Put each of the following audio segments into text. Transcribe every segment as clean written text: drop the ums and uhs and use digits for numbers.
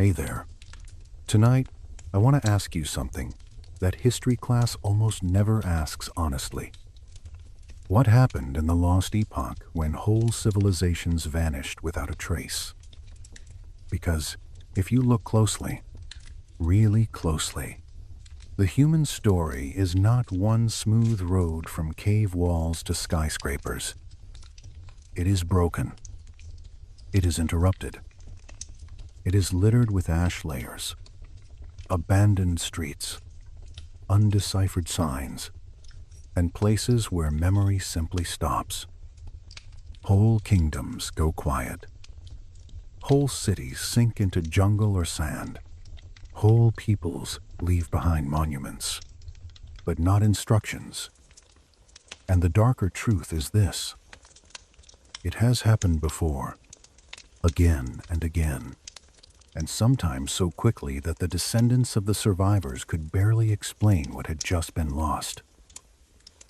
Hey there. Tonight, I want to ask you something that history class almost never asks honestly. What happened in the lost epoch when whole civilizations vanished without a trace? Because if you look closely, really closely, the human story is not one smooth road from cave walls to skyscrapers. It is broken. It is interrupted. It is littered with ash layers, abandoned streets, undeciphered signs, and places where memory simply stops. Whole kingdoms go quiet. Whole cities sink into jungle or sand. Whole peoples leave behind monuments, but not instructions. And the darker truth is this: it has happened before, again and again, and sometimes so quickly that the descendants of the survivors could barely explain what had just been lost.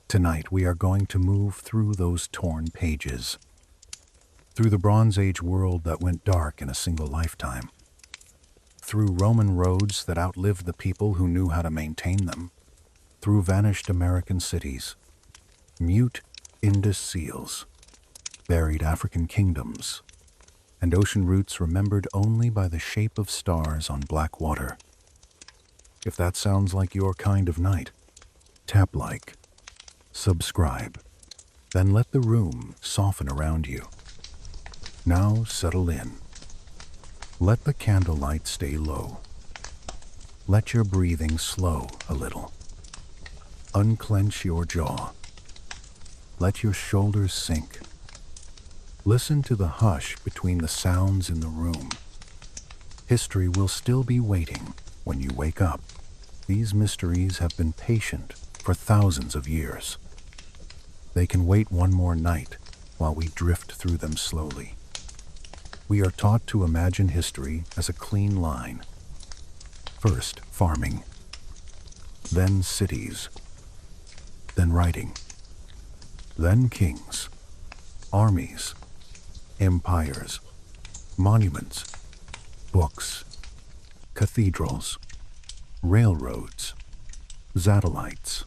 Tonight we are going to move through those torn pages, through the Bronze Age world that went dark in a single lifetime, through Roman roads that outlived the people who knew how to maintain them, through vanished American cities, mute Indus seals, buried African kingdoms, and ocean routes remembered only by the shape of stars on black water. If that sounds like your kind of night, tap like, subscribe, then let the room soften around you. Now settle in. Let the candlelight stay low. Let your breathing slow a little. Unclench your jaw. Let your shoulders sink. Listen to the hush between the sounds in the room. History will still be waiting when you wake up. These mysteries have been patient for thousands of years. They can wait one more night while we drift through them slowly. We are taught to imagine history as a clean line. First, farming. Then cities. Then writing. Then kings. Armies. Empires. Monuments. Books. Cathedrals. Railroads. Satellites.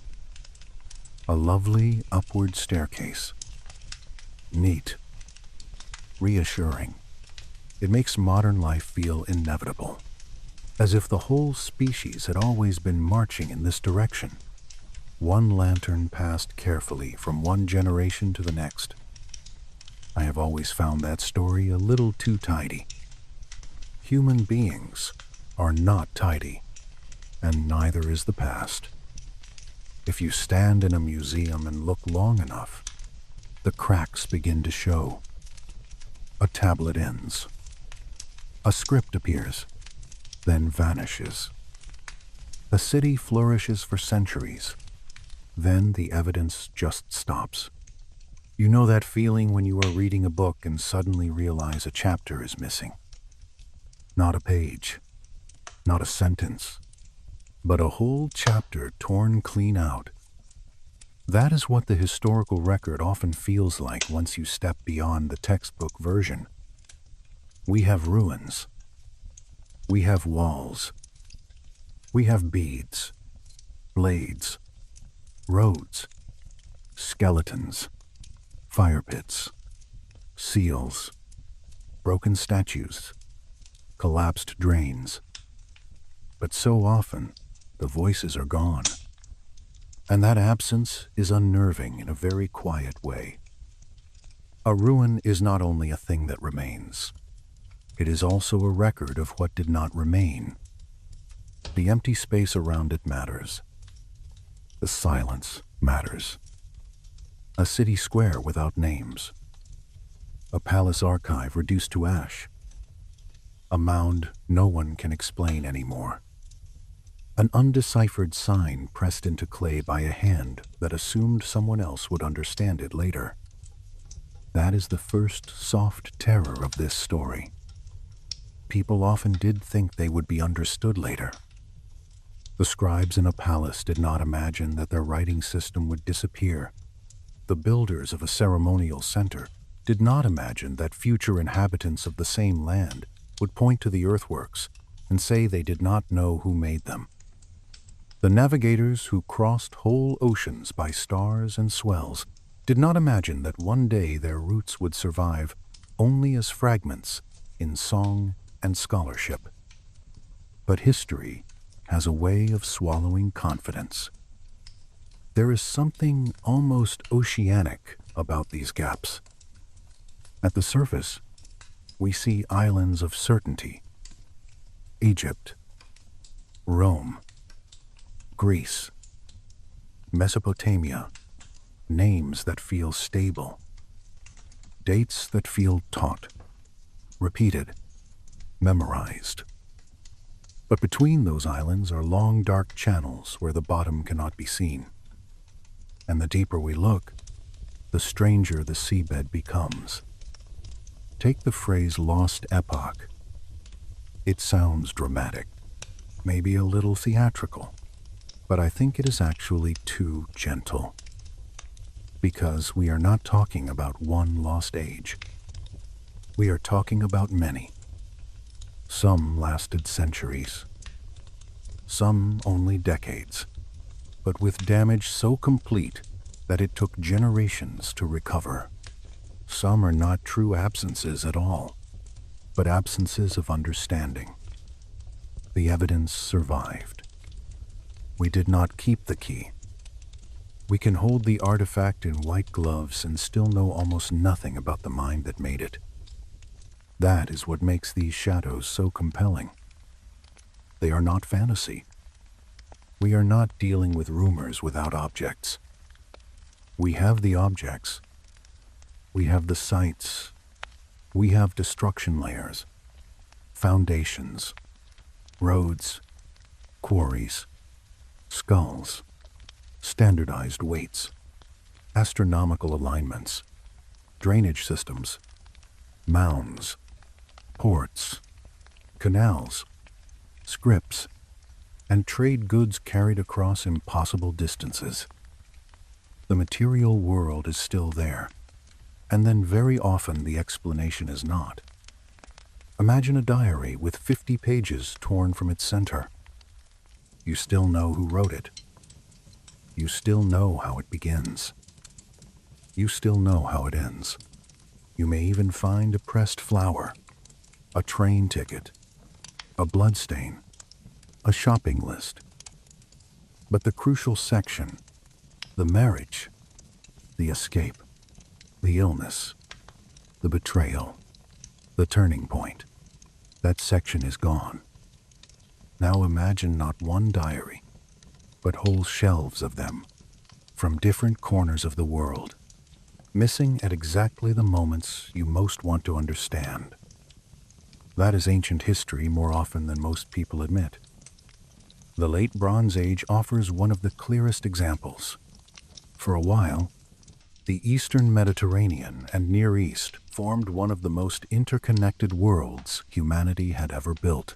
A lovely upward staircase. Neat. Reassuring. It makes modern life feel inevitable, as if the whole species had always been marching in this direction. One lantern passed carefully from one generation to the next. I have always found that story a little too tidy. Human beings are not tidy, and neither is the past. If you stand in a museum and look long enough, the cracks begin to show. A tablet ends. A script appears, then vanishes. A city flourishes for centuries, then the evidence just stops. You know that feeling when you are reading a book and suddenly realize a chapter is missing? Not a page, not a sentence, but a whole chapter torn clean out. That is what the historical record often feels like once you step beyond the textbook version. We have ruins. We have walls. We have beads, blades, roads, skeletons, fire pits, seals, broken statues, collapsed drains. But so often, the voices are gone. And that absence is unnerving in a very quiet way. A ruin is not only a thing that remains. It is also a record of what did not remain. The empty space around it matters. The silence matters. A city square without names. A palace archive reduced to ash. A mound no one can explain anymore. An undeciphered sign pressed into clay by a hand that assumed someone else would understand it later. That is the first soft terror of this story. People often did think they would be understood later. The scribes in a palace did not imagine that their writing system would disappear. The builders of a ceremonial center did not imagine that future inhabitants of the same land would point to the earthworks and say they did not know who made them. The navigators who crossed whole oceans by stars and swells did not imagine that one day their roots would survive only as fragments in song and scholarship. But history has a way of swallowing confidence. There is something almost oceanic about these gaps. At the surface, we see islands of certainty. Egypt, Rome, Greece, Mesopotamia, names that feel stable, dates that feel taught, repeated, memorized. But between those islands are long dark channels where the bottom cannot be seen. And the deeper we look, the stranger the seabed becomes. Take the phrase lost epoch. It sounds dramatic, maybe a little theatrical, but I think it is actually too gentle. Because we are not talking about one lost age. We are talking about many. Some lasted centuries, some only decades, but with damage so complete that it took generations to recover. Some are not true absences at all, but absences of understanding. The evidence survived. We did not keep the key. We can hold the artifact in white gloves and still know almost nothing about the mind that made it. That is what makes these shadows so compelling. They are not fantasy. We are not dealing with rumors without objects. We have the objects. We have the sites. We have destruction layers, foundations, roads, quarries, skulls, standardized weights, astronomical alignments, drainage systems, mounds, ports, canals, scripts, and trade goods carried across impossible distances. The material world is still there, and then very often the explanation is not. Imagine a diary with 50 pages torn from its center. You still know who wrote it. You still know how it begins. You still know how it ends. You may even find a pressed flower, a train ticket, a bloodstain, a shopping list. But the crucial section, the marriage, the escape, the illness, the betrayal, the turning point, that section is gone. Now imagine not one diary, but whole shelves of them, from different corners of the world, missing at exactly the moments you most want to understand. That is ancient history more often than most people admit. The Late Bronze Age offers one of the clearest examples. For a while, the Eastern Mediterranean and Near East formed one of the most interconnected worlds humanity had ever built.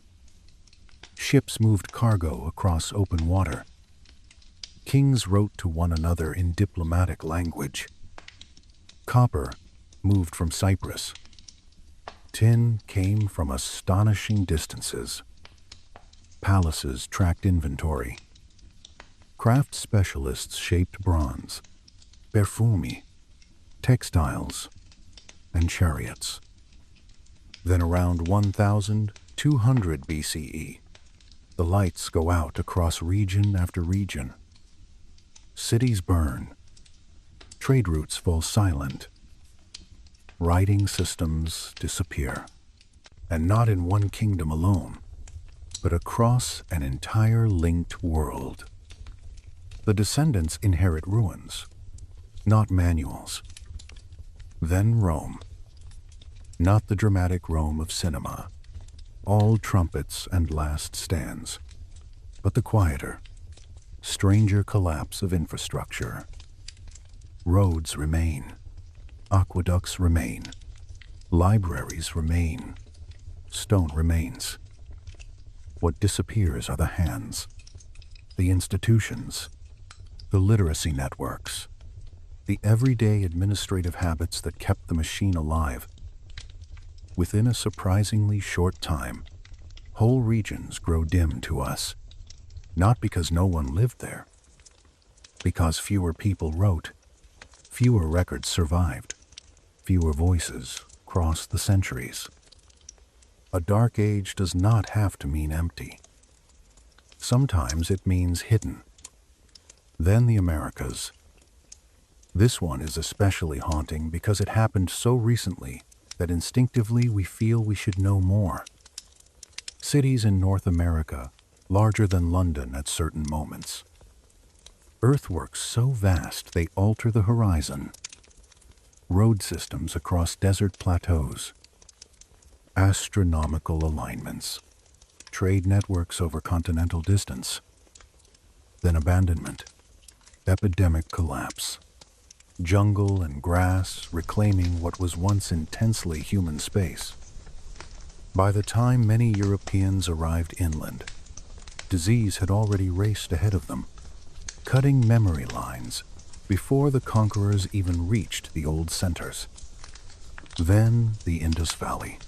Ships moved cargo across open water. Kings wrote to one another in diplomatic language. Copper moved from Cyprus. Tin came from astonishing distances. Palaces tracked inventory. Craft specialists shaped bronze, perfumi, textiles, and chariots. Then around 1200 BCE, the lights go out across region after region. Cities burn. Trade routes fall silent. Writing systems disappear. And not in one kingdom alone, but across an entire linked world. The descendants inherit ruins, not manuals. Then Rome. Not the dramatic Rome of cinema, all trumpets and last stands, but the quieter, stranger collapse of infrastructure. Roads remain, aqueducts remain, libraries remain, stone remains. What disappears are the hands, the institutions, the literacy networks, the everyday administrative habits that kept the machine alive. Within a surprisingly short time, Whole regions grow dim to us, not because no one lived there, because fewer people wrote, fewer records survived, fewer voices crossed the centuries. A dark age does not have to mean empty. Sometimes it means hidden. Then the Americas. This one is especially haunting because it happened so recently that instinctively we feel we should know more. Cities in North America, larger than London at certain moments. Earthworks so vast they alter the horizon. Road systems across desert plateaus. Astronomical alignments. Trade networks over continental distance. Then abandonment. Epidemic collapse. Jungle and grass reclaiming what was once intensely human space. By the time many Europeans arrived inland, disease had already raced ahead of them, cutting memory lines before the conquerors even reached the old centers. Then the Indus Valley,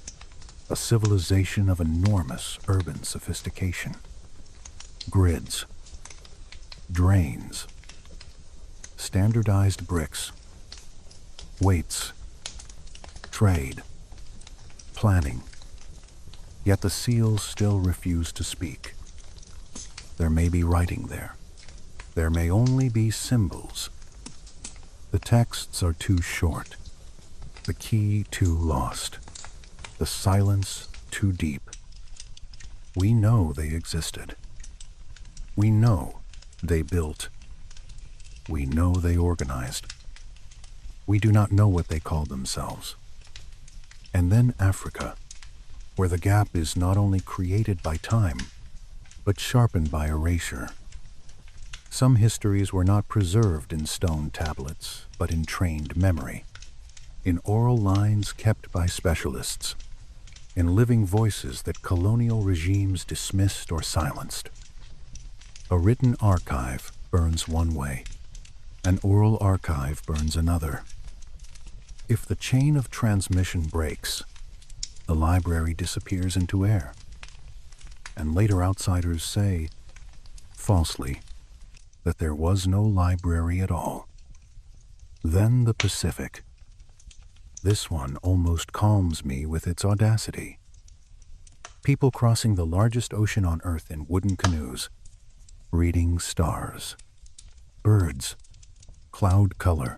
a civilization of enormous urban sophistication. Grids, drains, standardized bricks, weights, trade, planning. Yet the seals still refuse to speak. There may be writing there. There may only be symbols. The texts are too short, the key too lost, the silence too deep. We know they existed. We know they built. We know they organized. We do not know what they called themselves. And then Africa, where the gap is not only created by time, but sharpened by erasure. Some histories were not preserved in stone tablets, but in trained memory, in oral lines kept by specialists, in living voices that colonial regimes dismissed or silenced. A written archive burns one way. An oral archive burns another. If the chain of transmission breaks, the library disappears into air. And later outsiders say, falsely, that there was no library at all. Then the Pacific. This one almost calms me with its audacity. People crossing the largest ocean on Earth in wooden canoes, reading stars, birds, cloud color,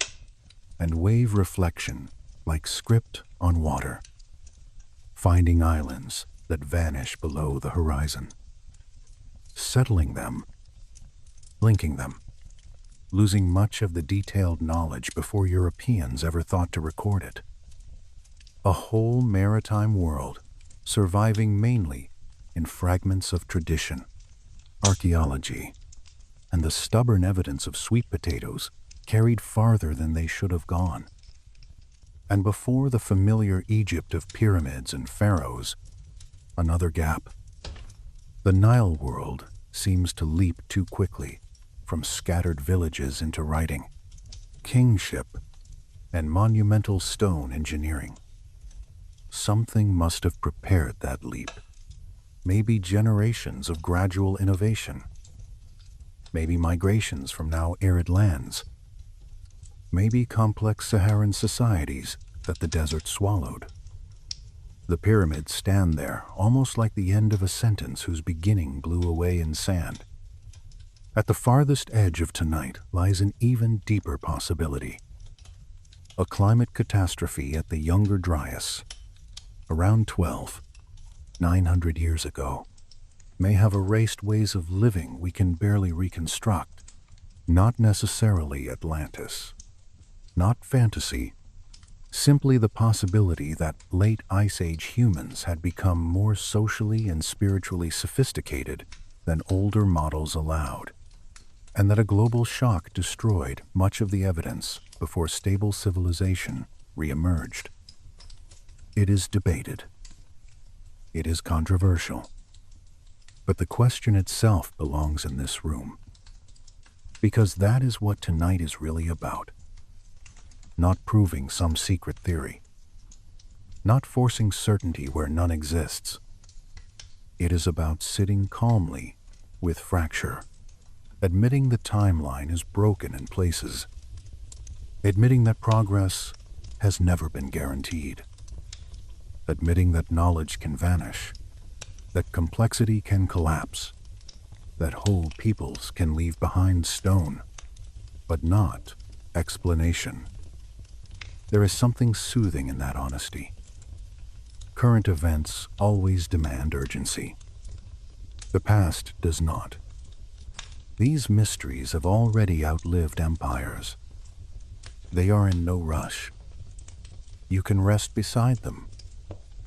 and wave reflection like script on water, finding islands that vanish below the horizon, settling them, linking them, losing much of the detailed knowledge before Europeans ever thought to record it. A whole maritime world surviving mainly in fragments of tradition, archaeology, and the stubborn evidence of sweet potatoes carried farther than they should have gone. And before the familiar Egypt of pyramids and pharaohs, another gap. The Nile world seems to leap too quickly from scattered villages into writing, kingship, and monumental stone engineering. Something must have prepared that leap. Maybe generations of gradual innovation. Maybe migrations from now arid lands. Maybe complex Saharan societies that the desert swallowed. The pyramids stand there almost like the end of a sentence whose beginning blew away in sand. At the farthest edge of tonight lies an even deeper possibility. A climate catastrophe at the Younger Dryas, around 900 years ago, may have erased ways of living we can barely reconstruct. Not necessarily Atlantis. Not fantasy, simply the possibility that late Ice Age humans had become more socially and spiritually sophisticated than older models allowed, and that a global shock destroyed much of the evidence before stable civilization reemerged. It is debated. It is controversial. But the question itself belongs in this room, because that is what tonight is really about. Not proving some secret theory, not forcing certainty where none exists, It is about sitting calmly with fracture, admitting the timeline is broken in places, admitting that progress has never been guaranteed, admitting that knowledge can vanish, that complexity can collapse, that whole peoples can leave behind stone, but not explanation. There is something soothing in that honesty. Current events always demand urgency. The past does not. These mysteries have already outlived empires. They are in no rush. You can rest beside them.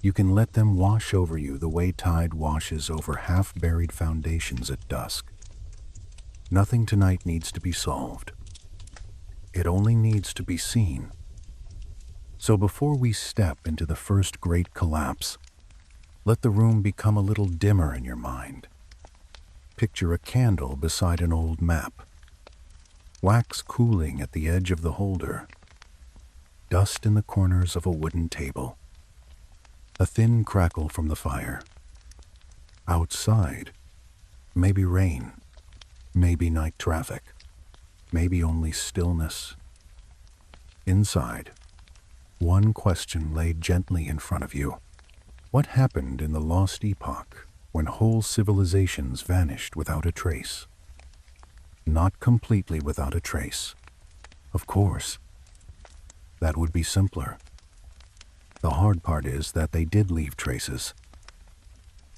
You can let them wash over you the way tide washes over half-buried foundations at dusk. Nothing tonight needs to be solved. It only needs to be seen. So before we step into the first great collapse, let the room become a little dimmer in your mind. Picture a candle beside an old map, wax cooling at the edge of the holder, dust in the corners of a wooden table, a thin crackle from the fire. Outside, maybe rain, maybe night traffic, maybe only stillness. Inside, one question laid gently in front of you. What happened in the lost epoch when whole civilizations vanished without a trace? Not completely without a trace. Of course. That would be simpler. The hard part is that they did leave traces.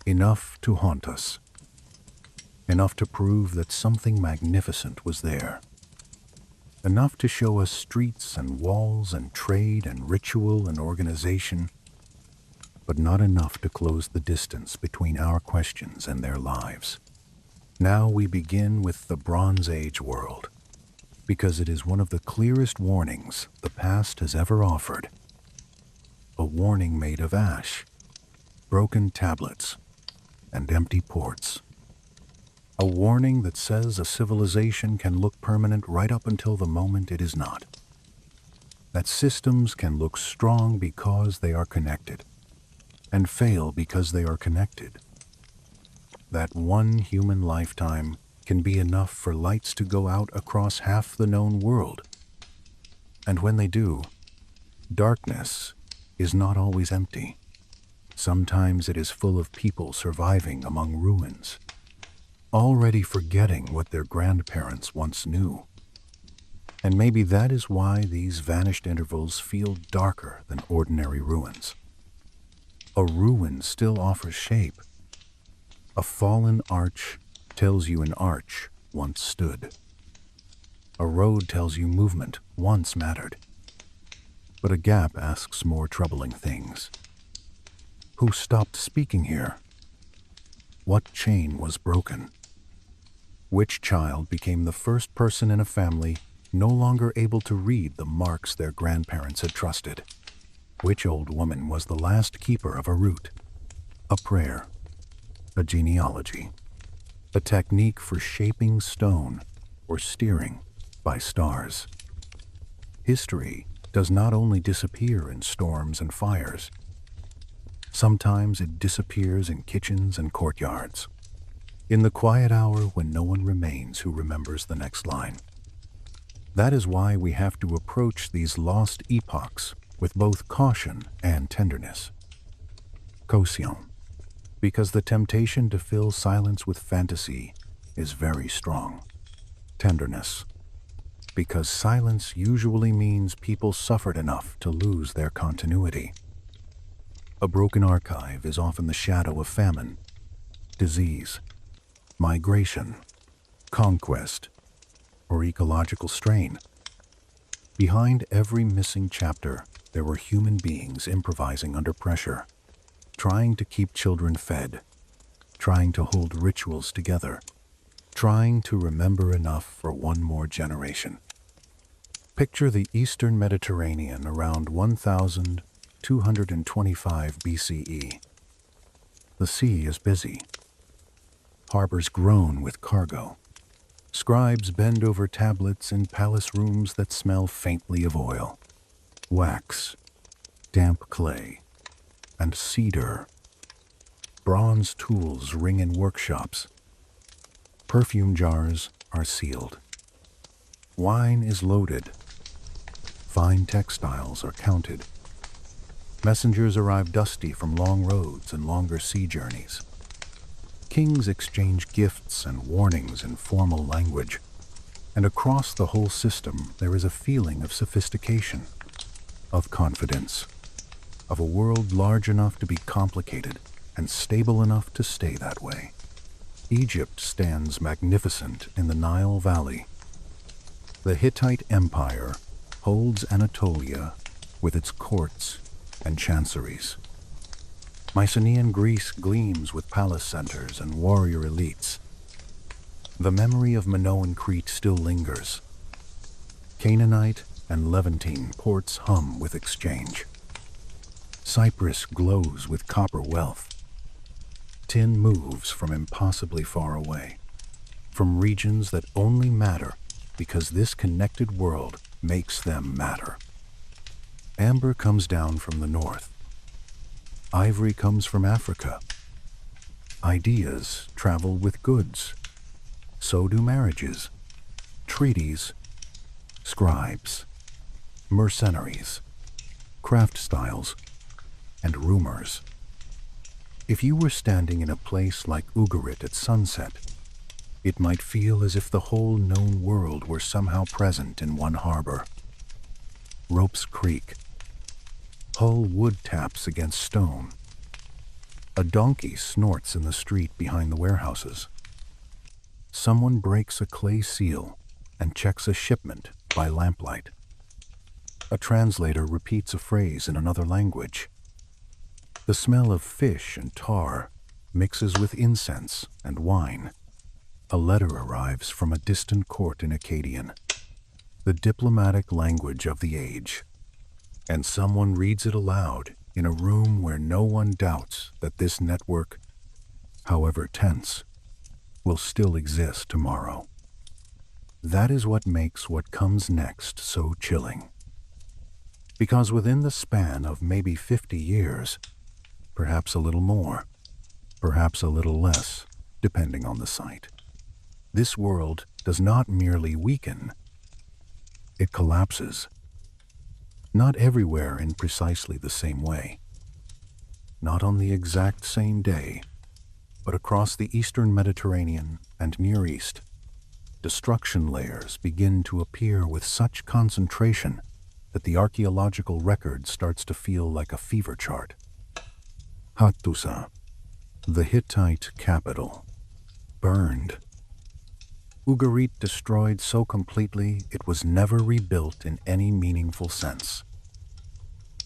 Enough to haunt us. Enough to prove that something magnificent was there. Enough to show us streets and walls and trade and ritual and organization, but not enough to close the distance between our questions and their lives. Now we begin with the Bronze Age world, because it is one of the clearest warnings the past has ever offered. A warning made of ash, broken tablets, and empty ports. A warning that says a civilization can look permanent right up until the moment it is not. That systems can look strong because they are connected, and fail because they are connected. That one human lifetime can be enough for lights to go out across half the known world. And when they do, darkness is not always empty. Sometimes it is full of people surviving among ruins, already forgetting what their grandparents once knew. And maybe that is why these vanished intervals feel darker than ordinary ruins. A ruin still offers shape. A fallen arch tells you an arch once stood. A road tells you movement once mattered. But a gap asks more troubling things. Who stopped speaking here? What chain was broken? Which child became the first person in a family no longer able to read the marks their grandparents had trusted? Which old woman was the last keeper of a root, a prayer, a genealogy, a technique for shaping stone or steering by stars? History does not only disappear in storms and fires. Sometimes it disappears in kitchens and courtyards, in the quiet hour when no one remains who remembers the next line. That is why we have to approach these lost epochs with both caution and tenderness. Caution, because the temptation to fill silence with fantasy is very strong. Tenderness, because silence usually means people suffered enough to lose their continuity. A broken archive is often the shadow of famine, disease, migration, conquest, or ecological strain. Behind every missing chapter, there were human beings improvising under pressure, trying to keep children fed, trying to hold rituals together, trying to remember enough for one more generation. Picture the Eastern Mediterranean around 1225 BCE. The sea is busy. Harbors groan with cargo. Scribes bend over tablets in palace rooms that smell faintly of oil, wax, damp clay, and cedar. Bronze tools ring in workshops. Perfume jars are sealed. Wine is loaded. Fine textiles are counted. Messengers arrive dusty from long roads and longer sea journeys. Kings exchange gifts and warnings in formal language, and across the whole system there is a feeling of sophistication, of confidence, of a world large enough to be complicated and stable enough to stay that way. Egypt stands magnificent in the Nile Valley. The Hittite Empire holds Anatolia with its courts and chanceries. Mycenaean Greece gleams with palace centers and warrior elites. The memory of Minoan Crete still lingers. Canaanite and Levantine ports hum with exchange. Cyprus glows with copper wealth. Tin moves from impossibly far away, from regions that only matter because this connected world makes them matter. Amber comes down from the north. Ivory comes from Africa. Ideas travel with goods. So do marriages, treaties, scribes, mercenaries, craft styles, and rumors. If you were standing in a place like Ugarit at sunset, it might feel as if the whole known world were somehow present in one harbor. Ropes creak. Hull wood taps against stone. A donkey snorts in the street behind the warehouses. Someone breaks a clay seal and checks a shipment by lamplight. A translator repeats a phrase in another language. The smell of fish and tar mixes with incense and wine. A letter arrives from a distant court in Akkadian, the diplomatic language of the age, and someone reads it aloud in a room where no one doubts that this network, however tense, will still exist tomorrow. That is what makes what comes next so chilling. Because within the span of maybe 50 years, perhaps a little more, perhaps a little less, depending on the site, this world does not merely weaken, it collapses. Not everywhere in precisely the same way. Not on the exact same day, but across the eastern Mediterranean and Near East, destruction layers begin to appear with such concentration that the archaeological record starts to feel like a fever chart. Hattusa, the Hittite capital, burned. Ugarit destroyed so completely it was never rebuilt in any meaningful sense.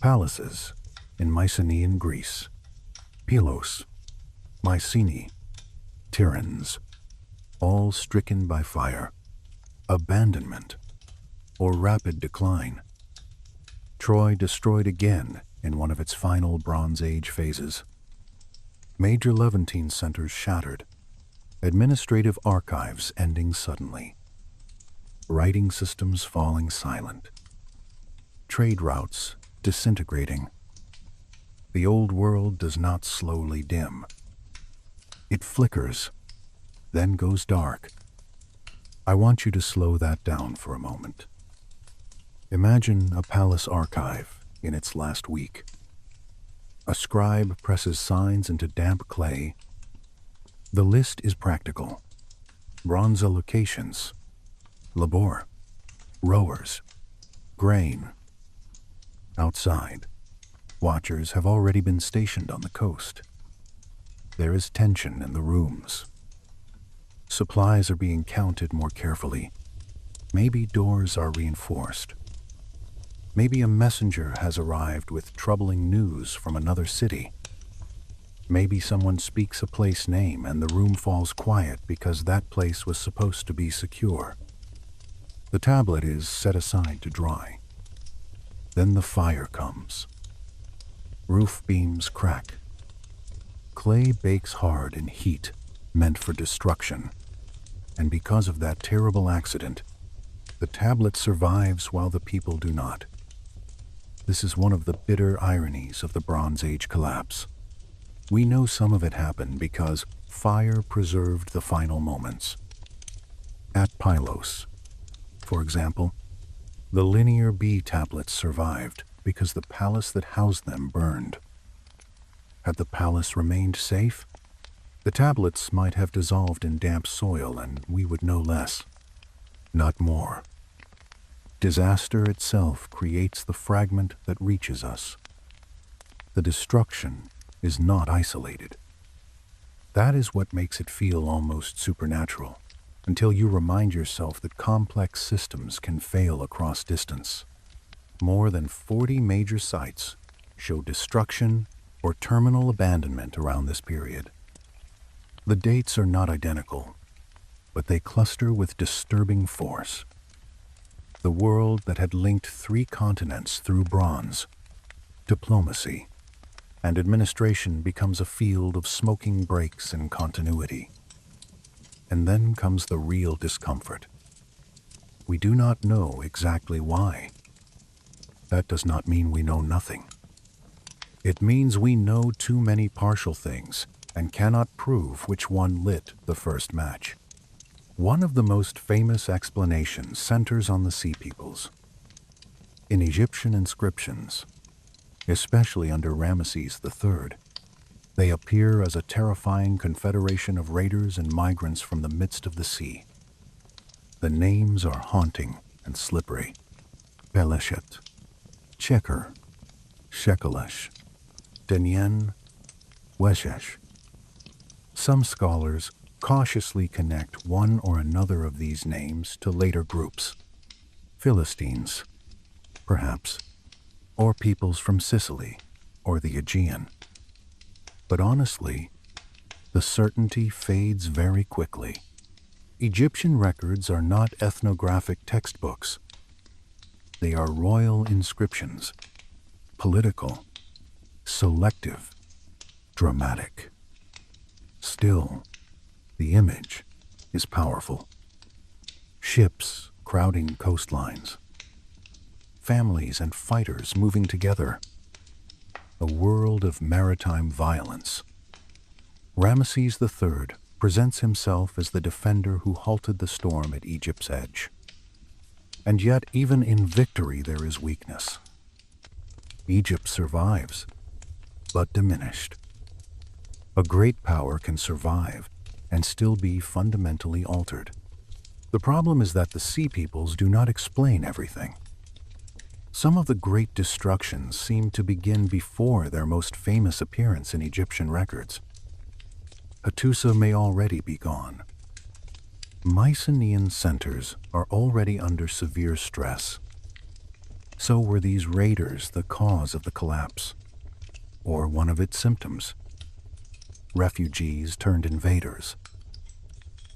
Palaces in Mycenaean Greece, Pylos, Mycenae, Tiryns, all stricken by fire, abandonment, or rapid decline. Troy destroyed again in one of its final Bronze Age phases. Major Levantine centers shattered, administrative archives ending suddenly, writing systems falling silent, trade routes disintegrating. The old world does not slowly dim. It flickers, then goes dark. I want you to slow that down for a moment. Imagine a palace archive in its last week. A scribe presses signs into damp clay. The list is practical. Bronze locations, labor, rowers, grain. Outside, watchers have already been stationed on the coast. There is tension in the rooms. Supplies are being counted more carefully. Maybe doors are reinforced. Maybe a messenger has arrived with troubling news from another city. Maybe someone speaks a place name and the room falls quiet because that place was supposed to be secure. The tablet is set aside to dry. Then the fire comes. Roof beams crack. Clay bakes hard in heat meant for destruction. And because of that terrible accident, the tablet survives while the people do not. This is one of the bitter ironies of the Bronze Age collapse. We know some of it happened because fire preserved the final moments. At Pylos, for example, the linear B tablets survived because the palace that housed them burned. Had the palace remained safe, the tablets might have dissolved in damp soil and we would know less, not more. Disaster itself creates the fragment that reaches us. The destruction is not isolated. That is what makes it feel almost supernatural, until you remind yourself that complex systems can fail across distance. More than 40 major sites show destruction or terminal abandonment around this period. The dates are not identical, but they cluster with disturbing force. The world that had linked 3 continents through bronze, diplomacy, and administration becomes a field of smoking breaks in continuity. And then comes the real discomfort. We do not know exactly why. That does not mean we know nothing. It means we know too many partial things and cannot prove which one lit the first match. One of the most famous explanations centers on the Sea Peoples. In Egyptian inscriptions, especially under Ramesses III, they appear as a terrifying confederation of raiders and migrants from the midst of the sea. The names are haunting and slippery. Peleshet, Cheker, Shekelesh, Denyen, Weshesh. Some scholars cautiously connect one or another of these names to later groups. Philistines, perhaps, or peoples from Sicily or the Aegean. But honestly, the certainty fades very quickly. Egyptian records are not ethnographic textbooks. They are royal inscriptions, political, selective, dramatic. Still, the image is powerful. Ships crowding coastlines, families and fighters moving together, a world of maritime violence. Ramesses III presents himself as the defender who halted the storm at Egypt's edge. And yet, even in victory, there is weakness. Egypt survives, but diminished. A great power can survive and still be fundamentally altered. The problem is that the Sea Peoples do not explain everything. Some of the great destructions seem to begin before their most famous appearance in Egyptian records. Hattusa may already be gone. Mycenaean centers are already under severe stress. So were these raiders the cause of the collapse, or one of its symptoms? Refugees turned invaders.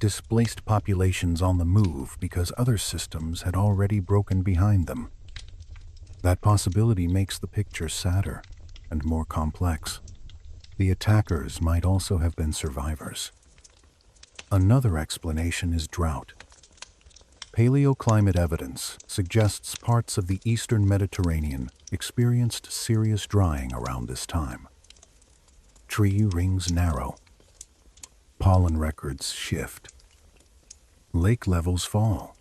Displaced populations on the move because other systems had already broken behind them. That possibility makes the picture sadder and more complex. The attackers might also have been survivors. Another explanation is drought. Paleoclimate evidence suggests parts of the eastern Mediterranean experienced serious drying around this time. Tree rings narrow. Pollen records shift. Lake levels fall.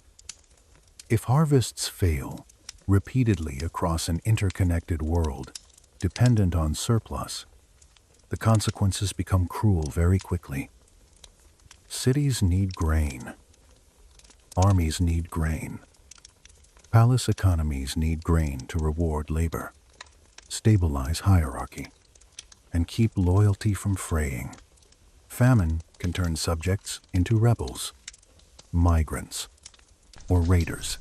If harvests fail repeatedly across an interconnected world dependent on surplus, the consequences become cruel very quickly. Cities need grain. Armies need grain. Palace economies need grain to reward labor, stabilize hierarchy, and keep loyalty from fraying. Famine can turn subjects into rebels, migrants, or raiders.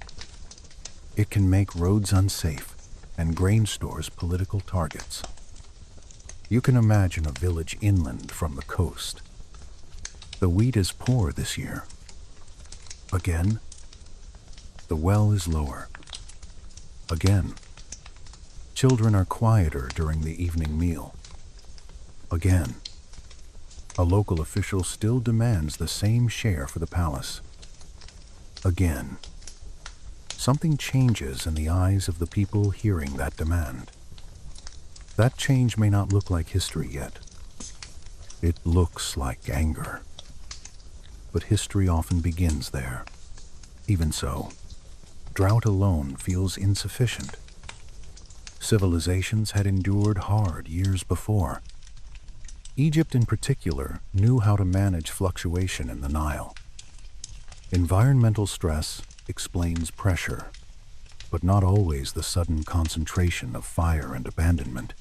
It can make roads unsafe and grain stores political targets. You can imagine a village inland from the coast. The wheat is poor this year. Again, the well is lower. Again, children are quieter during the evening meal. Again, a local official still demands the same share for the palace. Again, something changes in the eyes of the people hearing that demand. That change may not look like history yet, It looks like anger, but history often begins there. Even so, drought alone feels insufficient. Civilizations had endured hard years before. Egypt in particular knew how to manage fluctuation in the Nile. Environmental stress explains pressure, but not always the sudden concentration of fire and abandonment.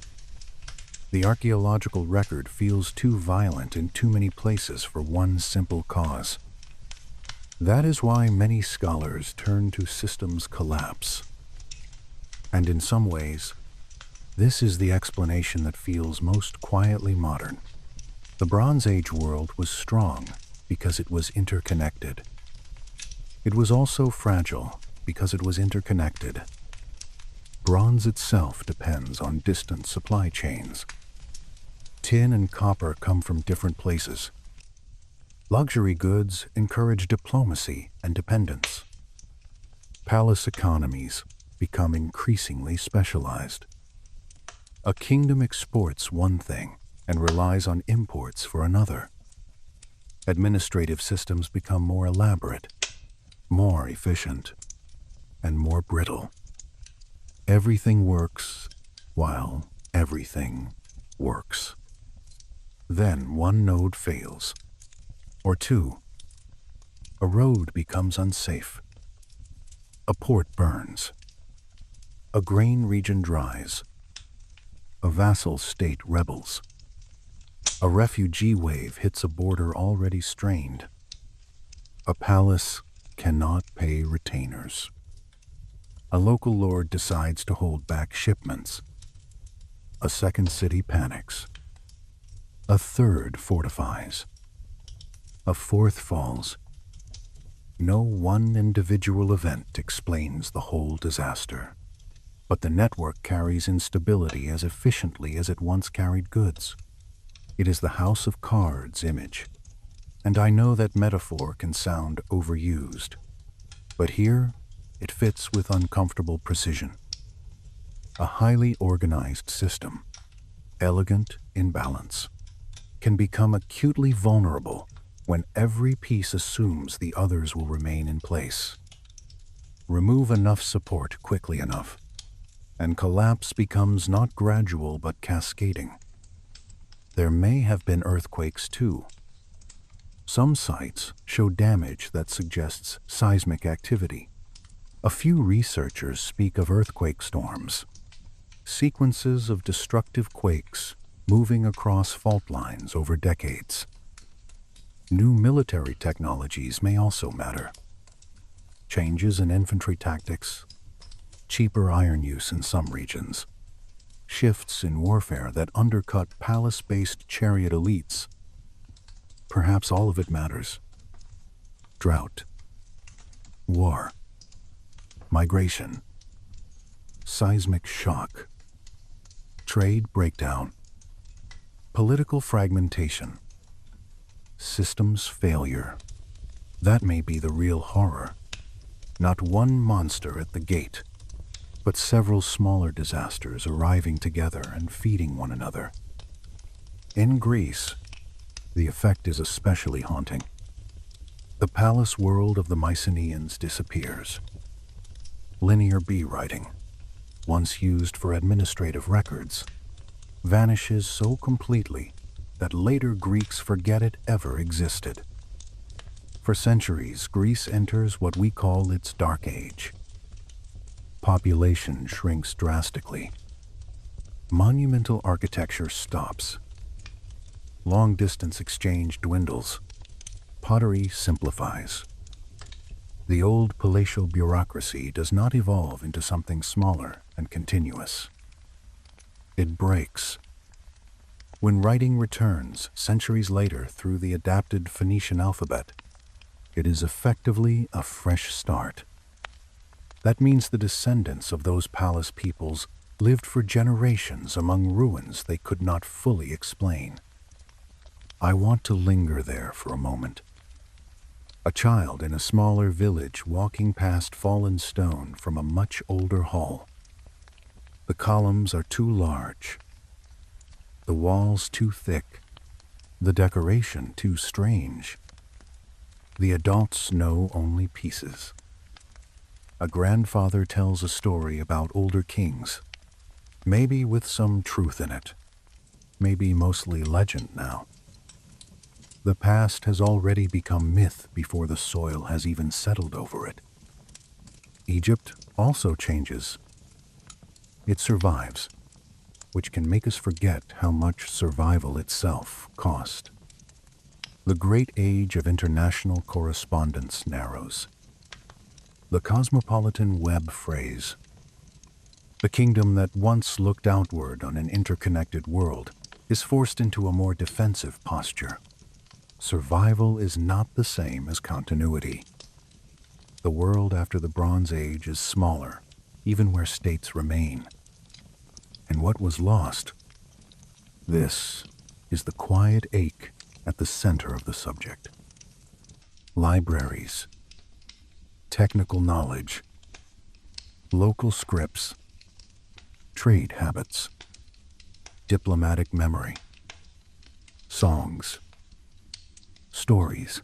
The archaeological record feels too violent in too many places for one simple cause. That is why many scholars turn to systems collapse. And in some ways, this is the explanation that feels most quietly modern. The Bronze Age world was strong because it was interconnected. It was also fragile because it was interconnected. Bronze itself depends on distant supply chains. Tin and copper come from different places. Luxury goods encourage diplomacy and dependence. Palace economies become increasingly specialized. A kingdom exports one thing and relies on imports for another. Administrative systems become more elaborate, more efficient, and more brittle. Everything works while everything works. Then one node fails, or two. A road becomes unsafe. A port burns. A grain region dries. A vassal state rebels. A refugee wave hits a border already strained. A palace cannot pay retainers. A local lord decides to hold back shipments. A second city panics. A third fortifies. A fourth falls. No one individual event explains the whole disaster, but the network carries instability as efficiently as it once carried goods. It is the house of cards image, and I know that metaphor can sound overused, but here it fits with uncomfortable precision. A highly organized system, elegant in balance, can become acutely vulnerable when every piece assumes the others will remain in place. Remove enough support quickly enough, and collapse becomes not gradual but cascading. There may have been earthquakes too. Some sites show damage that suggests seismic activity. A few researchers speak of earthquake storms, sequences of destructive quakes moving across fault lines over decades. New military technologies may also matter. Changes in infantry tactics, cheaper iron use in some regions, shifts in warfare that undercut palace-based chariot elites. Perhaps all of it matters. Drought, war, migration, seismic shock, trade breakdown, political fragmentation, systems failure. That may be the real horror. Not one monster at the gate, but several smaller disasters arriving together and feeding one another. In Greece, the effect is especially haunting. The palace world of the Mycenaeans disappears. Linear B writing, once used for administrative records, vanishes so completely that later Greeks forget it ever existed. For centuries, Greece enters what we call its Dark Age. Population shrinks drastically. Monumental architecture stops. Long-distance exchange dwindles. Pottery simplifies. The old palatial bureaucracy does not evolve into something smaller and continuous. It breaks. When writing returns centuries later through the adapted Phoenician alphabet, it is effectively a fresh start. That means the descendants of those palace peoples lived for generations among ruins they could not fully explain. I want to linger there for a moment. A child in a smaller village walking past fallen stone from a much older hall. The columns are too large, the walls too thick, The decoration too strange. The adults know only pieces. A grandfather tells a story about older kings, maybe with some truth in it, maybe mostly legend now. The past has already become myth before the soil has even settled over it. Egypt also changes. It survives, which can make us forget how much survival itself cost. The great age of international correspondence narrows. The cosmopolitan web phrase, the kingdom that once looked outward on an interconnected world, is forced into a more defensive posture. Survival is not the same as continuity. The world after the Bronze Age is smaller, even where states remain. And what was lost? This is the quiet ache at the center of the subject. Libraries, technical knowledge, local scripts, trade habits, diplomatic memory, songs, stories,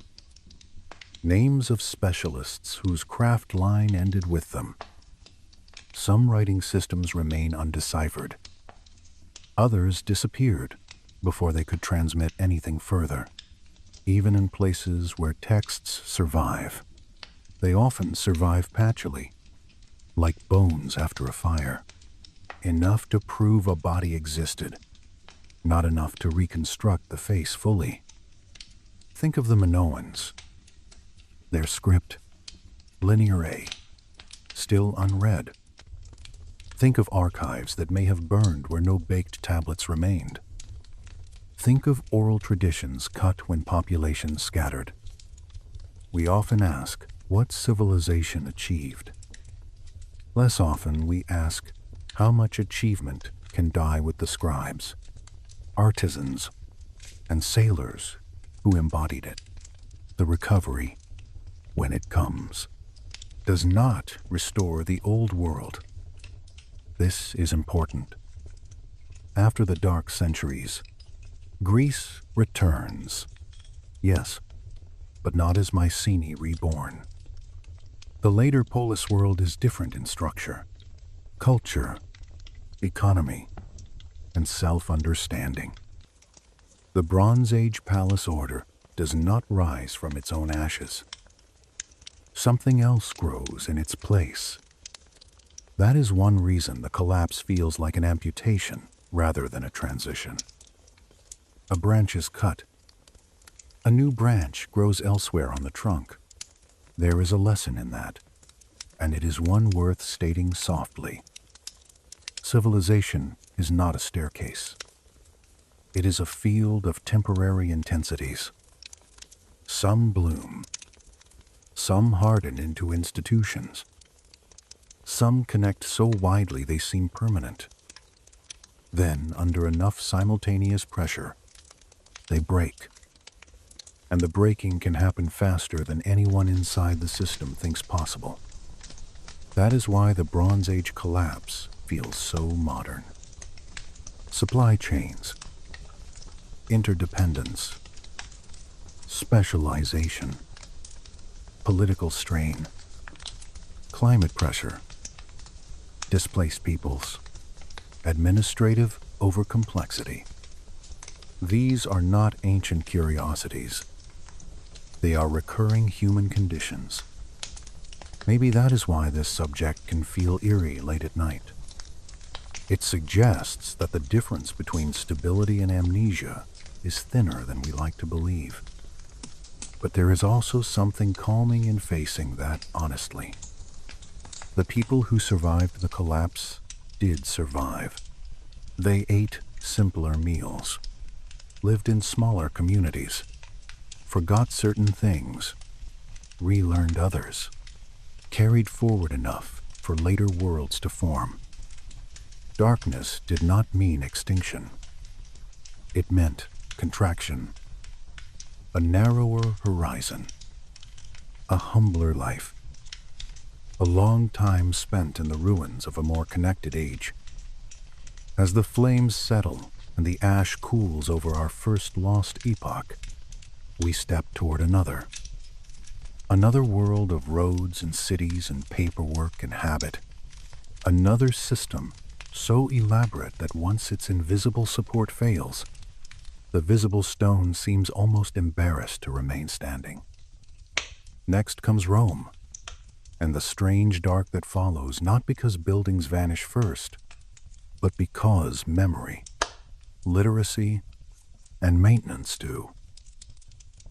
names of specialists whose craft line ended with them. Some writing systems remain undeciphered. Others disappeared before they could transmit anything further. Even in places where texts survive, they often survive patchily, like bones after a fire. Enough to prove a body existed, not enough to reconstruct the face fully. Think of the Minoans. Their script, Linear A, still unread. Think of archives that may have burned where no baked tablets remained. Think of oral traditions cut when populations scattered. We often ask, what civilization achieved? Less often we ask, how much achievement can die with the scribes, artisans, and sailors who embodied it? The recovery, when it comes, does not restore the old world. This is important. After the dark centuries, Greece returns. Yes, but not as Mycenae reborn. The later polis world is different in structure, culture, economy, and self-understanding. The Bronze Age palace order does not rise from its own ashes. Something else grows in its place. That is one reason the collapse feels like an amputation rather than a transition. A branch is cut. A new branch grows elsewhere on the trunk. There is a lesson in that, and it is one worth stating softly. Civilization is not a staircase. It is a field of temporary intensities. Some bloom. Some harden into institutions. Some connect so widely they seem permanent. Then, under enough simultaneous pressure, they break. And the breaking can happen faster than anyone inside the system thinks possible. That is why the Bronze Age collapse feels so modern. Supply chains, interdependence, specialization, political strain, climate pressure, displaced peoples, administrative overcomplexity. These are not ancient curiosities. They are recurring human conditions. Maybe that is why this subject can feel eerie late at night. It suggests that the difference between stability and amnesia is thinner than we like to believe. But there is also something calming in facing that honestly. The people who survived the collapse did survive. They ate simpler meals, lived in smaller communities, forgot certain things, relearned others, carried forward enough for later worlds to form. Darkness did not mean extinction. It meant contraction, a narrower horizon, a humbler life, a long time spent in the ruins of a more connected age. As the flames settle, and the ash cools over our first lost epoch, we step toward another. Another world of roads and cities and paperwork and habit. Another system so elaborate that once its invisible support fails, the visible stone seems almost embarrassed to remain standing. Next comes Rome, and the strange dark that follows, not because buildings vanish first, but because memory, literacy, and maintenance do.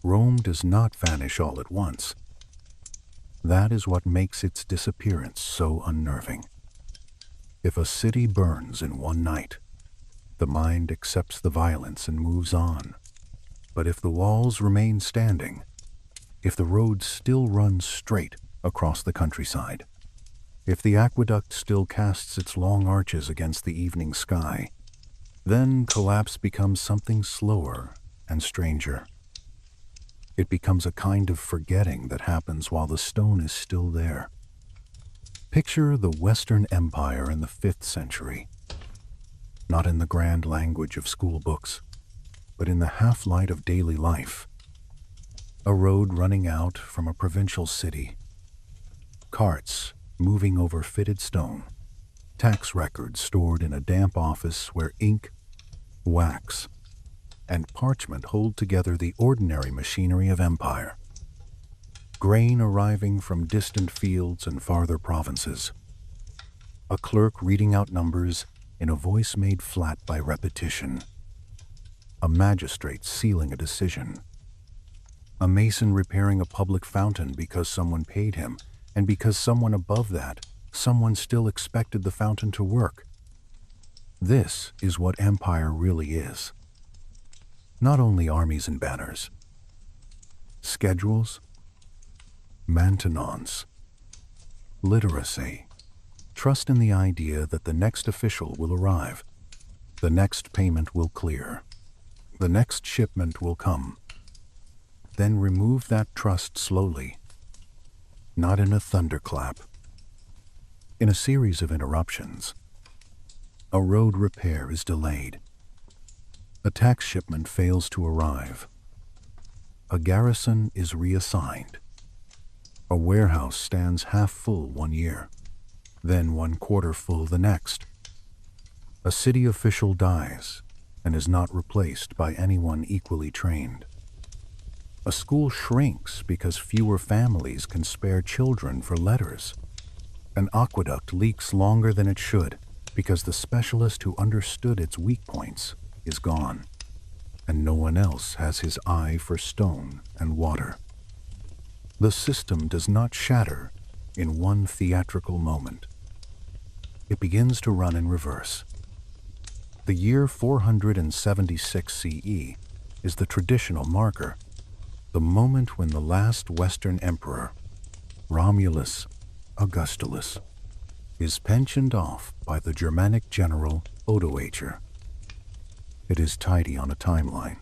Rome does not vanish all at once. That is what makes its disappearance so unnerving. If a city burns in one night, the mind accepts the violence and moves on. But if the walls remain standing, if the road still runs straight across the countryside, if the aqueduct still casts its long arches against the evening sky, then collapse becomes something slower and stranger. It becomes a kind of forgetting that happens while the stone is still there. Picture the Western Empire in the 5th century, not in the grand language of school books, but in the half-light of daily life. A road running out from a provincial city, carts moving over fitted stone, tax records stored in a damp office where ink, wax, and parchment hold together the ordinary machinery of empire. Grain arriving from distant fields and farther provinces. A clerk reading out numbers in a voice made flat by repetition. A magistrate sealing a decision. A mason repairing a public fountain because someone paid him, and because someone above that, someone still expected the fountain to work. This is what empire really is. Not only armies and banners. Schedules, maintenance, literacy, trust in the idea that the next official will arrive, the next payment will clear, the next shipment will come. Then remove that trust slowly, not in a thunderclap. In a series of interruptions, a road repair is delayed. A tax shipment fails to arrive. A garrison is reassigned. A warehouse stands half full one year, then 1/4 full the next. A city official dies and is not replaced by anyone equally trained. A school shrinks because fewer families can spare children for letters. An aqueduct leaks longer than it should because the specialist who understood its weak points is gone, and no one else has his eye for stone and water. The system does not shatter in one theatrical moment. It begins to run in reverse. The year 476 CE is the traditional marker, the moment when the last Western emperor, Romulus Augustulus, is pensioned off by the Germanic general Odoacer. It is tidy on a timeline.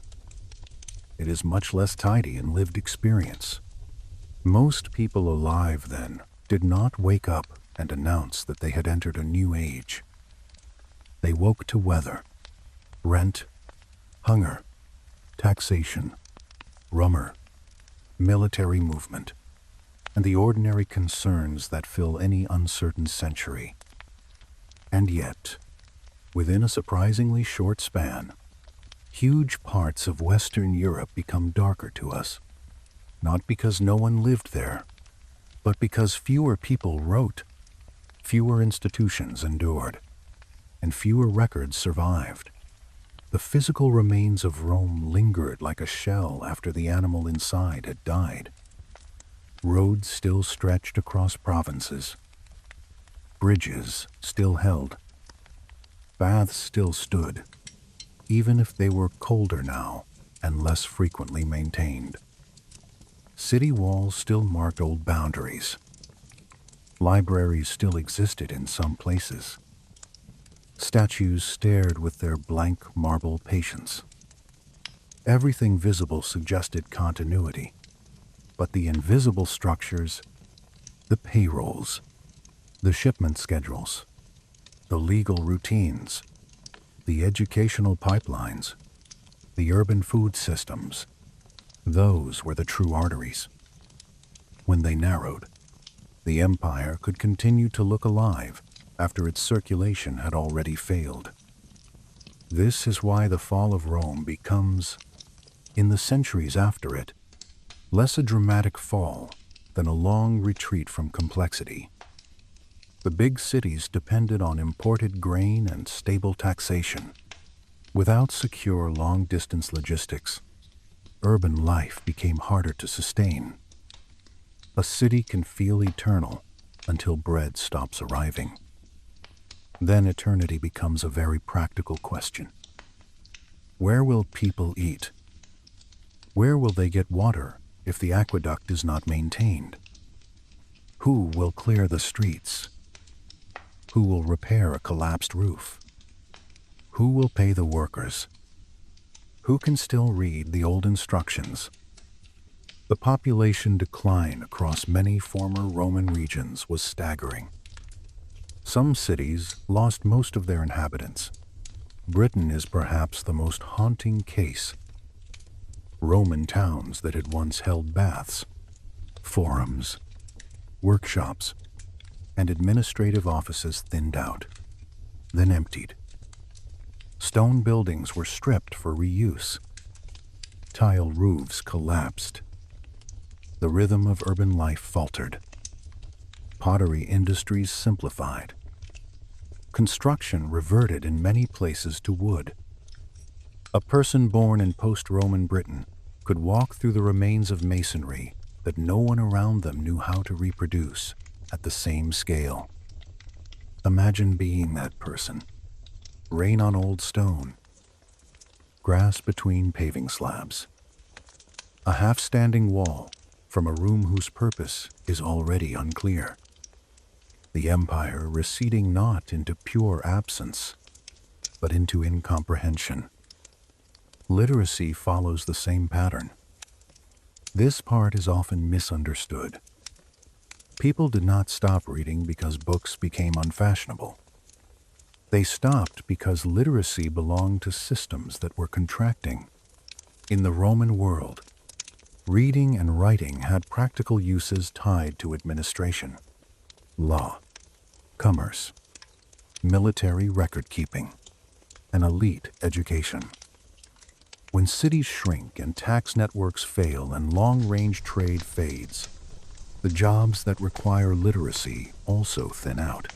It is much less tidy in lived experience. Most people alive then did not wake up and announce that they had entered a new age. They woke to weather, rent, hunger, taxation, rumor, military movement, and the ordinary concerns that fill any uncertain century. And yet, within a surprisingly short span, huge parts of Western Europe become darker to us, not because no one lived there, but because fewer people wrote, fewer institutions endured, and fewer records survived. The physical remains of Rome lingered like a shell after the animal inside had died. Roads still stretched across provinces. Bridges still held. Baths still stood, even if they were colder now and less frequently maintained. City walls still marked old boundaries. Libraries still existed in some places. Statues stared with their blank marble patience. Everything visible suggested continuity, but the invisible structures, the payrolls, the shipment schedules, the legal routines, The educational pipelines, the urban food systems, those were the true arteries. When they narrowed, the empire could continue to look alive after its circulation had already failed. This is why the fall of Rome becomes, in the centuries after it, less a dramatic fall than a long retreat from complexity. The big cities depended on imported grain and stable taxation. Without secure long-distance logistics, urban life became harder to sustain. A city can feel eternal until bread stops arriving. Then eternity becomes a very practical question. Where will people eat? Where will they get water if the aqueduct is not maintained? Who will clear the streets? Who will repair a collapsed roof? Who will pay the workers? Who can still read the old instructions? The population decline across many former Roman regions was staggering. Some cities lost most of their inhabitants. Britain is perhaps the most haunting case. Roman towns that had once held baths, forums, workshops, and administrative offices thinned out, then emptied. Stone buildings were stripped for reuse. Tile roofs collapsed. The rhythm of urban life faltered. Pottery industries simplified. Construction reverted in many places to wood. A person born in post-Roman Britain could walk through the remains of masonry that no one around them knew how to reproduce at the same scale. Imagine being that person. Rain on old stone. Grass between paving slabs. A half-standing wall from a room whose purpose is already unclear. The empire receding not into pure absence, but into incomprehension. Literacy follows the same pattern. This part is often misunderstood. People did not stop reading because books became unfashionable. They stopped because literacy belonged to systems that were contracting. In the Roman world, reading and writing had practical uses tied to administration, law, commerce, military record-keeping, and elite education. When cities shrink and tax networks fail and long-range trade fades, the jobs that require literacy also thin out.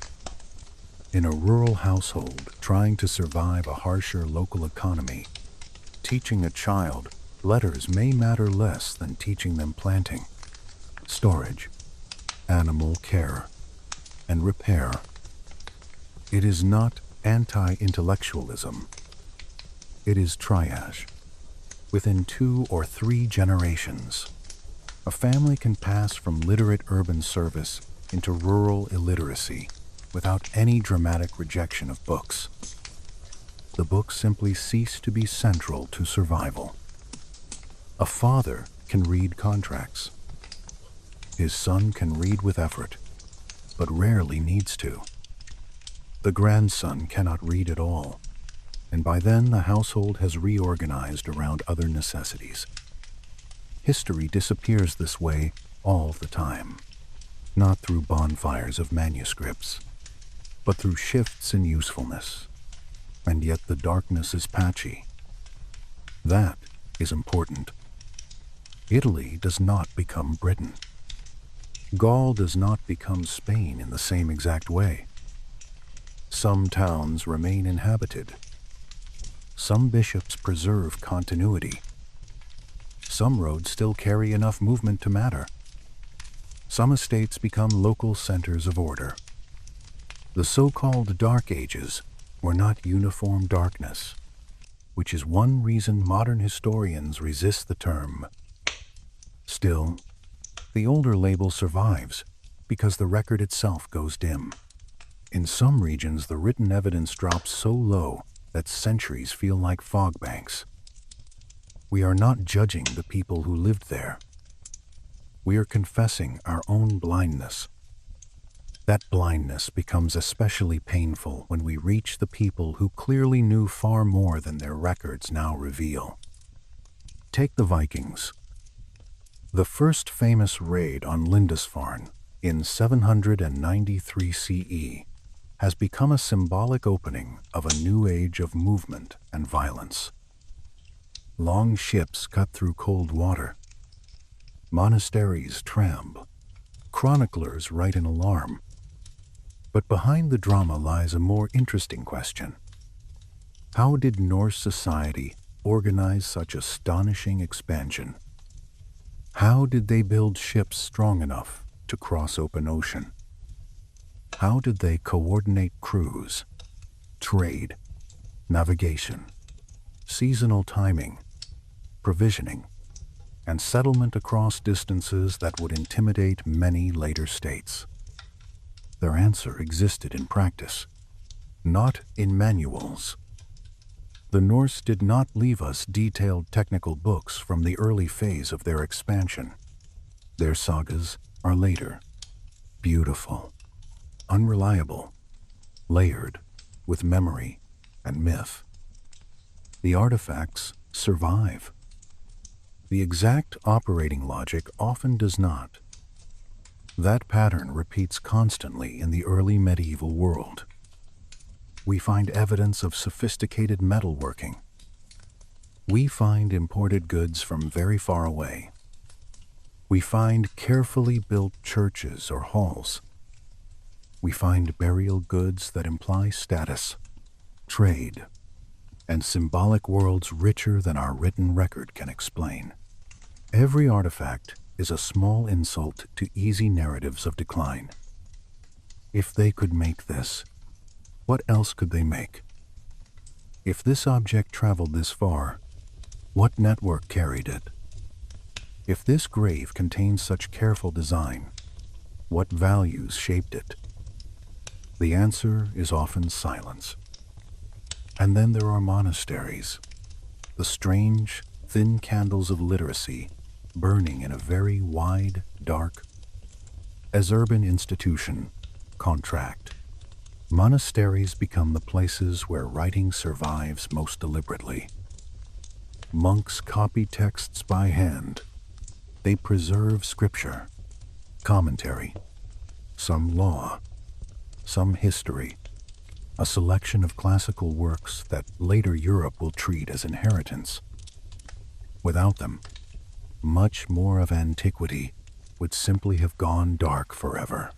In a rural household trying to survive a harsher local economy, teaching a child letters may matter less than teaching them planting, storage, animal care, and repair. It is not anti-intellectualism. It is triage. Within 2 or 3 generations, a family can pass from literate urban service into rural illiteracy without any dramatic rejection of books. The books simply cease to be central to survival. A father can read contracts. His son can read with effort, but rarely needs to. The grandson cannot read at all, and by then the household has reorganized around other necessities. History disappears this way all the time, not through bonfires of manuscripts, but through shifts in usefulness. And yet the darkness is patchy. That is important. Italy does not become Britain. Gaul does not become Spain in the same exact way. Some towns remain inhabited. Some bishops preserve continuity. Some roads still carry enough movement to matter. Some estates become local centers of order. The so-called Dark Ages were not uniform darkness, which is one reason modern historians resist the term. Still, the older label survives because the record itself goes dim. In some regions, the written evidence drops so low that centuries feel like fog banks. We are not judging the people who lived there. We are confessing our own blindness. That blindness becomes especially painful when we reach the people who clearly knew far more than their records now reveal. Take the Vikings. The first famous raid on Lindisfarne in 793 CE has become a symbolic opening of a new age of movement and violence. Long ships cut through cold water. Monasteries tremble. Chroniclers write an alarm. But behind the drama lies a more interesting question. How did Norse society organize such astonishing expansion? How did they build ships strong enough to cross open ocean? How did they coordinate crews, trade, navigation, seasonal timing, provisioning, and settlement across distances that would intimidate many later states? Their answer existed in practice, not in manuals. The Norse did not leave us detailed technical books from the early phase of their expansion. Their sagas are later, beautiful, unreliable, layered with memory and myth. The artifacts survive. The exact operating logic often does not. That pattern repeats constantly in the early medieval world. We find evidence of sophisticated metalworking. We find imported goods from very far away. We find carefully built churches or halls. We find burial goods that imply status, trade, and symbolic worlds richer than our written record can explain. Every artifact is a small insult to easy narratives of decline. If they could make this, what else could they make? If this object traveled this far, what network carried it? If this grave contains such careful design, what values shaped it? The answer is often silence. And then there are monasteries, the strange, thin candles of literacy burning in a very wide, dark, as urban institution, contract. Monasteries become the places where writing survives most deliberately. Monks copy texts by hand. They preserve scripture, commentary, some law, some history, a selection of classical works that later Europe will treat as inheritance. Without them, much more of antiquity would simply have gone dark forever.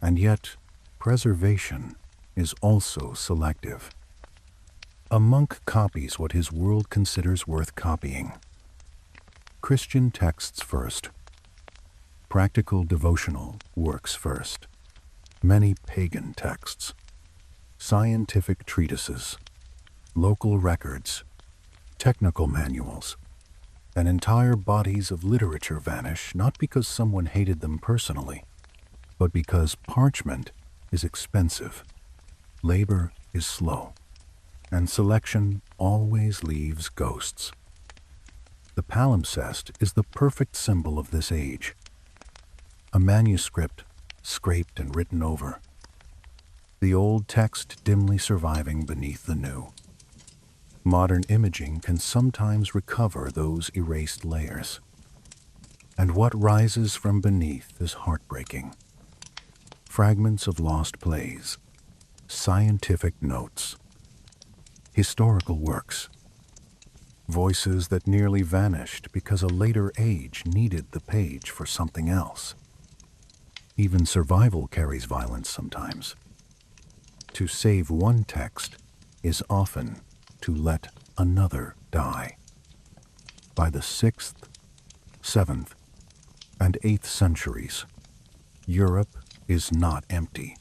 And yet, preservation is also selective. A monk copies what his world considers worth copying. Christian texts first. Practical devotional works first. Many pagan texts. Scientific treatises. Local records. Technical manuals. And entire bodies of literature vanish not because someone hated them personally, but because parchment is expensive, labor is slow, and selection always leaves ghosts. The palimpsest is the perfect symbol of this age. A manuscript scraped and written over. The old text dimly surviving beneath the new. Modern imaging can sometimes recover those erased layers. And what rises from beneath is heartbreaking. Fragments of lost plays, scientific notes, historical works, voices that nearly vanished because a later age needed the page for something else. Even survival carries violence sometimes. To save one text is often to let another die. By the 6th, 7th, and 8th centuries, Europe is not empty.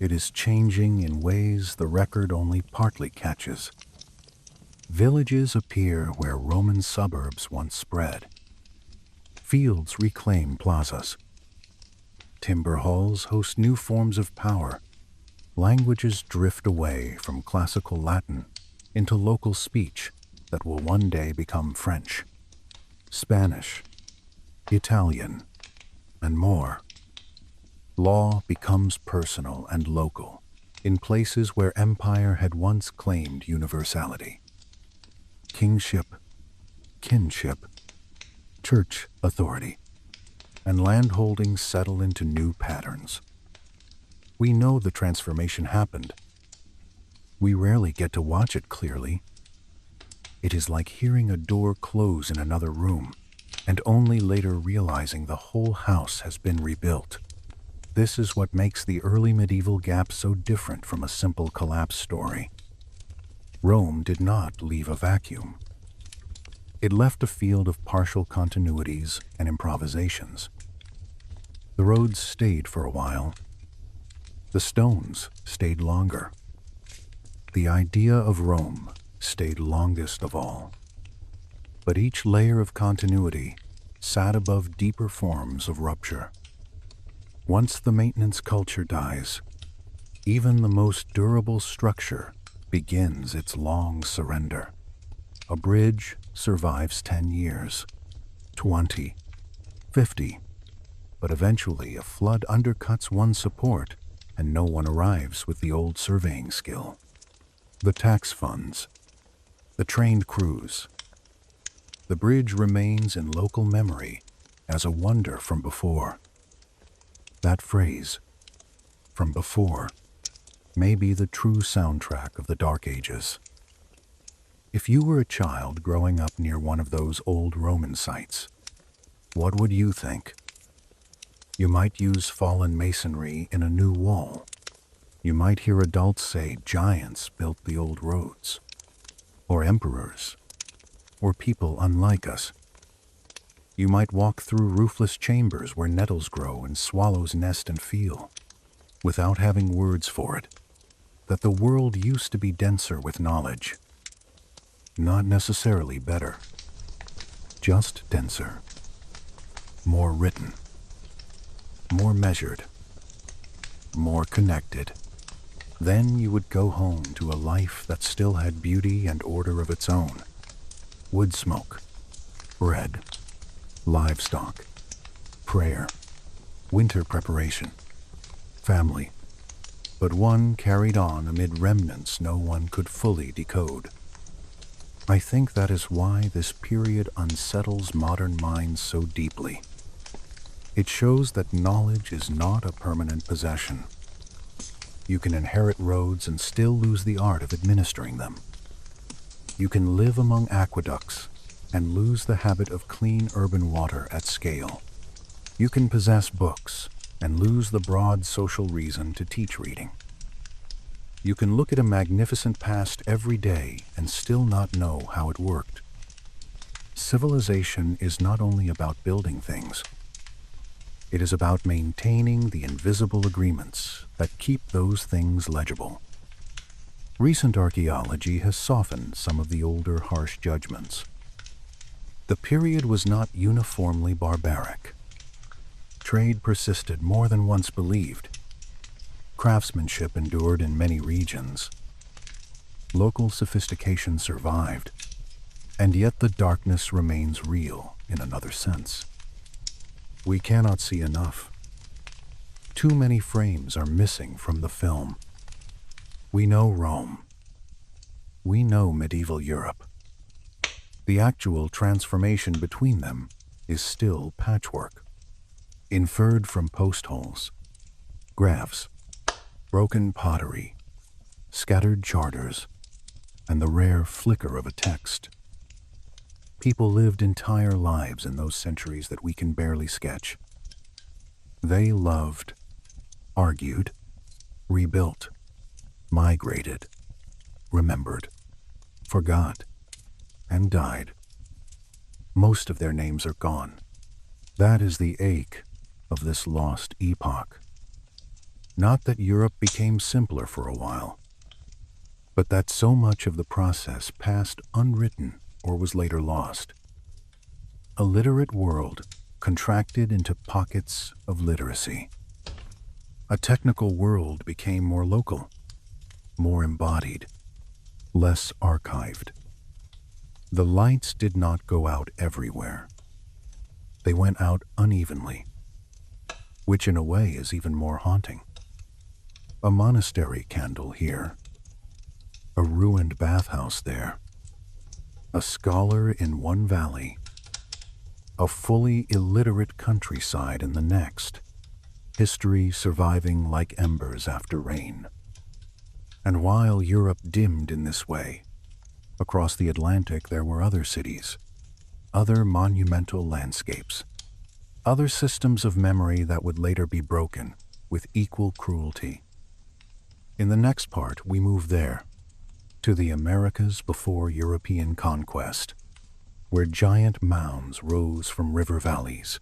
It is changing in ways the record only partly catches. Villages appear where Roman suburbs once spread. Fields reclaim plazas. Timber halls host new forms of power. Languages drift away from classical Latin into local speech that will one day become French, Spanish, Italian, and more. Law becomes personal and local in places where empire had once claimed universality. Kingship, kinship, church authority, and landholdings settle into new patterns. We know the transformation happened. We rarely get to watch it clearly. It is like hearing a door close in another room, and only later realizing the whole house has been rebuilt. This is what makes the early medieval gap so different from a simple collapse story. Rome did not leave a vacuum. It left a field of partial continuities and improvisations. The roads stayed for a while. The stones stayed longer. The idea of Rome stayed longest of all. But each layer of continuity sat above deeper forms of rupture. Once the maintenance culture dies, even the most durable structure begins its long surrender. A bridge survives 10 years, 20, 50, but eventually a flood undercuts one support and no one arrives with the old surveying skill. The tax funds, the trained crews. The bridge remains in local memory as a wonder from before. That phrase, from before, may be the true soundtrack of the Dark Ages. If you were a child growing up near one of those old Roman sites, what would you think? You might use fallen masonry in a new wall. You might hear adults say giants built the old roads, or emperors, or people unlike us. You might walk through roofless chambers where nettles grow and swallows nest and feel, without having words for it, that the world used to be denser with knowledge. Not necessarily better, just denser, more written, more measured, more connected. Then you would go home to a life that still had beauty and order of its own. Wood smoke, bread, livestock, prayer, winter preparation, family, but one carried on amid remnants no one could fully decode. I think that is why this period unsettles modern minds so deeply. It shows that knowledge is not a permanent possession. You can inherit roads and still lose the art of administering them. You can live among aqueducts and lose the habit of clean urban water at scale. You can possess books and lose the broad social reason to teach reading. You can look at a magnificent past every day and still not know how it worked. Civilization is not only about building things. It is about maintaining the invisible agreements that keep those things legible. Recent archaeology has softened some of the older harsh judgments. The period was not uniformly barbaric. Trade persisted more than once believed. Craftsmanship endured in many regions. Local sophistication survived, and yet the darkness remains real in another sense. We cannot see enough. Too many frames are missing from the film. We know Rome. We know medieval Europe. The actual transformation between them is still patchwork, inferred from post holes, graphs, broken pottery, scattered charters, and the rare flicker of a text. People lived entire lives in those centuries that we can barely sketch. They loved, argued, rebuilt, migrated, remembered, forgot, and died. Most of their names are gone. That is the ache of this lost epoch. Not that Europe became simpler for a while, but that so much of the process passed unwritten or was later lost. A literate world contracted into pockets of literacy. A technical world became more local, more embodied, less archived. The lights did not go out everywhere. They went out unevenly. which in a way is even more haunting. A monastery candle here, a ruined bathhouse there, a scholar in one valley, a fully illiterate countryside in the next, history surviving like embers after rain. And while Europe dimmed in this way, across the Atlantic there were other cities, other monumental landscapes, other systems of memory that would later be broken with equal cruelty. In the next part, we move there, to the Americas before European conquest, where giant mounds rose from river valleys,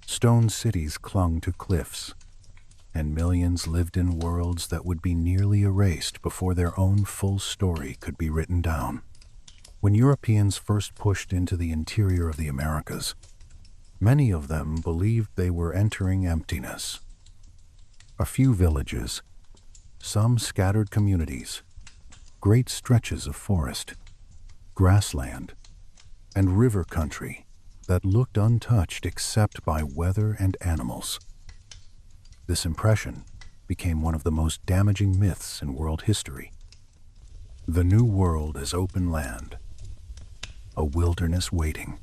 stone cities clung to cliffs, and millions lived in worlds that would be nearly erased before their own full story could be written down. When Europeans first pushed into the interior of the Americas, many of them believed they were entering emptiness. A few villages, some scattered communities, great stretches of forest, grassland, and river country that looked untouched except by weather and animals. This impression became one of the most damaging myths in world history. The New World as open land, a wilderness waiting,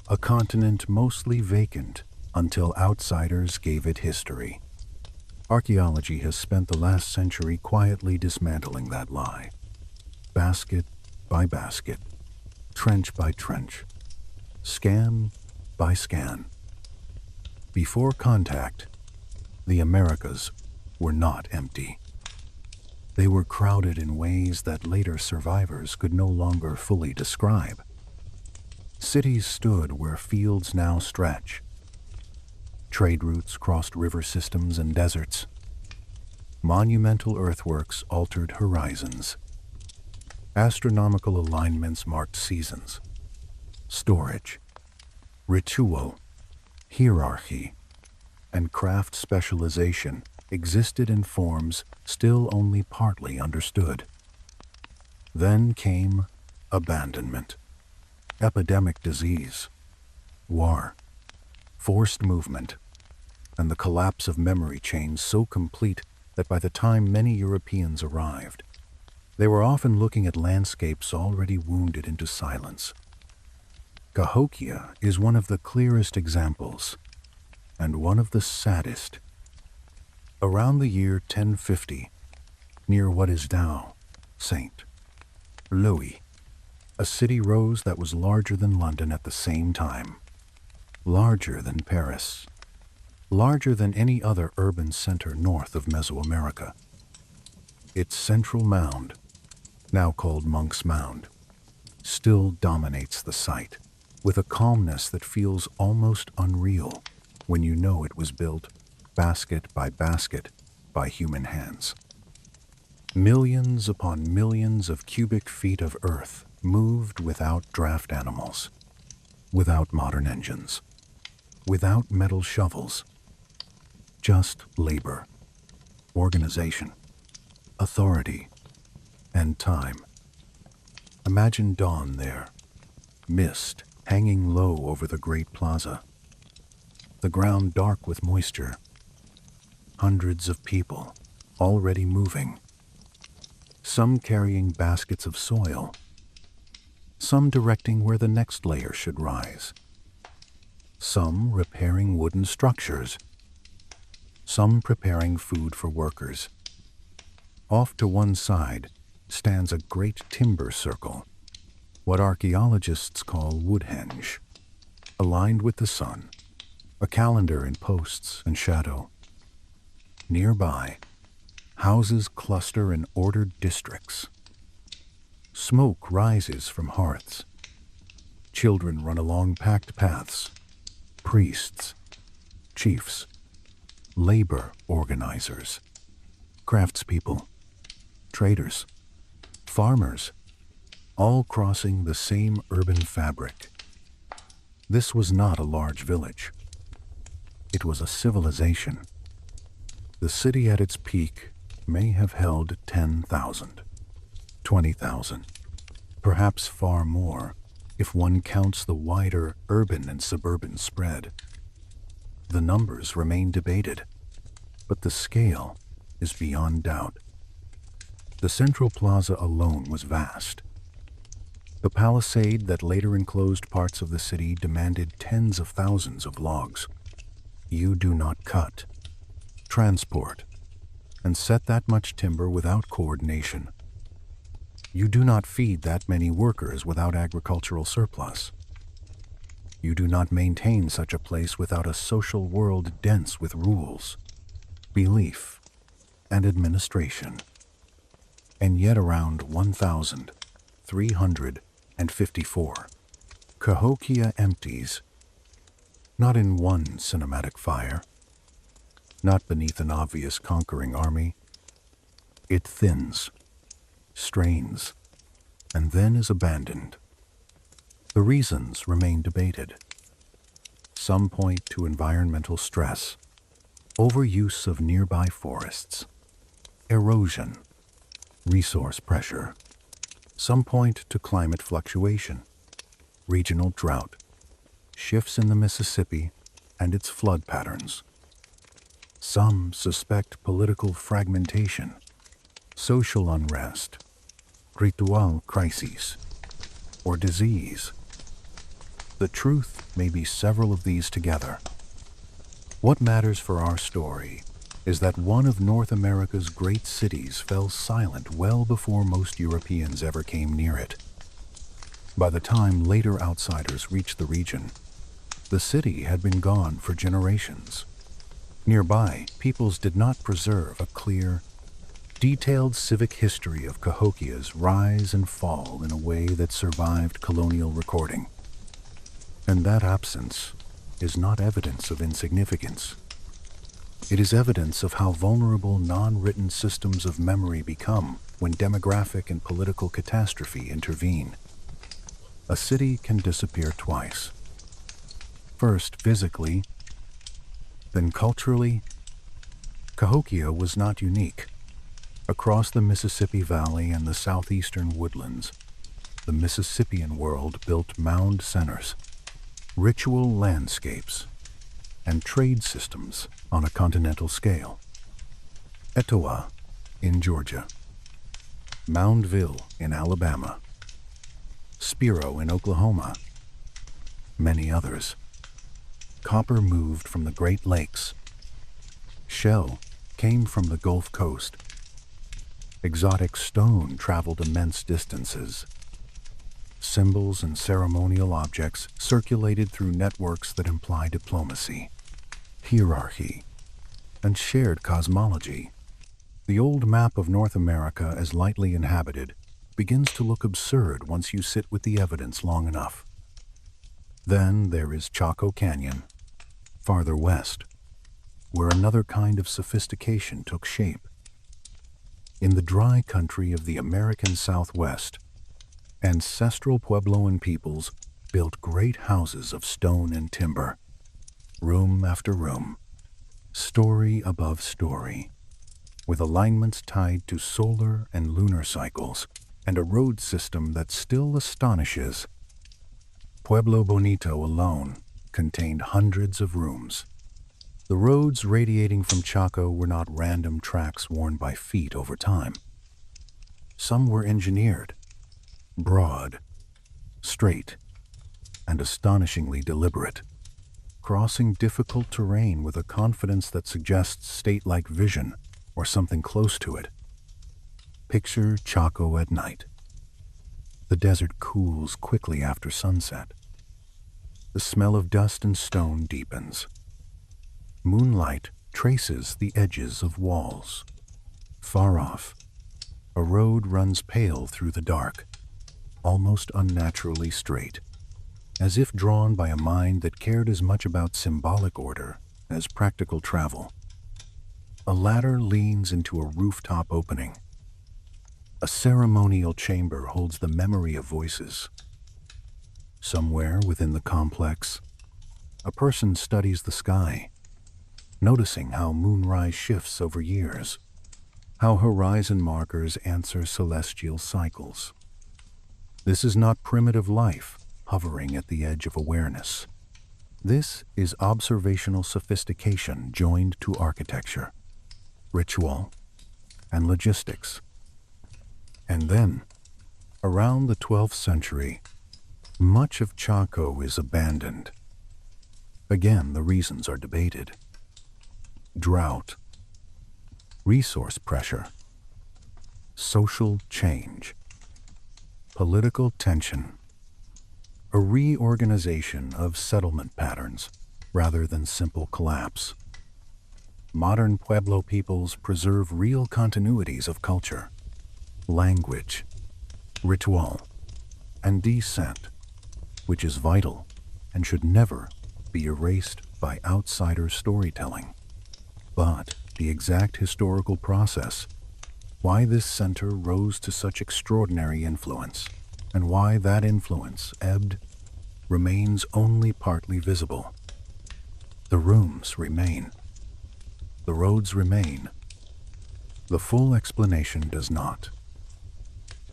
a continent mostly vacant until outsiders gave it history. Archaeology has spent the last century quietly dismantling that lie, basket by basket, trench by trench, scan by scan. Before contact, the Americas were not empty. They were crowded in ways that later survivors could no longer fully describe. Cities stood where fields now stretch. Trade routes crossed river systems and deserts. Monumental earthworks altered horizons. Astronomical alignments marked seasons. Storage, ritual, hierarchy, and craft specialization existed in forms still only partly understood. Then came abandonment, epidemic disease, war, forced movement, and the collapse of memory chains so complete that by the time many Europeans arrived, they were often looking at landscapes already wounded into silence. Cahokia is one of the clearest examples, and one of the saddest. Around the year 1050, near what is now St. Louis, a city rose that was larger than London at the same time, larger than Paris, larger than any other urban center north of Mesoamerica. Its central mound, now called Monk's Mound, still dominates the site, with a calmness that feels almost unreal when you know it was built basket by human hands. Millions upon millions of cubic feet of earth moved without draft animals, without modern engines, without metal shovels. Just labor, organization, authority, and time. Imagine dawn there, mist hanging low over the great plaza, the ground dark with moisture, hundreds of people already moving, some carrying baskets of soil, some directing where the next layer should rise, some repairing wooden structures, some preparing food for workers. Off to one side stands a great timber circle, what archaeologists call Woodhenge, aligned with the sun, a calendar in posts and shadow. Nearby, houses cluster in ordered districts. Smoke rises from hearths. Children run along packed paths. Priests, chiefs, labor organizers, craftspeople, traders, farmers, all crossing the same urban fabric. This was not a large village. It was a civilization. The city at its peak may have held 10,000, 20,000, perhaps far more if one counts the wider urban and suburban spread. The numbers remain debated, but the scale is beyond doubt. The central plaza alone was vast. The palisade that later enclosed parts of the city demanded tens of thousands of logs. You do not cut, transport, and set that much timber without coordination. You do not feed that many workers without agricultural surplus. You do not maintain such a place without a social world dense with rules, belief, and administration. And yet around 1,354, Cahokia empties, not in one cinematic fire, not beneath an obvious conquering army. It thins, strains, and then is abandoned. The reasons remain debated. Some point to environmental stress, overuse of nearby forests, erosion, resource pressure. Some point to climate fluctuation, regional drought, shifts in the Mississippi and its flood patterns. Some suspect political fragmentation, social unrest, ritual crises, or disease. The truth may be several of these together. What matters for our story is that one of North America's great cities fell silent well before most Europeans ever came near it. By the time later outsiders reached the region, the city had been gone for generations. Nearby, peoples did not preserve a clear, detailed civic history of Cahokia's rise and fall in a way that survived colonial recording. And that absence is not evidence of insignificance. It is evidence of how vulnerable non-written systems of memory become when demographic and political catastrophe intervene. A city can disappear twice. First physically, then culturally. Cahokia was not unique. Across the Mississippi Valley and the southeastern woodlands, the Mississippian world built mound centers, ritual landscapes, and trade systems on a continental scale. Etowah in Georgia, Moundville in Alabama, Spiro in Oklahoma, many others. Copper moved from the Great Lakes. Shell came from the Gulf Coast. Exotic stone traveled immense distances. Symbols and ceremonial objects circulated through networks that imply diplomacy, hierarchy, and shared cosmology. The old map of North America as lightly inhabited begins to look absurd once you sit with the evidence long enough. Then there is Chaco Canyon, farther west, where another kind of sophistication took shape. In the dry country of the American Southwest, ancestral Puebloan peoples built great houses of stone and timber, room after room, story above story, with alignments tied to solar and lunar cycles, and a road system that still astonishes. Pueblo Bonito alone contained hundreds of rooms. The roads radiating from Chaco were not random tracks worn by feet over time. Some were engineered, broad, straight, and astonishingly deliberate, crossing difficult terrain with a confidence that suggests state-like vision or something close to it. Picture Chaco at night. The desert cools quickly after sunset. The smell of dust and stone deepens. Moonlight traces the edges of walls. Far off, a road runs pale through the dark, almost unnaturally straight, as if drawn by a mind that cared as much about symbolic order as practical travel. A ladder leans into a rooftop opening. A ceremonial chamber holds the memory of voices. Somewhere within the complex, a person studies the sky, noticing how moonrise shifts over years, how horizon markers answer celestial cycles. This is not primitive life hovering at the edge of awareness. This is observational sophistication joined to architecture, ritual, and logistics. And then, around the 12th century, much of Chaco is abandoned. Again, the reasons are debated. Drought, resource pressure, social change, political tension, a reorganization of settlement patterns rather than simple collapse. Modern Pueblo peoples preserve real continuities of culture, language, ritual, and descent, which is vital and should never be erased by outsider storytelling. But the exact historical process, why this center rose to such extraordinary influence, and why that influence ebbed, remains only partly visible. The rooms remain. The roads remain. The full explanation does not.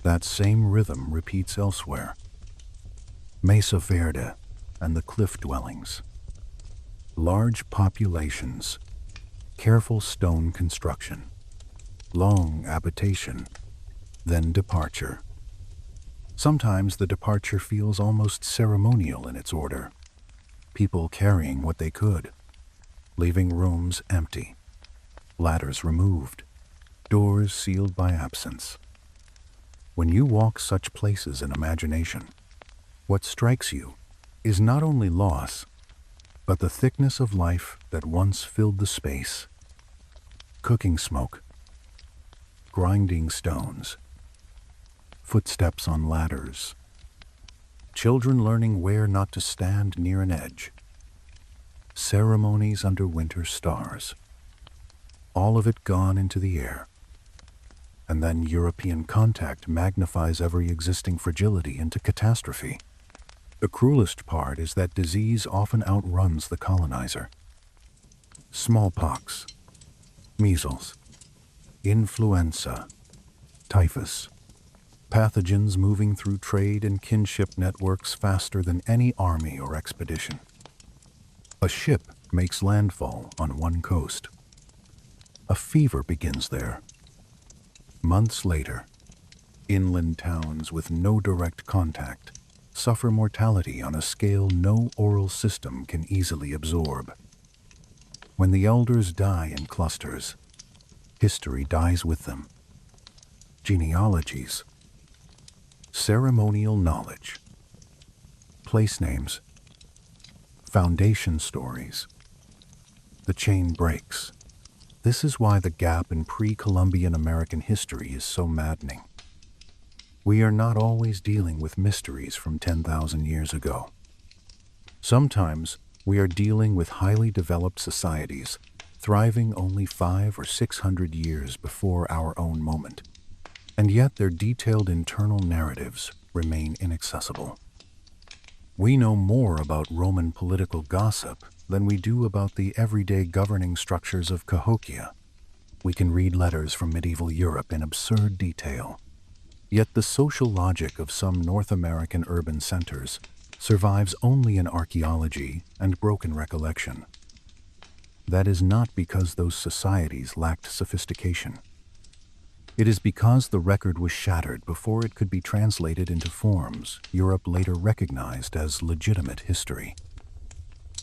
That same rhythm repeats elsewhere. Mesa Verde and the cliff dwellings. Large populations, careful stone construction, long habitation, then departure. Sometimes the departure feels almost ceremonial in its order, people carrying what they could, leaving rooms empty, ladders removed, doors sealed by absence. When you walk such places in imagination, what strikes you is not only loss, but the thickness of life that once filled the space. Cooking smoke, grinding stones, footsteps on ladders, children learning where not to stand near an edge, ceremonies under winter stars, all of it gone into the air. And then European contact magnifies every existing fragility into catastrophe. The cruelest part is that disease often outruns the colonizer. Smallpox, measles, influenza, typhus, pathogens moving through trade and kinship networks faster than any army or expedition. A ship makes landfall on one coast. A fever begins there. Months later, inland towns with no direct contact suffer mortality on a scale no oral system can easily absorb. When the elders die in clusters, history dies with them. Genealogies, ceremonial knowledge, place names, foundation stories. The chain breaks. This is why the gap in pre-Columbian American history is so maddening. We are not always dealing with mysteries from 10,000 years ago. Sometimes we are dealing with highly developed societies thriving only 500 or 600 years before our own moment, and yet their detailed internal narratives remain inaccessible. We know more about Roman political gossip than we do about the everyday governing structures of Cahokia. We can read letters from medieval Europe in absurd detail. Yet the social logic of some North American urban centers survives only in archaeology and broken recollection. That is not because those societies lacked sophistication. It is because the record was shattered before it could be translated into forms Europe later recognized as legitimate history.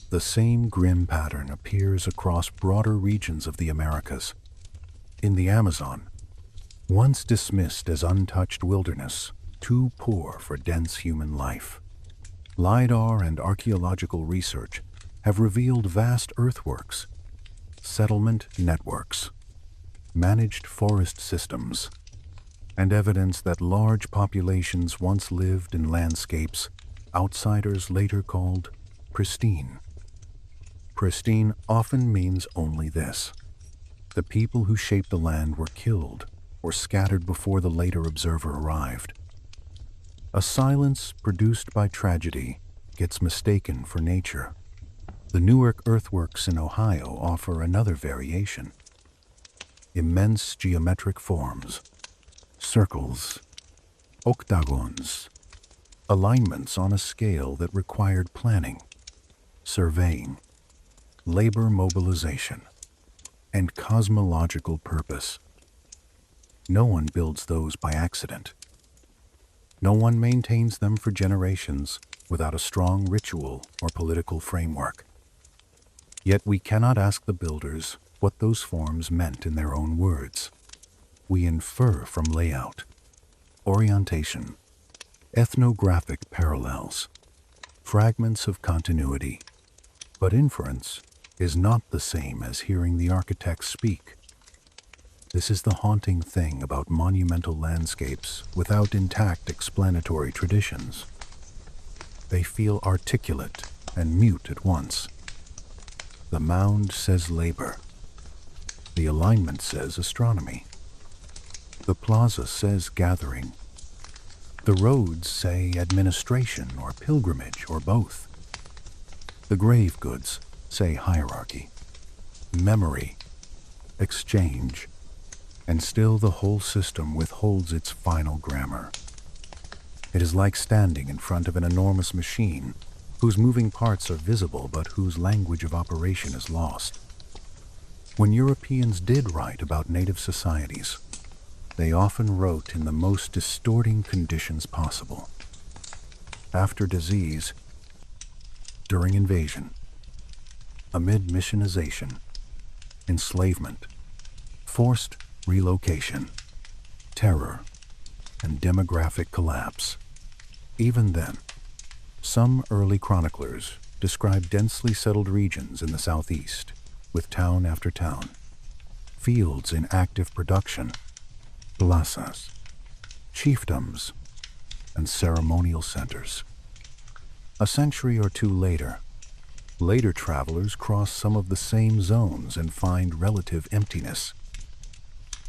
The same grim pattern appears across broader regions of the Americas. In the Amazon, once dismissed as untouched wilderness, too poor for dense human life, LIDAR and archaeological research have revealed vast earthworks, settlement networks, managed forest systems, and evidence that large populations once lived in landscapes outsiders later called pristine. Pristine often means only this: the people who shaped the land were killed or scattered before the later observer arrived. A silence produced by tragedy gets mistaken for nature. The Newark earthworks in Ohio offer another variation. Immense geometric forms, circles, octagons, alignments on a scale that required planning. surveying, labor mobilization, and cosmological purpose. No one builds those by accident. No one maintains them for generations without a strong ritual or political framework. Yet we cannot ask the builders what those forms meant in their own words. We infer from layout, orientation, ethnographic parallels, fragments of continuity. But inference is not the same as hearing the architects speak. This is the haunting thing about monumental landscapes without intact explanatory traditions. They feel articulate and mute at once. The mound says labor. The alignment says astronomy. The plaza says gathering. The roads say administration or pilgrimage or both. The grave goods say hierarchy, memory, exchange, and still the whole system withholds its final grammar. It is like standing in front of an enormous machine whose moving parts are visible but whose language of operation is lost. When Europeans did write about native societies, they often wrote in the most distorting conditions possible. After disease, during invasion, amid missionization, enslavement, forced relocation, terror, and demographic collapse. Even then, some early chroniclers describe densely settled regions in the southeast, with town after town, fields in active production, plazas, chiefdoms, and ceremonial centers. A century or two later travelers cross some of the same zones and find relative emptiness.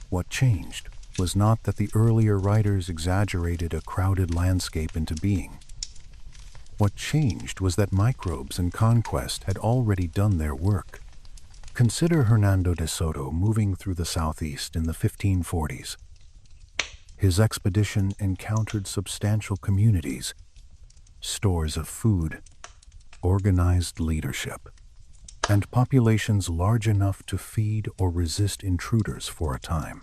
What changed was not that the earlier writers exaggerated a crowded landscape into being. What changed was that microbes and conquest had already done their work. Consider Hernando de Soto moving through the southeast in the 1540s. His expedition encountered substantial communities, stores of food, organized leadership, and populations large enough to feed or resist intruders for a time.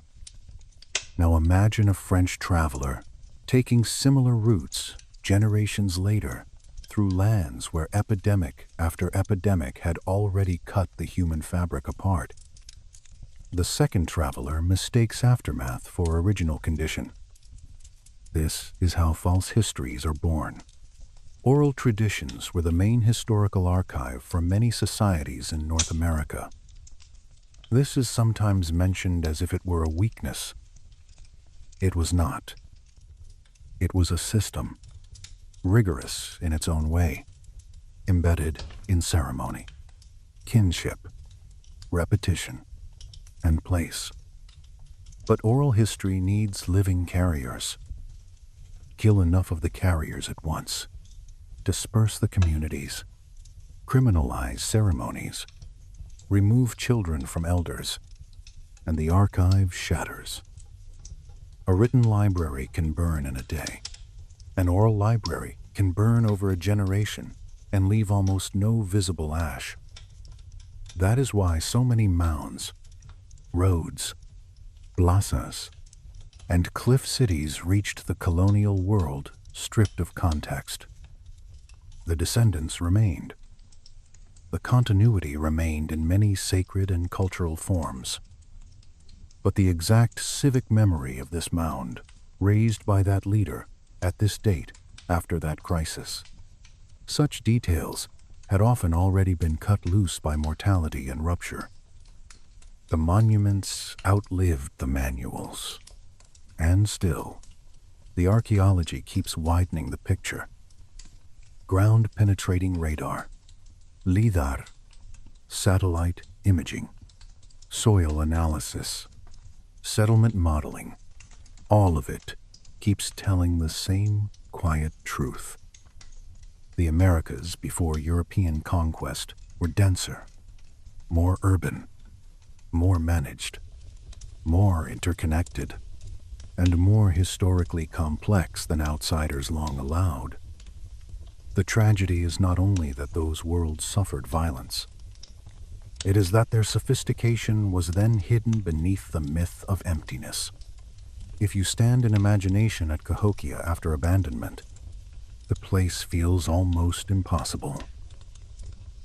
Now imagine a French traveler taking similar routes generations later through lands where epidemic after epidemic had already cut the human fabric apart. The second traveler mistakes aftermath for original condition. This is how false histories are born. Oral traditions were the main historical archive for many societies in North America. This is sometimes mentioned as if it were a weakness. It was not. It was a system, rigorous in its own way, embedded in ceremony, kinship, repetition, and place. But oral history needs living carriers. Kill enough of the carriers at once. Disperse the communities, criminalize ceremonies, remove children from elders, and the archive shatters. A written library can burn in a day. An oral library can burn over a generation and leave almost no visible ash. That is why so many mounds, roads, plazas, and cliff cities reached the colonial world stripped of context. The descendants remained. The continuity remained in many sacred and cultural forms. But the exact civic memory of this mound, raised by that leader at this date after that crisis, such details had often already been cut loose by mortality and rupture. The monuments outlived the manuals. And still, the archaeology keeps widening the picture. Ground-penetrating radar, LIDAR, satellite imaging, soil analysis, settlement modeling, all of it keeps telling the same quiet truth. The Americas before European conquest were denser, more urban, more managed, more interconnected, and more historically complex than outsiders long allowed. The tragedy is not only that those worlds suffered violence, it is that their sophistication was then hidden beneath the myth of emptiness. If you stand in imagination at Cahokia after abandonment, the place feels almost impossible.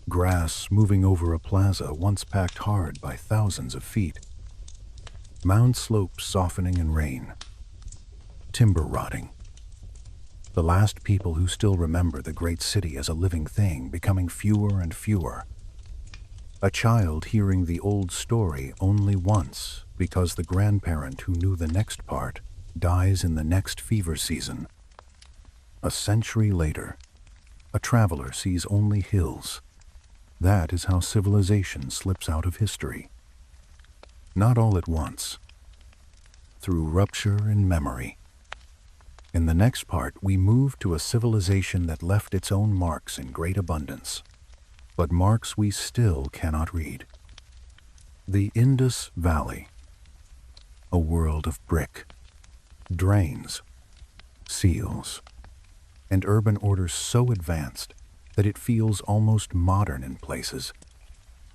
Grass moving over a plaza once packed hard by thousands of feet, mound slopes softening in rain, timber rotting. The last people who still remember the great city as a living thing becoming fewer and fewer. A child hearing the old story only once because the grandparent who knew the next part dies in the next fever season. A century later, a traveler sees only hills. That is how civilization slips out of history. Not all at once, through rupture in memory. In the next part, we move to a civilization that left its own marks in great abundance, but marks we still cannot read. The Indus Valley, a world of brick, drains, seals, and urban order so advanced that it feels almost modern in places,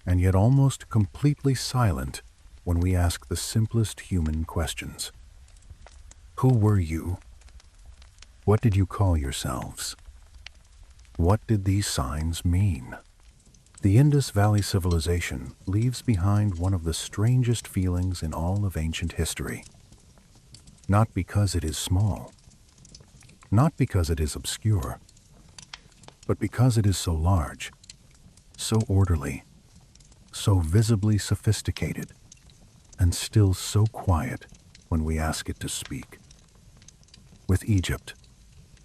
and yet almost completely silent when we ask the simplest human questions. Who were you? What did you call yourselves? What did these signs mean? The Indus Valley civilization leaves behind one of the strangest feelings in all of ancient history. Not because it is small, not because it is obscure, but because it is so large, so orderly, so visibly sophisticated, and still so quiet when we ask it to speak. With Egypt,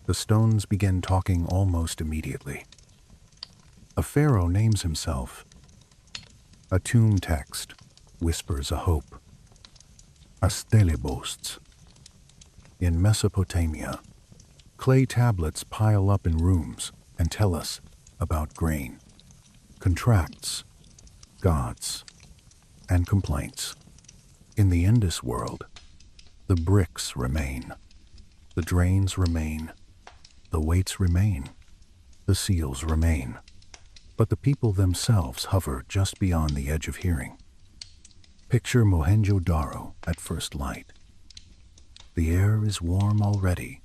the stones begin talking almost immediately. A pharaoh names himself. A tomb text whispers a hope. A stele boasts. In Mesopotamia, clay tablets pile up in rooms and tell us about grain, contracts, gods, and complaints. In the Indus world, the bricks remain, the drains remain, the weights remain, the seals remain, but the people themselves hover just beyond the edge of hearing. Picture Mohenjo-Daro at first light. The air is warm already.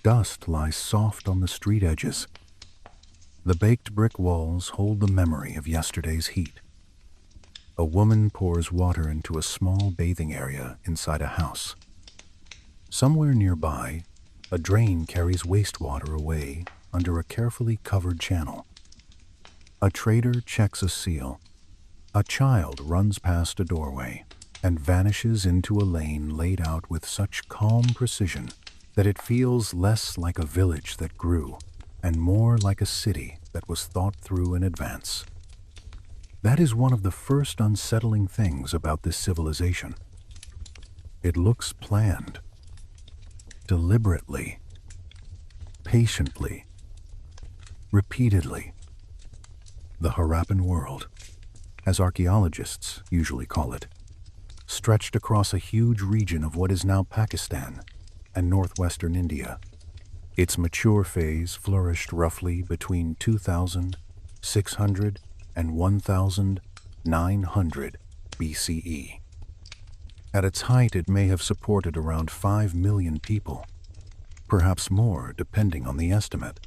Dust lies soft on the street edges. The baked brick walls hold the memory of yesterday's heat. A woman pours water into a small bathing area inside a house. Somewhere nearby, a drain carries wastewater away under a carefully covered channel. A trader checks a seal. A child runs past a doorway and vanishes into a lane laid out with such calm precision that it feels less like a village that grew and more like a city that was thought through in advance. That is one of the first unsettling things about this civilization. It looks planned, deliberately, patiently, repeatedly. The Harappan world, as archaeologists usually call it, stretched across a huge region of what is now Pakistan and northwestern India. Its mature phase flourished roughly between 2600 and 1900 BCE. At its height, it may have supported around 5 million people, perhaps more depending on the estimate.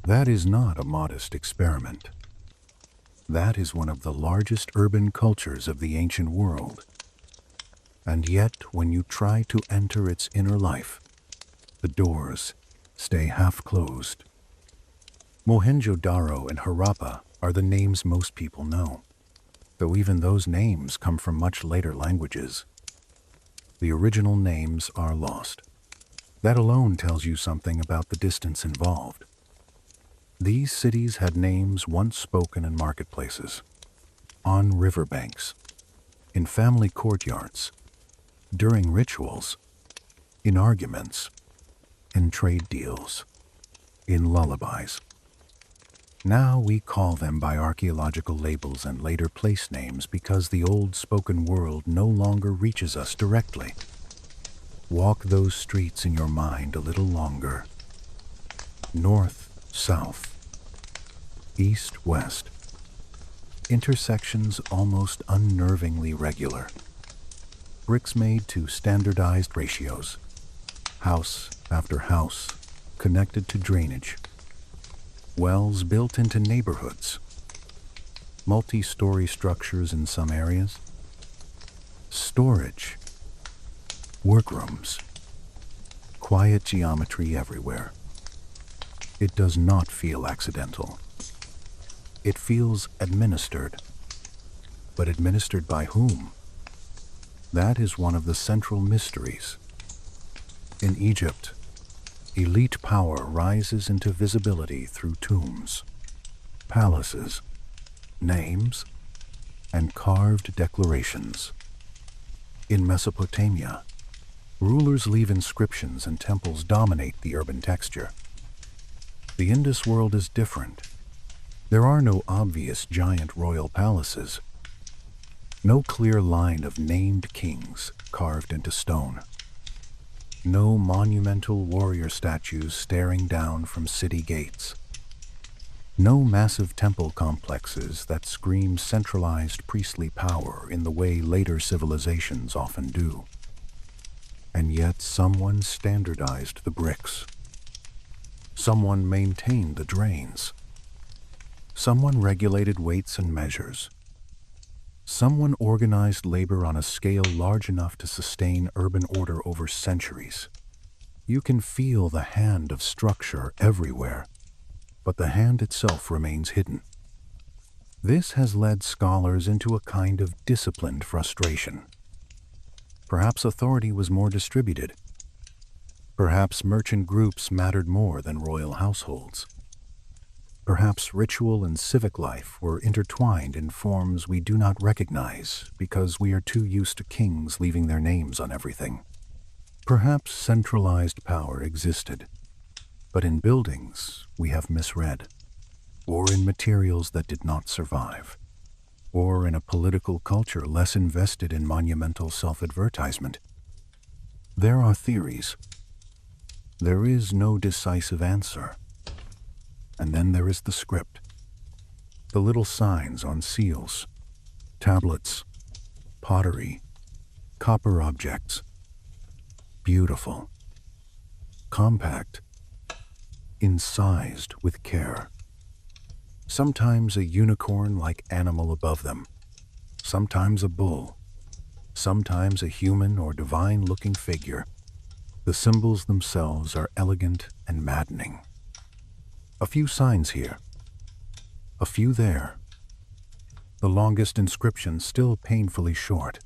That is not a modest experiment. That is one of the largest urban cultures of the ancient world. And yet, when you try to enter its inner life, the doors stay half closed. Mohenjo-Daro and Harappa are the names most people know, though even those names come from much later languages. The original names are lost. That alone tells you something about the distance involved. These cities had names once spoken in marketplaces, on riverbanks, in family courtyards, during rituals, in arguments, in trade deals, in lullabies. Now we call them by archaeological labels and later place names because the old spoken world no longer reaches us directly. Walk those streets in your mind a little longer. north, south, east, west, intersections almost unnervingly regular, bricks made to standardized ratios, house after house connected to drainage, wells built into neighborhoods, multi-story structures in some areas, storage, workrooms, quiet geometry everywhere. It does not feel accidental. It feels administered. But administered by whom? That is one of the central mysteries. In Egypt, elite power rises into visibility through tombs, palaces, names, and carved declarations. In Mesopotamia, rulers leave inscriptions and temples dominate the urban texture. The Indus world is different. There are no obvious giant royal palaces, no clear line of named kings carved into stone, no monumental warrior statues staring down from city gates, no massive temple complexes that scream centralized priestly power in the way later civilizations often do. And yet someone standardized the bricks. Someone maintained the drains. Someone regulated weights and measures. Someone organized labor on a scale large enough to sustain urban order over centuries. You can feel the hand of structure everywhere, but the hand itself remains hidden. This has led scholars into a kind of disciplined frustration. Perhaps authority was more distributed. Perhaps merchant groups mattered more than royal households. Perhaps ritual and civic life were intertwined in forms we do not recognize because we are too used to kings leaving their names on everything. Perhaps centralized power existed, but in buildings we have misread, or in materials that did not survive, or in a political culture less invested in monumental self-advertisement. There are theories. There is no decisive answer. And then there is the script. The little signs on seals, tablets, pottery, copper objects. Beautiful, compact, incised with care. Sometimes a unicorn-like animal above them, sometimes a bull, sometimes a human or divine-looking figure. The symbols themselves are elegant and maddening. A few signs here, a few there. The longest inscription still painfully short.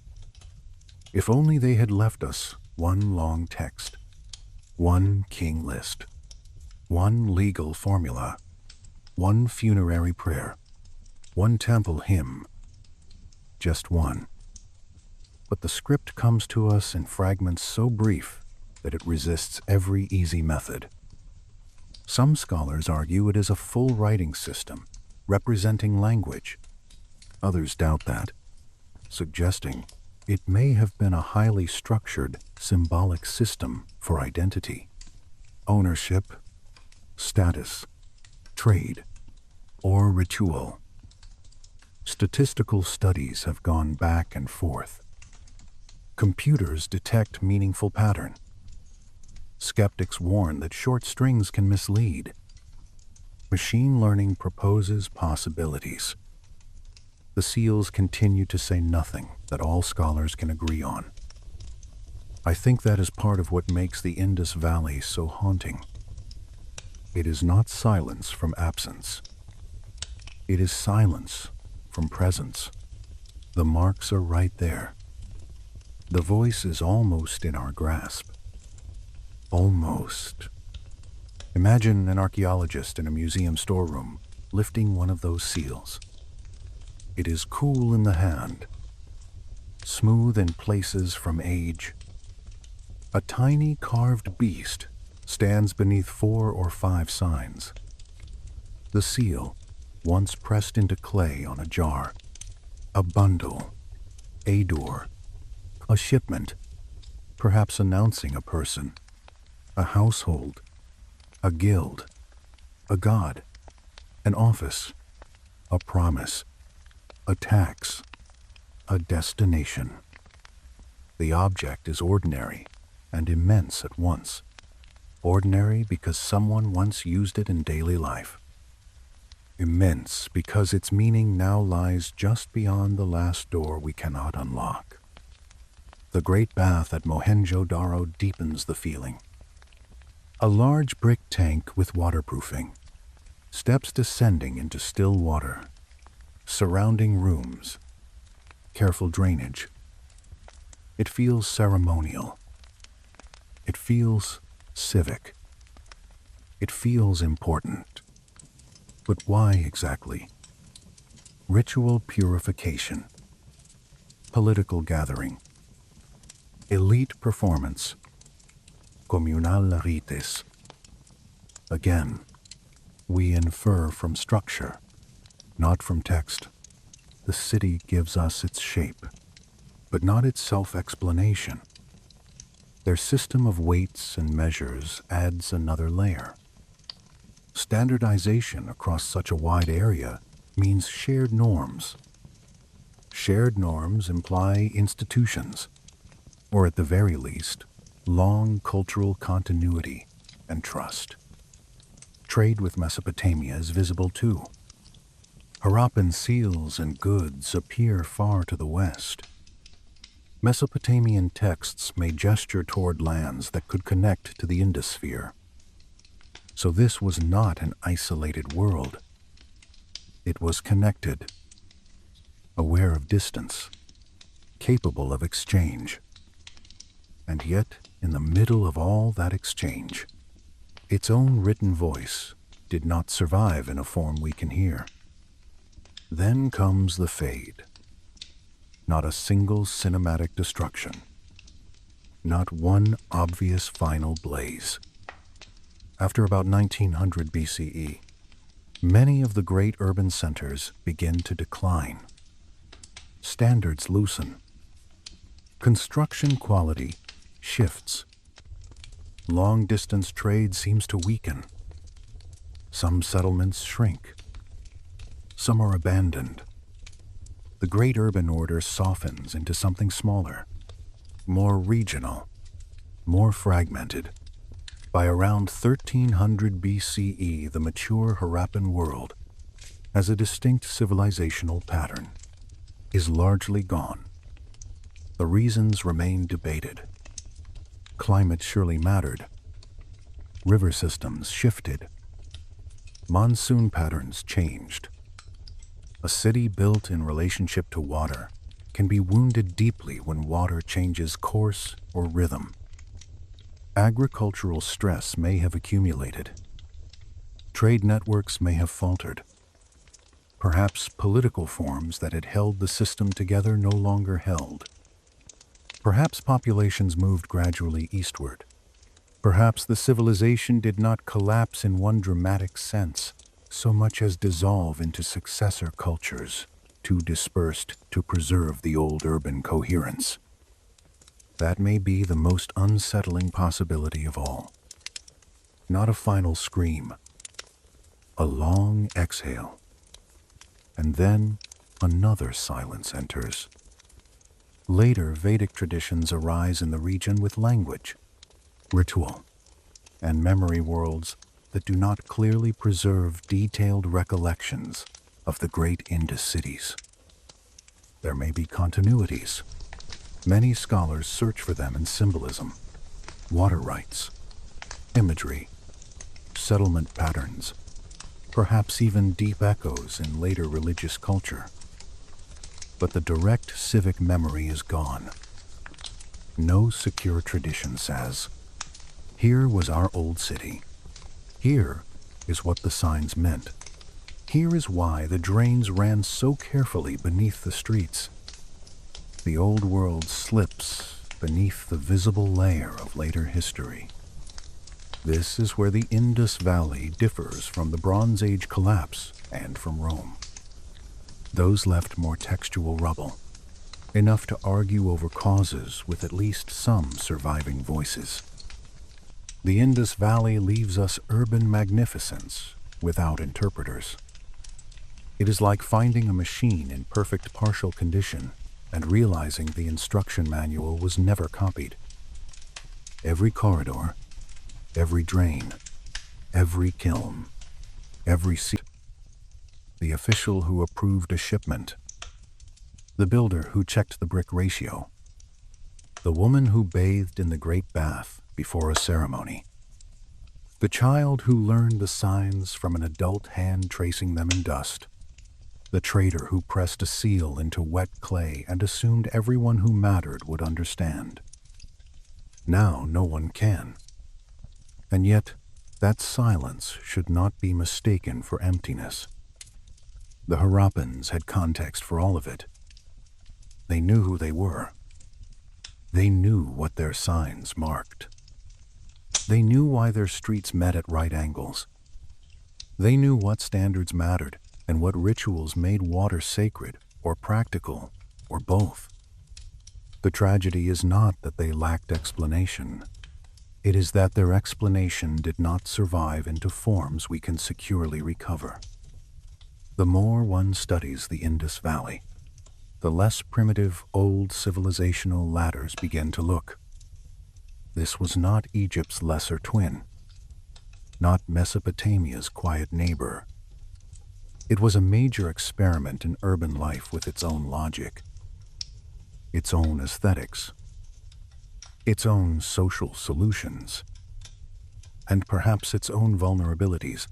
If only they had left us one long text, one king list, one legal formula, one funerary prayer, one temple hymn, just one. But the script comes to us in fragments so brief that it resists every easy method. Some scholars argue it is a full writing system, representing language. Others doubt that, suggesting it may have been a highly structured, symbolic system for identity, ownership, status, trade, or ritual. Statistical studies have gone back and forth. Computers detect meaningful pattern. Skeptics warn that short strings can mislead. Machine learning proposes possibilities. The seals continue to say nothing that all scholars can agree on. I think that is part of what makes the Indus Valley so haunting. It is not silence from absence. It is silence from presence. The marks are right there. The voice is almost in our grasp. Almost. Imagine an archaeologist in a museum storeroom lifting one of those seals. It is cool in the hand, smooth in places from age. A tiny carved beast stands beneath 4 or 5 signs. The seal, once pressed into clay on a jar, a bundle, a door, a shipment, perhaps announcing a person, a household, a guild, a god, an office, a promise, a tax, a destination. The object is ordinary and immense at once. Ordinary because someone once used it in daily life. Immense because its meaning now lies just beyond the last door we cannot unlock. The great bath at Mohenjo-Daro deepens the feeling. A large brick tank with waterproofing, steps descending into still water, surrounding rooms, careful drainage. It feels ceremonial. It feels civic. It feels important. But why exactly? Ritual purification, political gathering, elite performance, communal rites. Again, we infer from structure, not from text. The city gives us its shape, but not its self-explanation. Their system of weights and measures adds another layer. Standardization across such a wide area means shared norms. Shared norms imply institutions, or at the very least, long cultural continuity and trust. Trade with Mesopotamia is visible too. Harappan seals and goods appear far to the west. Mesopotamian texts may gesture toward lands that could connect to the Indus sphere. So this was not an isolated world. It was connected, aware of distance, capable of exchange. And yet, in the middle of all that exchange, its own written voice did not survive in a form we can hear. Then comes the fade. Not a single cinematic destruction. Not one obvious final blaze. After about 1900 BCE, many of the great urban centers begin to decline. Standards loosen. Construction quality shifts. Long-distance trade seems to weaken. Some settlements shrink. Some are abandoned. The great urban order softens into something smaller, more regional, more fragmented. By around 1300 BCE, the mature Harappan world, as a distinct civilizational pattern, is largely gone. The reasons remain debated. Climate surely mattered. River systems shifted. Monsoon patterns changed. A city built in relationship to water can be wounded deeply when water changes course or rhythm. Agricultural stress may have accumulated. Trade networks may have faltered. Perhaps political forms that had held the system together no longer held. Perhaps populations moved gradually eastward. Perhaps the civilization did not collapse in one dramatic sense, so much as dissolve into successor cultures, too dispersed to preserve the old urban coherence. That may be the most unsettling possibility of all. Not a final scream, a long exhale, and then another silence enters. Later, Vedic traditions arise in the region with language, ritual, and memory worlds that do not clearly preserve detailed recollections of the great Indus cities. There may be continuities. Many scholars search for them in symbolism, water rites, imagery, settlement patterns, perhaps even deep echoes in later religious culture. But the direct civic memory is gone. No secure tradition says, here was our old city. Here is what the signs meant. Here is why the drains ran so carefully beneath the streets. The old world slips beneath the visible layer of later history. This is where the Indus Valley differs from the Bronze Age collapse and from Rome. Those left more textual rubble, enough to argue over causes with at least some surviving voices. The Indus Valley leaves us urban magnificence without interpreters. It is like finding a machine in perfect partial condition and realizing the instruction manual was never copied. Every corridor, every drain, every kiln, every seat, the official who approved a shipment, the builder who checked the brick ratio, the woman who bathed in the great bath before a ceremony, the child who learned the signs from an adult hand tracing them in dust, the trader who pressed a seal into wet clay and assumed everyone who mattered would understand. Now no one can. And yet, that silence should not be mistaken for emptiness. The Harappans had context for all of it. They knew who they were. They knew what their signs marked. They knew why their streets met at right angles. They knew what standards mattered and what rituals made water sacred or practical or both. The tragedy is not that they lacked explanation. It is that their explanation did not survive into forms we can securely recover. The more one studies the Indus Valley, the less primitive old civilizational ladders begin to look. This was not Egypt's lesser twin, not Mesopotamia's quiet neighbor. It was a major experiment in urban life with its own logic, its own aesthetics, its own social solutions, and perhaps its own vulnerabilities.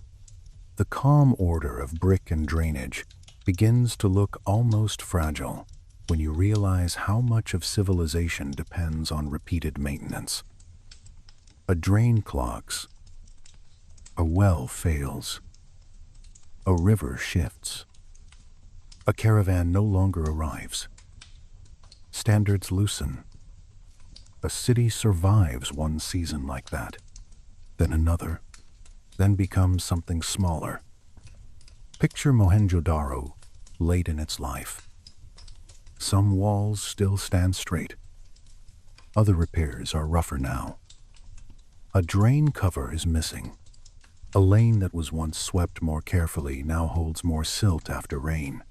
The calm order of brick and drainage begins to look almost fragile when you realize how much of civilization depends on repeated maintenance. A drain clogs, a well fails, a river shifts, a caravan no longer arrives. Standards loosen. A city survives one season like that, then another, then becomes something smaller. Picture Mohenjo-Daro late in its life. Some walls still stand straight. Other repairs are rougher now. A drain cover is missing. A lane that was once swept more carefully now holds more silt after rain.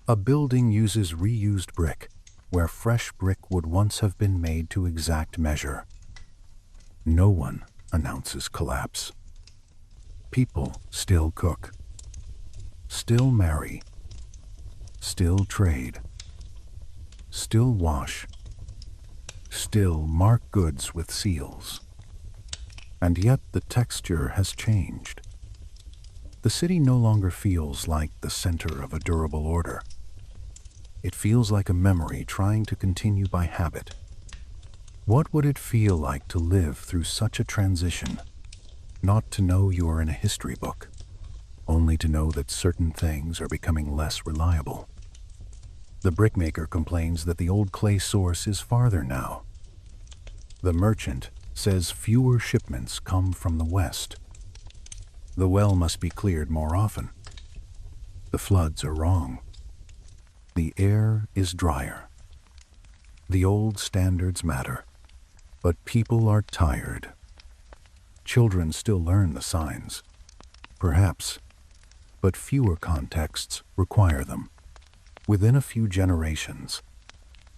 A building uses reused brick, where fresh brick would once have been made to exact measure. No one announces collapse. People still cook, still marry, still trade, still wash, still mark goods with seals. And yet the texture has changed. The city no longer feels like the center of a durable order. It feels like a memory trying to continue by habit. What would it feel like to live through such a transition? Not to know you are in a history book, only to know that certain things are becoming less reliable. The brickmaker complains that the old clay source is farther now. The merchant says fewer shipments come from the west. The well must be cleared more often. The floods are wrong. The air is drier. The old standards matter, but people are tired. Children still learn the signs, perhaps, but fewer contexts require them. Within a few generations,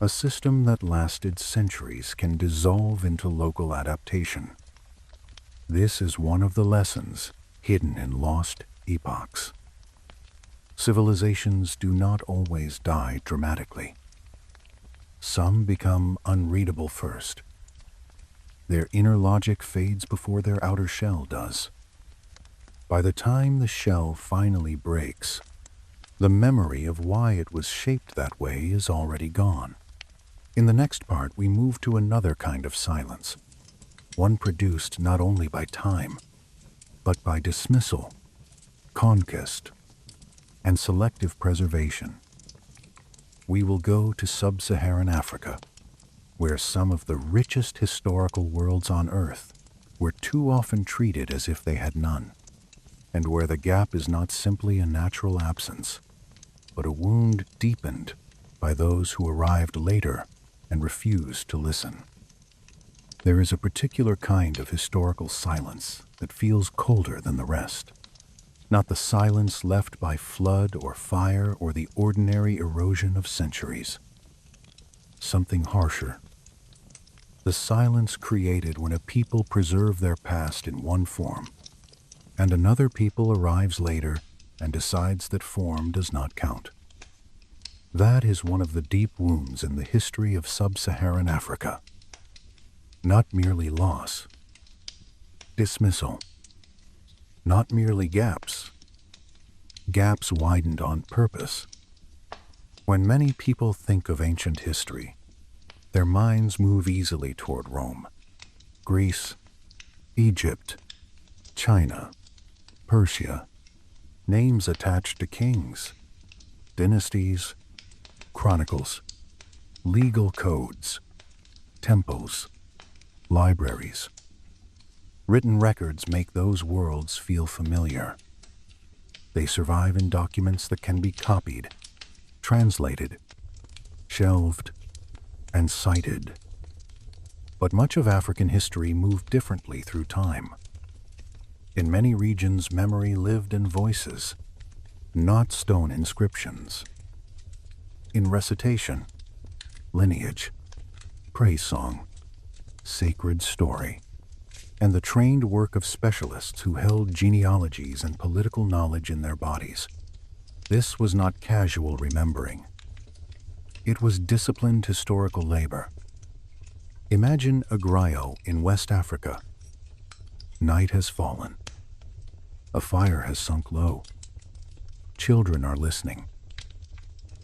a system that lasted centuries can dissolve into local adaptation. This is one of the lessons hidden in lost epochs. Civilizations do not always die dramatically. Some become unreadable first. Their inner logic fades before their outer shell does. By the time the shell finally breaks, the memory of why it was shaped that way is already gone. In the next part, we move to another kind of silence, one produced not only by time, but by dismissal, conquest, and selective preservation. We will go to sub-Saharan Africa, where some of the richest historical worlds on Earth were too often treated as if they had none, and where the gap is not simply a natural absence, but a wound deepened by those who arrived later and refused to listen. There is a particular kind of historical silence that feels colder than the rest. not the silence left by flood or fire or the ordinary erosion of centuries. Something harsher. The silence created when a people preserve their past in one form, and another people arrives later and decides that form does not count. That is one of the deep wounds in the history of sub-Saharan Africa. Not merely loss, dismissal. Not merely gaps. Gaps widened on purpose. When many people think of ancient history, their minds move easily toward Rome, Greece, Egypt, China, Persia, names attached to kings, dynasties, chronicles, legal codes, temples, libraries. Written records make those worlds feel familiar. They survive in documents that can be copied, translated, shelved, and cited. But much of African history moved differently through time. In many regions, memory lived in voices, not stone inscriptions. In recitation, lineage, praise song, sacred story, and the trained work of specialists who held genealogies and political knowledge in their bodies. This was not casual remembering. It was disciplined historical labor. Imagine a griot in West Africa. Night has fallen. A fire has sunk low. Children are listening.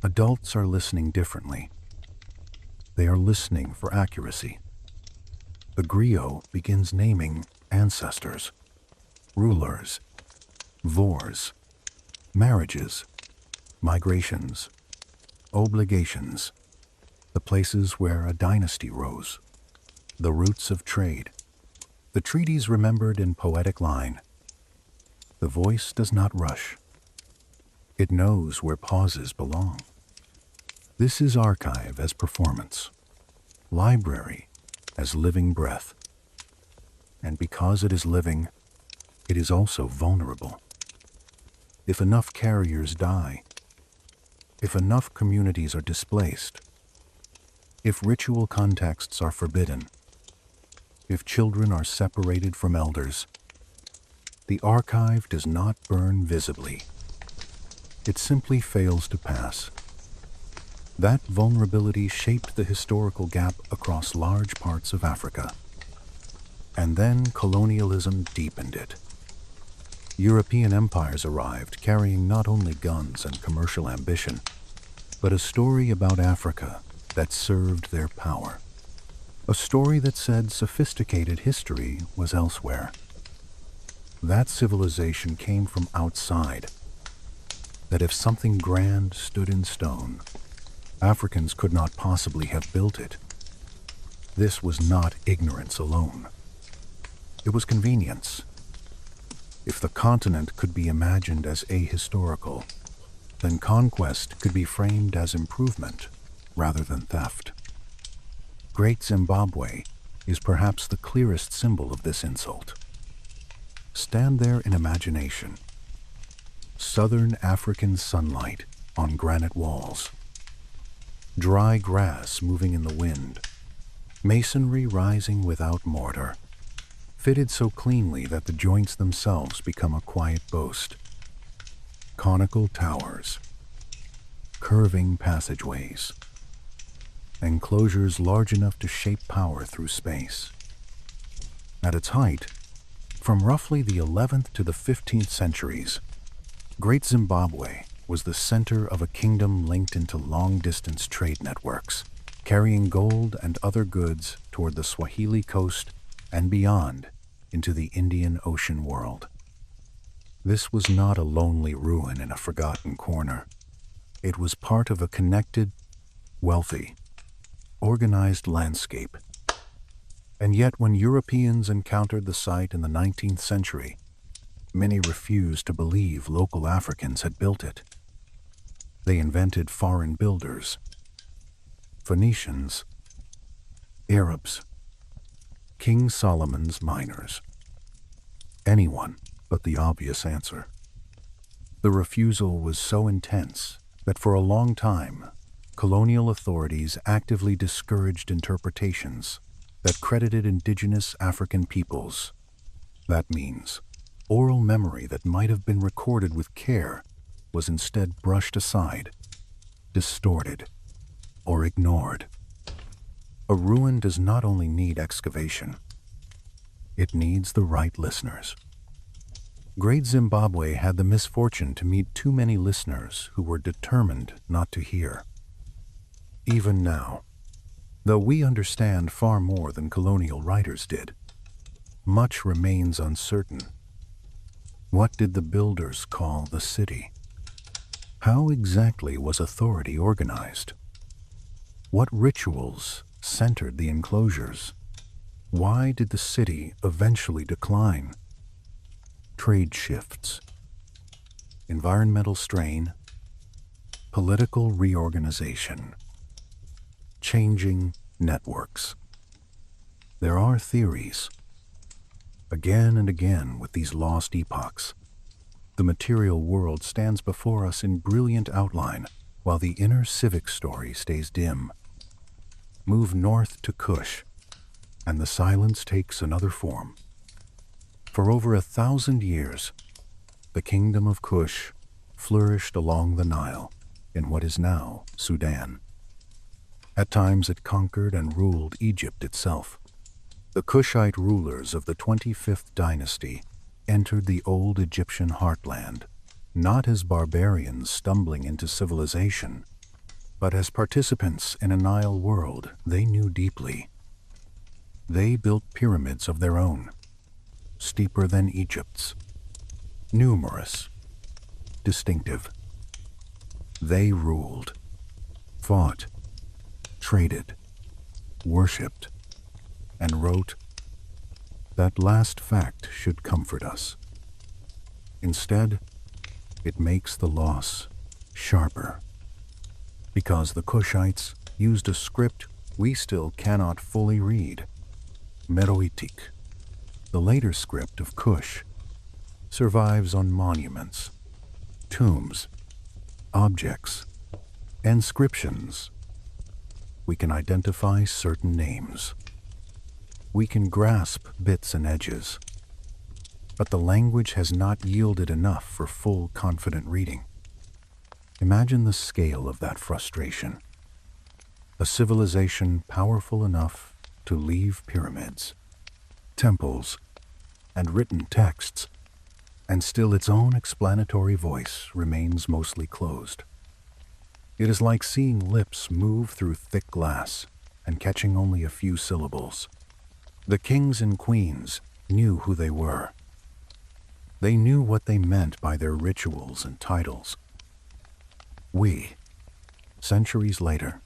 Adults are listening differently. They are listening for accuracy. The griot begins naming ancestors, rulers, wars, marriages, migrations, obligations, the places where a dynasty rose, the roots of trade, the treaties remembered in poetic line. The voice does not rush. It knows where pauses belong. This is archive as performance, library as living breath. And because it is living, it is also vulnerable. If enough carriers die, if enough communities are displaced, if ritual contexts are forbidden, if children are separated from elders, the archive does not burn visibly. It simply fails to pass. That vulnerability shaped the historical gap across large parts of Africa. And then colonialism deepened it. European empires arrived carrying not only guns and commercial ambition, but a story about Africa that served their power. A story that said sophisticated history was elsewhere. That civilization came from outside. That if something grand stood in stone, Africans could not possibly have built it. This was not ignorance alone. It was convenience. If the continent could be imagined as ahistorical, then conquest could be framed as improvement rather than theft. Great Zimbabwe is perhaps the clearest symbol of this insult. Stand there in imagination. Southern African sunlight on granite walls. Dry grass moving in the wind. Masonry rising without mortar. Fitted so cleanly that the joints themselves become a quiet boast. Conical towers. Curving passageways. Enclosures large enough to shape power through space. At its height, from roughly the 11th to the 15th centuries, Great Zimbabwe was the center of a kingdom linked into long-distance trade networks, carrying gold and other goods toward the Swahili coast and beyond into the Indian Ocean world. This was not a lonely ruin in a forgotten corner. It was part of a connected, wealthy, organized landscape. And yet when Europeans encountered the site in the 19th century, many refused to believe local Africans had built it. They invented foreign builders, Phoenicians, Arabs, King Solomon's miners. Anyone but the obvious answer. The refusal was so intense that for a long time, colonial authorities actively discouraged interpretations that credited indigenous African peoples. That means oral memory that might have been recorded with care was instead brushed aside, distorted, or ignored. A ruin does not only need excavation, it needs the right listeners. Great Zimbabwe had the misfortune to meet too many listeners who were determined not to hear. Even now, though we understand far more than colonial writers did, much remains uncertain. What did the builders call the city? How exactly was authority organized? What rituals centered the enclosures? Why did the city eventually decline? Trade shifts, environmental strain, political reorganization, changing networks. There are theories. Again and again with these lost epochs, the material world stands before us in brilliant outline while the inner civic story stays dim. Move north to Kush, and the silence takes another form. For over 1,000 years, the kingdom of Kush flourished along the Nile in what is now Sudan. At times it conquered and ruled Egypt itself. The Kushite rulers of the 25th dynasty entered the old Egyptian heartland, not as barbarians stumbling into civilization, but as participants in a Nile world they knew deeply. They built pyramids of their own, steeper than Egypt's, numerous, distinctive. They ruled, fought, traded, worshipped, and wrote. That last fact should comfort us. Instead, it makes the loss sharper, because the Kushites used a script we still cannot fully read, Meroitic. The later script of Kush survives on monuments, tombs, objects, inscriptions. We can identify certain names. We can grasp bits and edges. But the language has not yielded enough for full, confident reading. Imagine the scale of that frustration. A civilization powerful enough to leave pyramids, temples, and written texts, and still its own explanatory voice remains mostly closed. It is like seeing lips move through thick glass and catching only a few syllables. The kings and queens knew who they were. They knew what they meant by their rituals and titles. We, centuries later,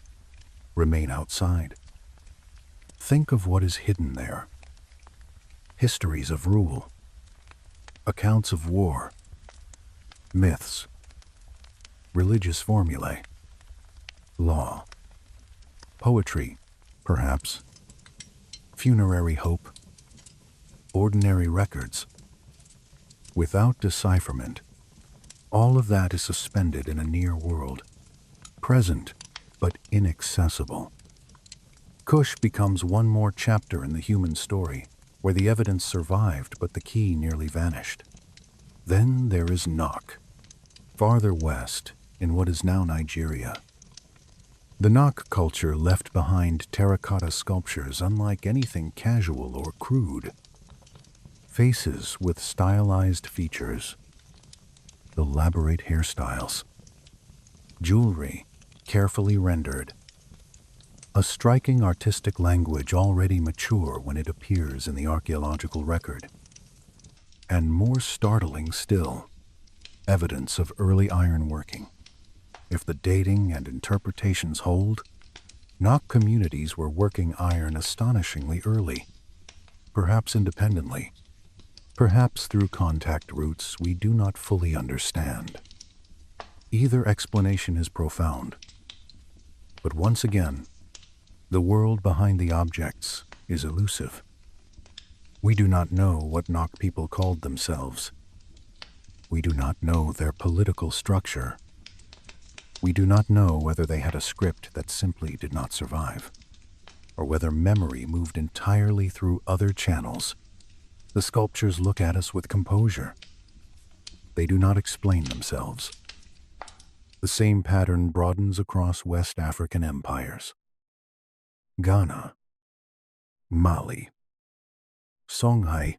remain outside. Think of what is hidden there. Histories of rule, accounts of war, myths, religious formulae, law, poetry, perhaps, funerary hope, ordinary records. Without decipherment, all of that is suspended in a near world, present but inaccessible. Kush becomes one more chapter in the human story, where the evidence survived but the key nearly vanished. Then there is Nok, farther west in what is now Nigeria. The Nok culture left behind terracotta sculptures unlike anything casual or crude. Faces with stylized features, elaborate hairstyles, jewelry carefully rendered, a striking artistic language already mature when it appears in the archaeological record. And more startling still, evidence of early ironworking. If the dating and interpretations hold, Nok communities were working iron astonishingly early, perhaps independently, perhaps through contact routes we do not fully understand. Either explanation is profound. But once again, the world behind the objects is elusive. We do not know what Nok people called themselves. We do not know their political structure. We do not know whether they had a script that simply did not survive, or whether memory moved entirely through other channels. The sculptures look at us with composure. They do not explain themselves. The same pattern broadens across West African empires. Ghana, Mali, Songhai.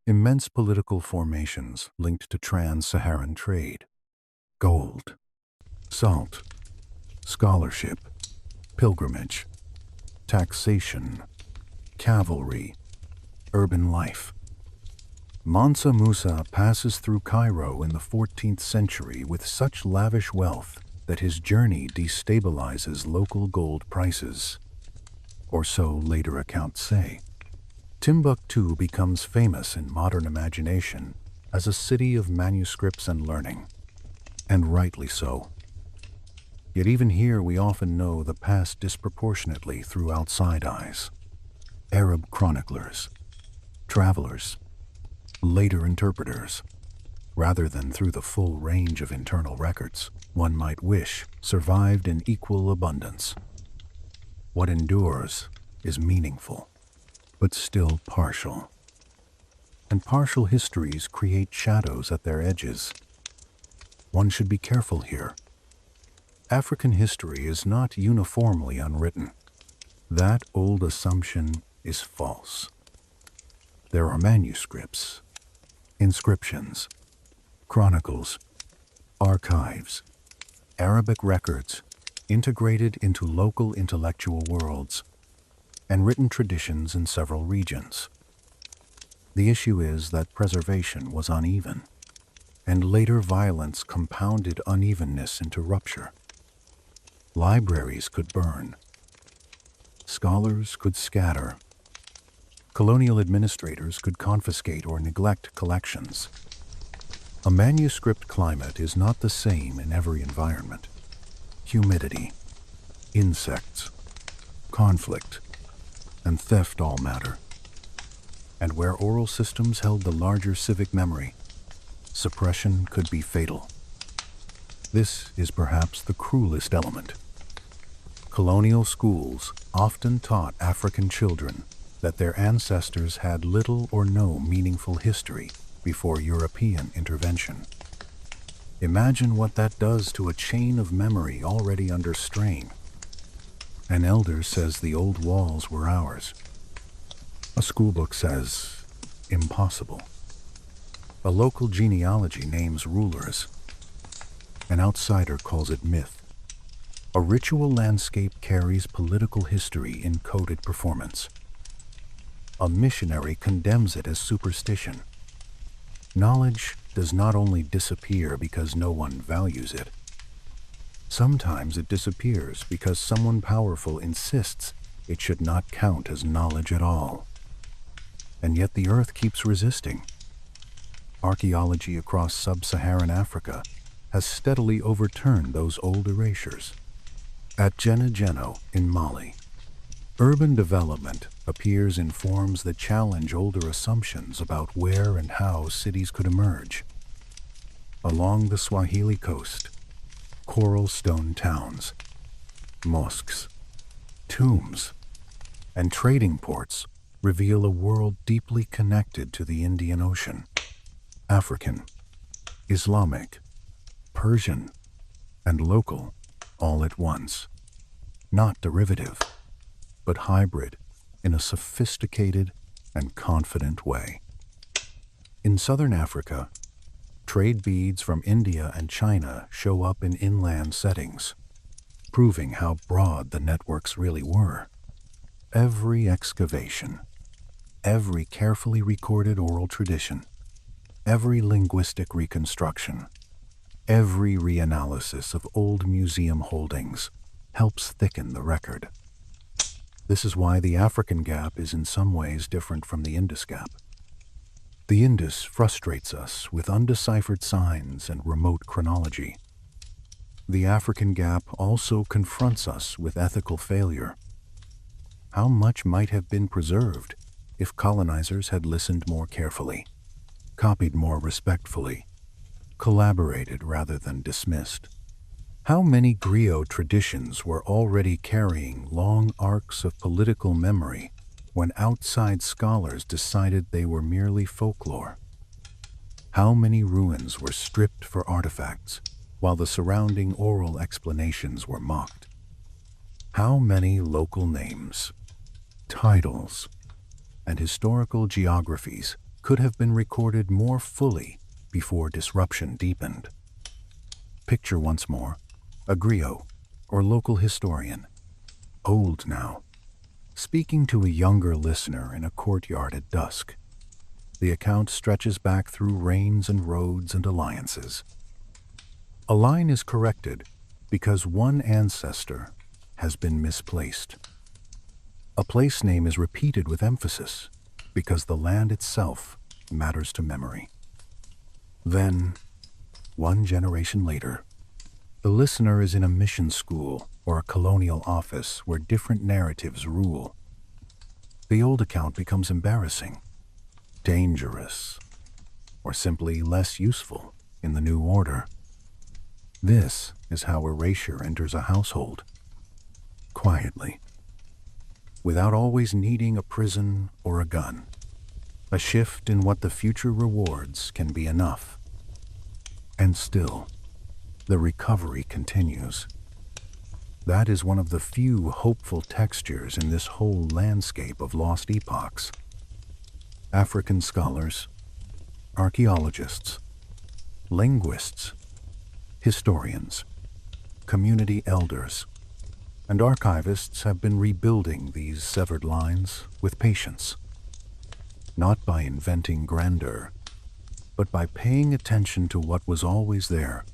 Immense political formations linked to trans-Saharan trade. Gold, salt, scholarship, pilgrimage, taxation, cavalry, urban life. Mansa Musa passes through Cairo in the 14th century with such lavish wealth that his journey destabilizes local gold prices. Or so later accounts say. Timbuktu becomes famous in modern imagination as a city of manuscripts and learning, and rightly so. Yet even here we often know the past disproportionately through outside eyes. Arab chroniclers, travelers, later interpreters, rather than through the full range of internal records one might wish survived in equal abundance. What endures is meaningful, but still partial. And partial histories create shadows at their edges. One should be careful here. African history is not uniformly unwritten. That old assumption is false. There are manuscripts, inscriptions, chronicles, archives, Arabic records integrated into local intellectual worlds, and written traditions in several regions. The issue is that preservation was uneven, and later violence compounded unevenness into rupture. Libraries could burn. Scholars could scatter. Colonial administrators could confiscate or neglect collections. A manuscript climate is not the same in every environment. Humidity, insects, conflict, and theft all matter. And where oral systems held the larger civic memory, suppression could be fatal. This is perhaps the cruelest element. Colonial schools often taught African children that their ancestors had little or no meaningful history before European intervention. Imagine what that does to a chain of memory already under strain. An elder says the old walls were ours. A schoolbook says, impossible. A local genealogy names rulers. An outsider calls it myth. A ritual landscape carries political history in coded performance. A missionary condemns it as superstition. Knowledge does not only disappear because no one values it. Sometimes it disappears because someone powerful insists it should not count as knowledge at all. And yet the earth keeps resisting. Archaeology across sub-Saharan Africa has steadily overturned those old erasures. At Geno in Mali, urban development appears in forms that challenge older assumptions about where and how cities could emerge. Along the Swahili coast, coral stone towns, mosques, tombs, and trading ports reveal a world deeply connected to the Indian Ocean. African, Islamic, Persian, and local all at once. Not derivative, but hybrid in a sophisticated and confident way. In southern Africa, trade beads from India and China show up in inland settings, proving how broad the networks really were. Every excavation, every carefully recorded oral tradition, every linguistic reconstruction, every reanalysis of old museum holdings helps thicken the record. This is why the African gap is in some ways different from the Indus gap. The Indus frustrates us with undeciphered signs and remote chronology. The African gap also confronts us with ethical failure. How much might have been preserved if colonizers had listened more carefully? copied more respectfully, collaborated rather than dismissed. How many griot traditions were already carrying long arcs of political memory when outside scholars decided they were merely folklore? How many ruins were stripped for artifacts while the surrounding oral explanations were mocked? How many local names, titles, and historical geographies could have been recorded more fully before disruption deepened? Picture once more a griot, or local historian, old now, speaking to a younger listener in a courtyard at dusk. The account stretches back through reigns and roads and alliances. A line is corrected because one ancestor has been misplaced. A place name is repeated with emphasis because the land itself matters to memory. Then, one generation later, the listener is in a mission school or a colonial office where different narratives rule. The old account becomes embarrassing, dangerous, or simply less useful in the new order. This is how erasure enters a household, quietly, without always needing a prison or a gun. A shift in what the future rewards can be enough. And still, the recovery continues. That is one of the few hopeful textures in this whole landscape of lost epochs. African scholars, archaeologists, linguists, historians, community elders, and archivists have been rebuilding these severed lines with patience, not by inventing grandeur, but by paying attention to what was always there: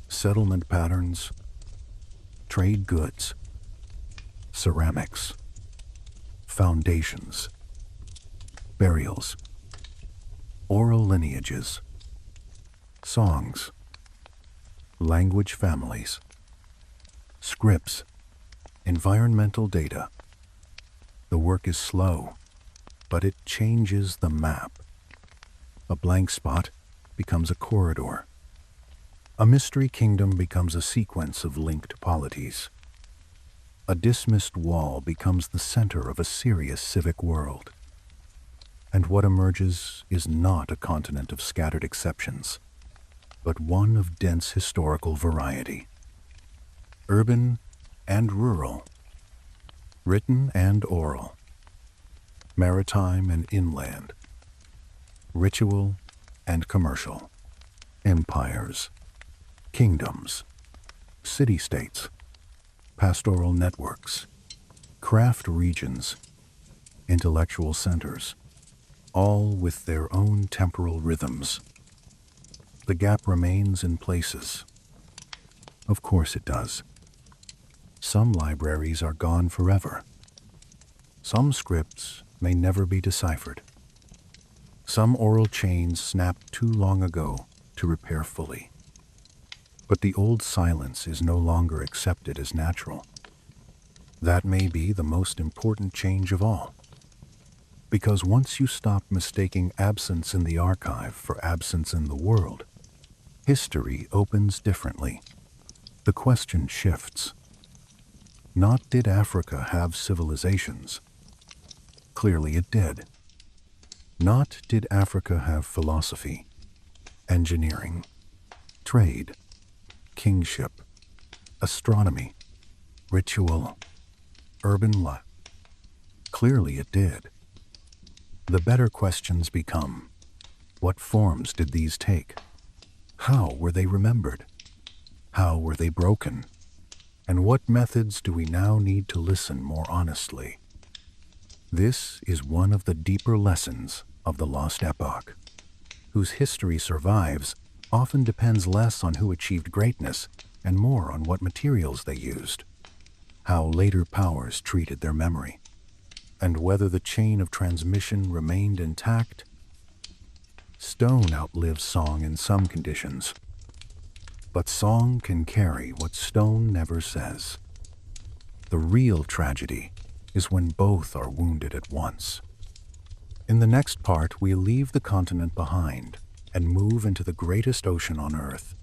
settlement patterns, trade goods, ceramics, foundations, burials, oral lineages, songs, language families, scripts, environmental data. The work is slow, but it changes the map. A blank spot becomes a corridor. A mystery kingdom becomes a sequence of linked polities. A dismissed wall becomes the center of a serious civic world. And what emerges is not a continent of scattered exceptions, but one of dense historical variety. Urban and rural, written and oral, maritime and inland, ritual and commercial, empires, kingdoms, city-states, pastoral networks, craft regions, intellectual centers, all with their own temporal rhythms. The gap remains in places. Of course it does. Some libraries are gone forever. Some scripts may never be deciphered. Some oral chains snapped too long ago to repair fully. But the old silence is no longer accepted as natural. That may be the most important change of all. Because once you stop mistaking absence in the archive for absence in the world, history opens differently. The question shifts. Not did Africa have civilizations? Clearly it did. Not did Africa have philosophy, engineering, trade, kingship, astronomy, ritual, urban life. Clearly it did. The better questions become, what forms did these take? How were they remembered? How were they broken? And what methods do we now need to listen more honestly? This is one of the deeper lessons of the lost epoch, whose history survives often depends less on who achieved greatness and more on what materials they used, how later powers treated their memory, and whether the chain of transmission remained intact. Stone outlives song in some conditions, but song can carry what stone never says. The real tragedy is when both are wounded at once. In the next part, we leave the continent behind and move into the greatest ocean on Earth,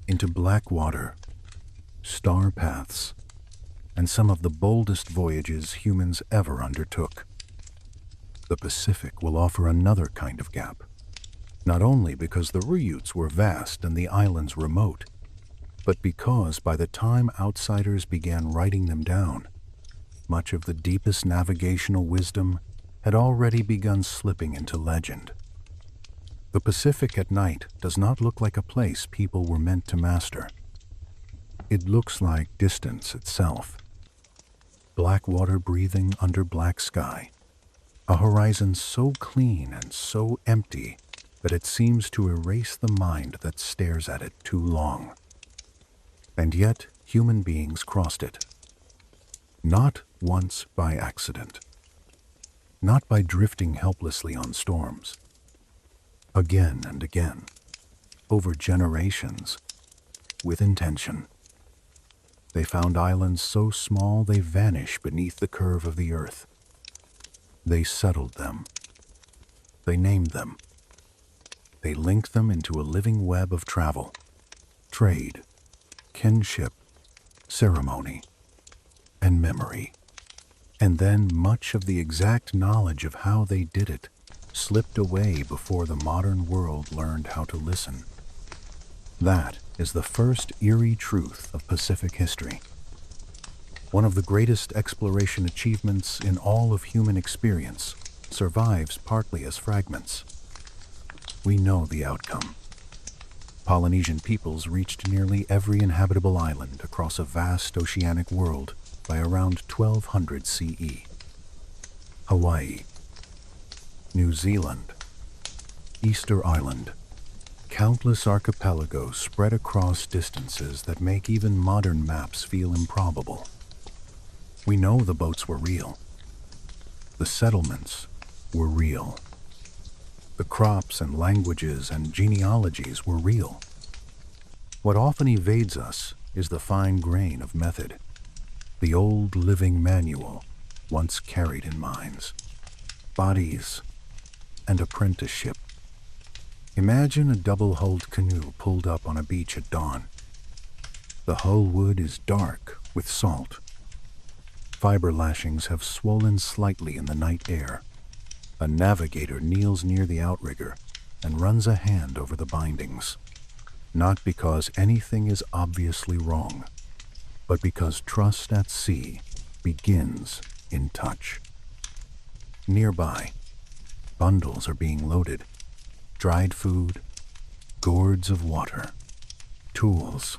into black water, star paths, and some of the boldest voyages humans ever undertook. The Pacific will offer another kind of gap, not only because the routes were vast and the islands remote, but because by the time outsiders began writing them down, much of the deepest navigational wisdom had already begun slipping into legend. The Pacific at night does not look like a place people were meant to master. It looks like distance itself. Black water breathing under black sky. A horizon so clean and so empty that it seems to erase the mind that stares at it too long. And yet, human beings crossed it. Not once by accident. Not by drifting helplessly on storms. Again and again, over generations, with intention. They found islands so small they vanish beneath the curve of the earth. They settled them. They named them. They linked them into a living web of travel, trade, kinship, ceremony, and memory. And then much of the exact knowledge of how they did it slipped away before the modern world learned how to listen. That is the first eerie truth of Pacific history. One of the greatest exploration achievements in all of human experience survives partly as fragments. We know the outcome. Polynesian peoples reached nearly every inhabitable island across a vast oceanic world by around 1200 CE. Hawaii, New Zealand, Easter Island, countless archipelagos spread across distances that make even modern maps feel improbable. We know the boats were real. The settlements were real. The crops and languages and genealogies were real. What often evades us is the fine grain of method, the old living manual once carried in minds, bodies, and apprenticeship. Imagine a double-hulled canoe pulled up on a beach at dawn. The hull wood is dark with salt. Fiber lashings have swollen slightly in the night air. A navigator kneels near the outrigger and runs a hand over the bindings, not because anything is obviously wrong, but because trust at sea begins in touch. Nearby, bundles are being loaded. Dried food, gourds of water, tools,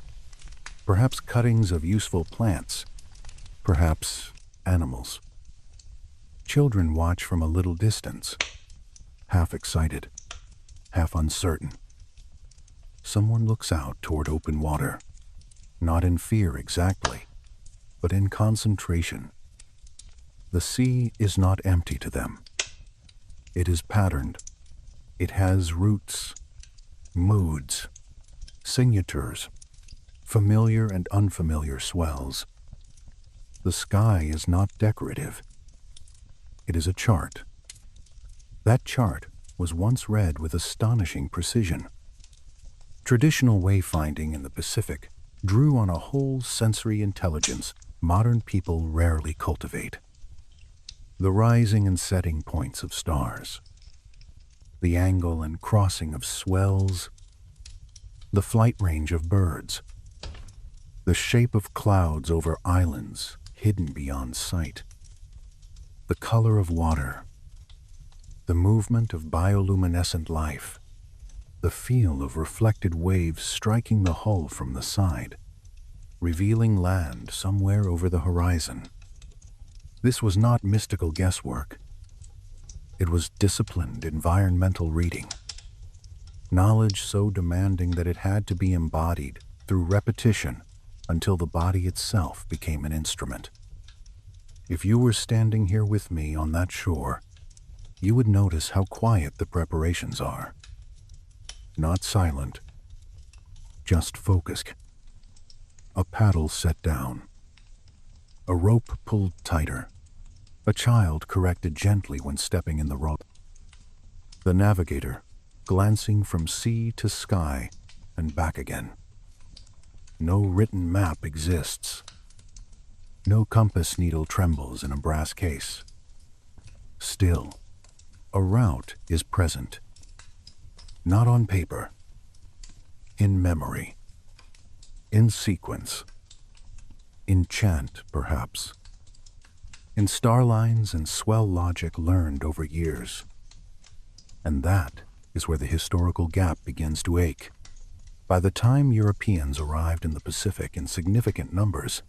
perhaps cuttings of useful plants, perhaps animals. Children watch from a little distance, half excited, half uncertain. Someone looks out toward open water, not in fear exactly, but in concentration. The sea is not empty to them. It is patterned. It has roots, moods, signatures, familiar and unfamiliar swells. The sky is not decorative. It is a chart. That chart was once read with astonishing precision. Traditional wayfinding in the Pacific drew on a whole sensory intelligence modern people rarely cultivate. The rising and setting points of stars, the angle and crossing of swells, the flight range of birds, the shape of clouds over islands hidden beyond sight, the color of water, the movement of bioluminescent life, the feel of reflected waves striking the hull from the side, revealing land somewhere over the horizon. This was not mystical guesswork. It was disciplined environmental reading, knowledge so demanding that it had to be embodied through repetition until the body itself became an instrument. If you were standing here with me on that shore, you would notice how quiet the preparations are. Not silent, just focused. A paddle set down, a rope pulled tighter, a child corrected gently when stepping in the rope. The navigator, glancing from sea to sky and back again. No written map exists. No compass needle trembles in a brass case. Still, a route is present. Not on paper. In memory. In sequence. In chant, perhaps. In star lines and swell logic learned over years. And that is where the historical gap begins to ache. By the time Europeans arrived in the Pacific in significant numbers,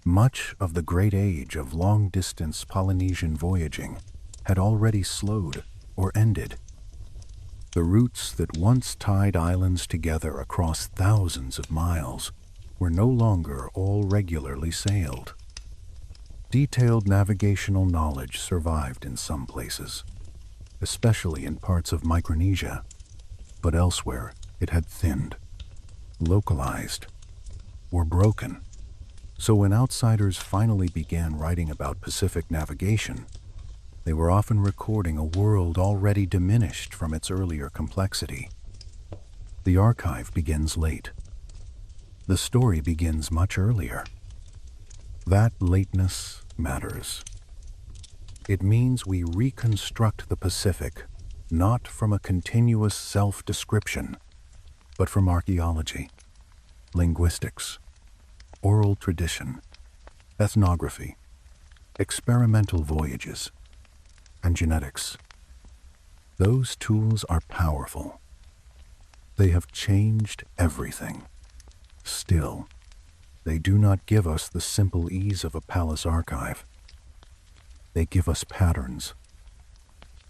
much of the great age of long-distance Polynesian voyaging had already slowed or ended. The routes that once tied islands together across thousands of miles were no longer all regularly sailed. Detailed navigational knowledge survived in some places, especially in parts of Micronesia, but elsewhere it had thinned, localized, or broken. So when outsiders finally began writing about Pacific navigation, they were often recording a world already diminished from its earlier complexity. The archive begins late. The story begins much earlier. That lateness matters. It means we reconstruct the Pacific not from a continuous self-description, but from archaeology, linguistics, oral tradition, ethnography, experimental voyages, and genetics. Those tools are powerful. They have changed everything. Still, they do not give us the simple ease of a palace archive. They give us patterns,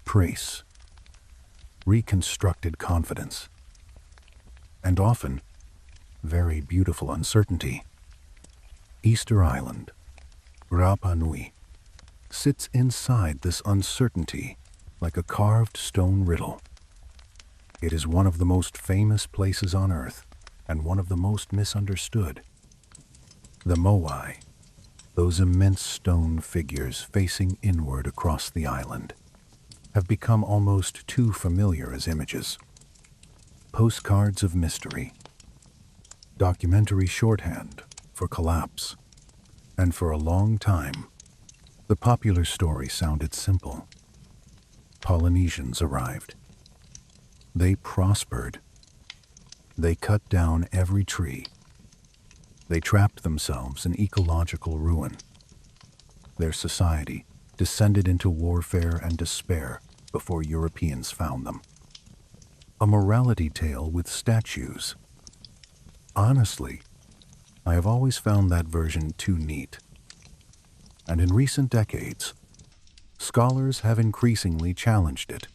trace, reconstructed confidence, and often very beautiful uncertainty. Easter Island, Rapa Nui, sits inside this uncertainty like a carved stone riddle. It is one of the most famous places on Earth and one of the most misunderstood. The moai, those immense stone figures facing inward across the island, have become almost too familiar as images. Postcards of mystery, documentary shorthand for collapse, and for a long time, the popular story sounded simple. Polynesians arrived. They prospered. They cut down every tree. They trapped themselves in ecological ruin. Their society descended into warfare and despair before Europeans found them. A morality tale with statues. Honestly, I have always found that version too neat. And in recent decades, scholars have increasingly challenged it.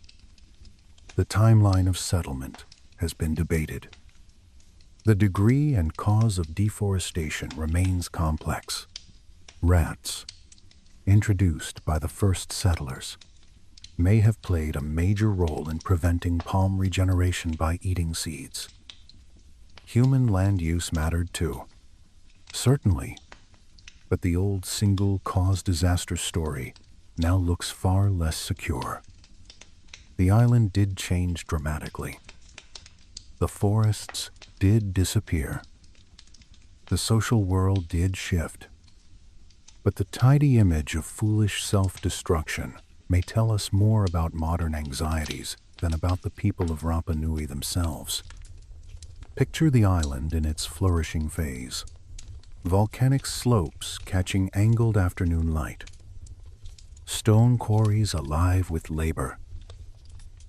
The timeline of settlement has been debated. The degree and cause of deforestation remains complex. Rats, introduced by the first settlers, may have played a major role in preventing palm regeneration by eating seeds. Human land use mattered too, certainly, but the old single-cause disaster story now looks far less secure. The island did change dramatically. The forests did disappear. The social world did shift. But the tidy image of foolish self-destruction may tell us more about modern anxieties than about the people of Rapa Nui themselves. Picture the island in its flourishing phase. Volcanic slopes catching angled afternoon light. Stone quarries alive with labor.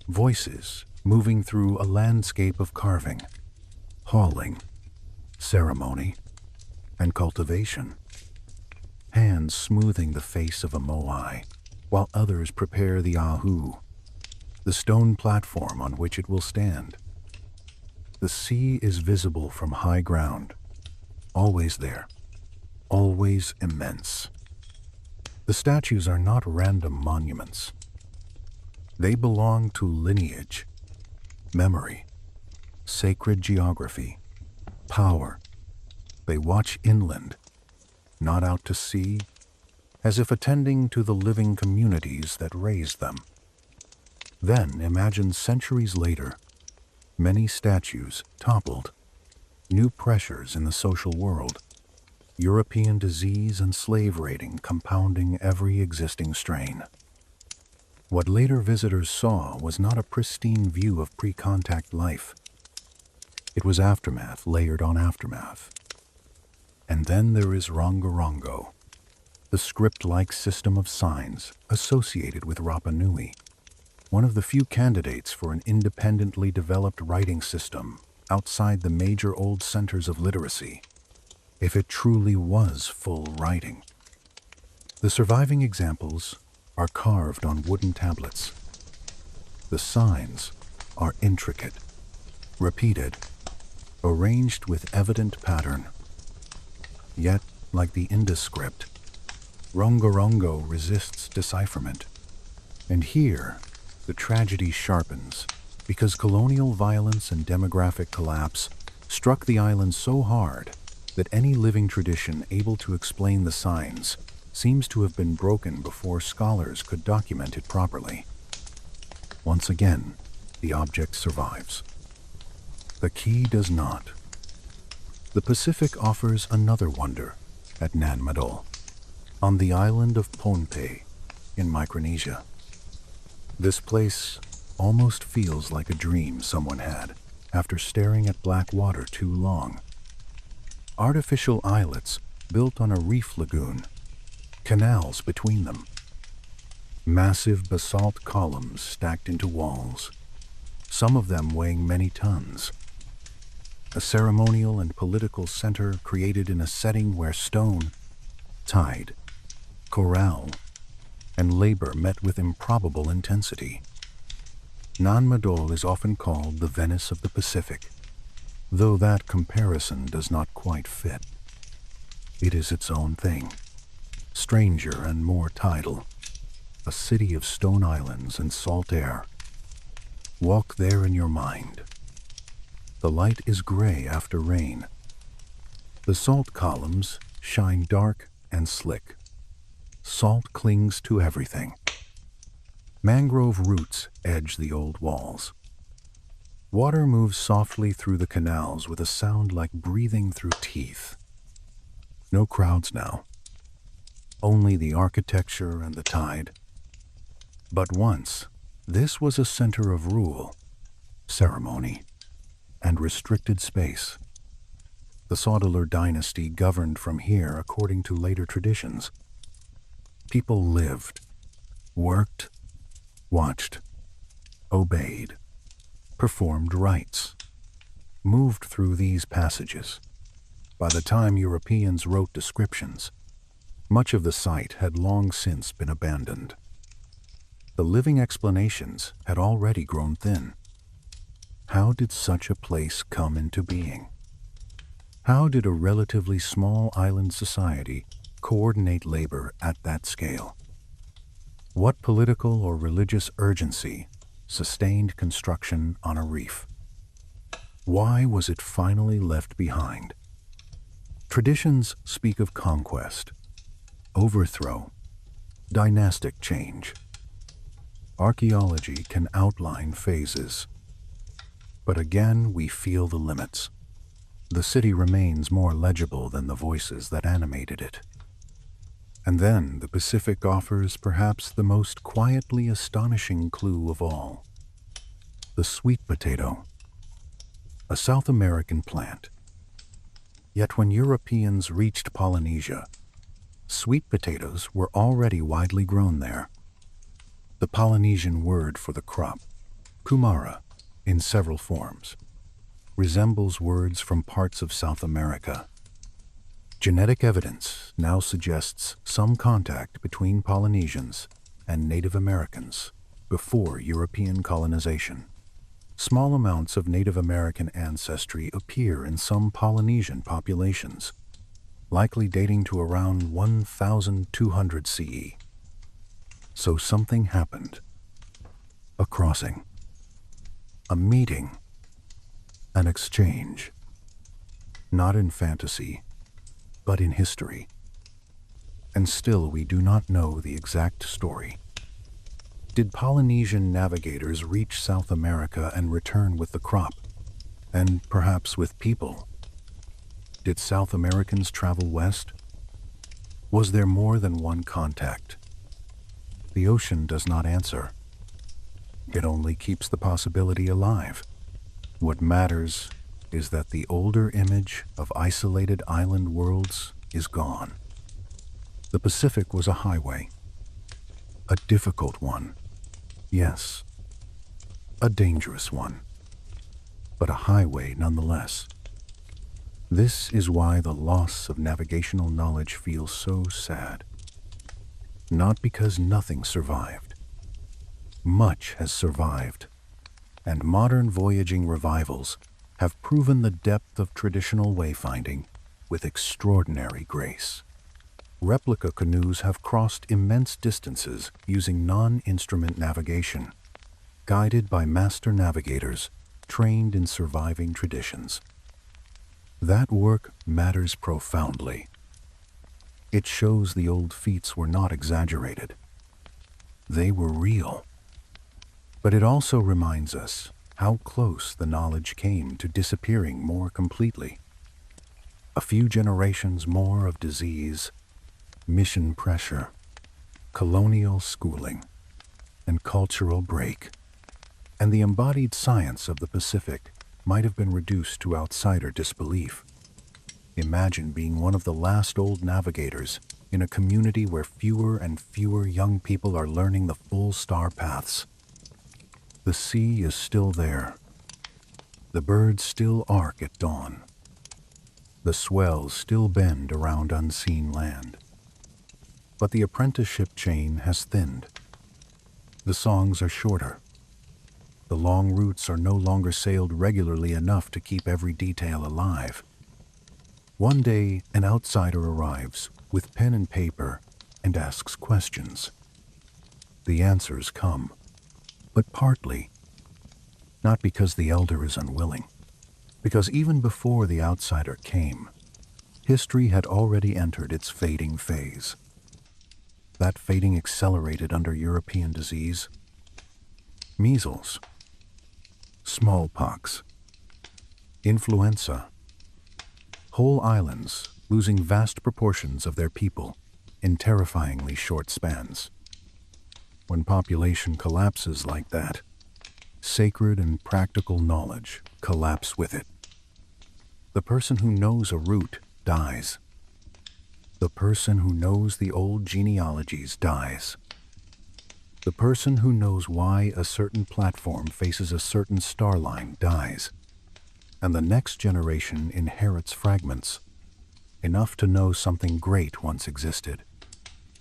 Voices moving through a landscape of carving, hauling, ceremony, and cultivation. Hands smoothing the face of a moai, while others prepare the ahu, the stone platform on which it will stand. The sea is visible from high ground, always there, always immense. The statues are not random monuments. They belong to lineage, memory, sacred geography, power. They watch inland, not out to sea, as if attending to the living communities that raised them. Then imagine centuries later, many statues toppled, new pressures in the social world, European disease and slave raiding compounding every existing strain. What later visitors saw was not a pristine view of pre-contact life. It was aftermath layered on aftermath. And then there is Rongorongo, the script-like system of signs associated with Rapa Nui, one of the few candidates for an independently developed writing system outside the major old centers of literacy, if it truly was full writing. The surviving examples are carved on wooden tablets. The signs are intricate, repeated, arranged with evident pattern. Yet, like the Indus script, Rongorongo resists decipherment. And here, the tragedy sharpens, because colonial violence and demographic collapse struck the island so hard that any living tradition able to explain the signs seems to have been broken before scholars could document it properly. Once again, the object survives. The key does not. The Pacific offers another wonder at Madol, on the island of Pohnpei in Micronesia. This place almost feels like a dream someone had after staring at black water too long. Artificial islets built on a reef lagoon, canals between them, massive basalt columns stacked into walls, some of them weighing many tons. A ceremonial and political center created in a setting where stone, tide, corral, and labor met with improbable intensity. Madol is often called the Venice of the Pacific, though that comparison does not quite fit. It is its own thing, stranger and more tidal, a city of stone islands and salt air. Walk there in your mind. The light is gray after rain. The salt columns shine dark and slick. Salt clings to everything. Mangrove roots edge the old walls. Water moves softly through the canals with a sound like breathing through teeth. No crowds now. Only the architecture and the tide. But once, this was a center of rule, ceremony, and restricted space. The Sodalur dynasty governed from here according to later traditions. People lived, worked, watched, obeyed, performed rites, moved through these passages. By the time Europeans wrote descriptions, much of the site had long since been abandoned. The living explanations had already grown thin. How did such a place come into being? How did a relatively small island society coordinate labor at that scale? What political or religious urgency sustained construction on a reef? Why was it finally left behind? Traditions speak of conquest, overthrow, dynastic change. Archaeology can outline phases. But again, we feel the limits. The city remains more legible than the voices that animated it. And then the Pacific offers perhaps the most quietly astonishing clue of all. The sweet potato, a South American plant. Yet when Europeans reached Polynesia, sweet potatoes were already widely grown there. The Polynesian word for the crop, kumara, in several forms, resembles words from parts of South America. Genetic evidence now suggests some contact between Polynesians and Native Americans before European colonization. Small amounts of Native American ancestry appear in some Polynesian populations, likely dating to around 1200 CE. So something happened. A crossing. A meeting. An exchange. Not in fantasy, but in history. And still we do not know the exact story. Did Polynesian navigators reach South America and return with the crop, and perhaps with people? Did South Americans travel west? Was there more than one contact? The ocean does not answer. It only keeps the possibility alive. What matters is that the older image of isolated island worlds is gone. The Pacific was a highway. A difficult one, yes. A dangerous one, but a highway nonetheless. This is why the loss of navigational knowledge feels so sad. Not because nothing survived. Much has survived, and modern voyaging revivals have proven the depth of traditional wayfinding with extraordinary grace. Replica canoes have crossed immense distances using non-instrument navigation, guided by master navigators trained in surviving traditions. That work matters profoundly. It shows the old feats were not exaggerated. They were real. But it also reminds us how close the knowledge came to disappearing more completely. A few generations more of disease, mission pressure, colonial schooling, and cultural break, and the embodied science of the Pacific might have been reduced to outsider disbelief. Imagine being one of the last old navigators in a community where fewer and fewer young people are learning the full star paths. The sea is still there. The birds still arc at dawn. The swells still bend around unseen land. But the apprenticeship chain has thinned. The songs are shorter. The long routes are no longer sailed regularly enough to keep every detail alive. One day, an outsider arrives with pen and paper and asks questions. The answers come, but partly. Not because the elder is unwilling, because even before the outsider came, history had already entered its fading phase. That fading accelerated under European disease. Measles, smallpox, influenza, whole islands losing vast proportions of their people in terrifyingly short spans. When population collapses like that, sacred and practical knowledge collapse with it. The person who knows a route dies. The person who knows the old genealogies dies. The person who knows why a certain platform faces a certain star line dies, and the next generation inherits fragments, enough to know something great once existed,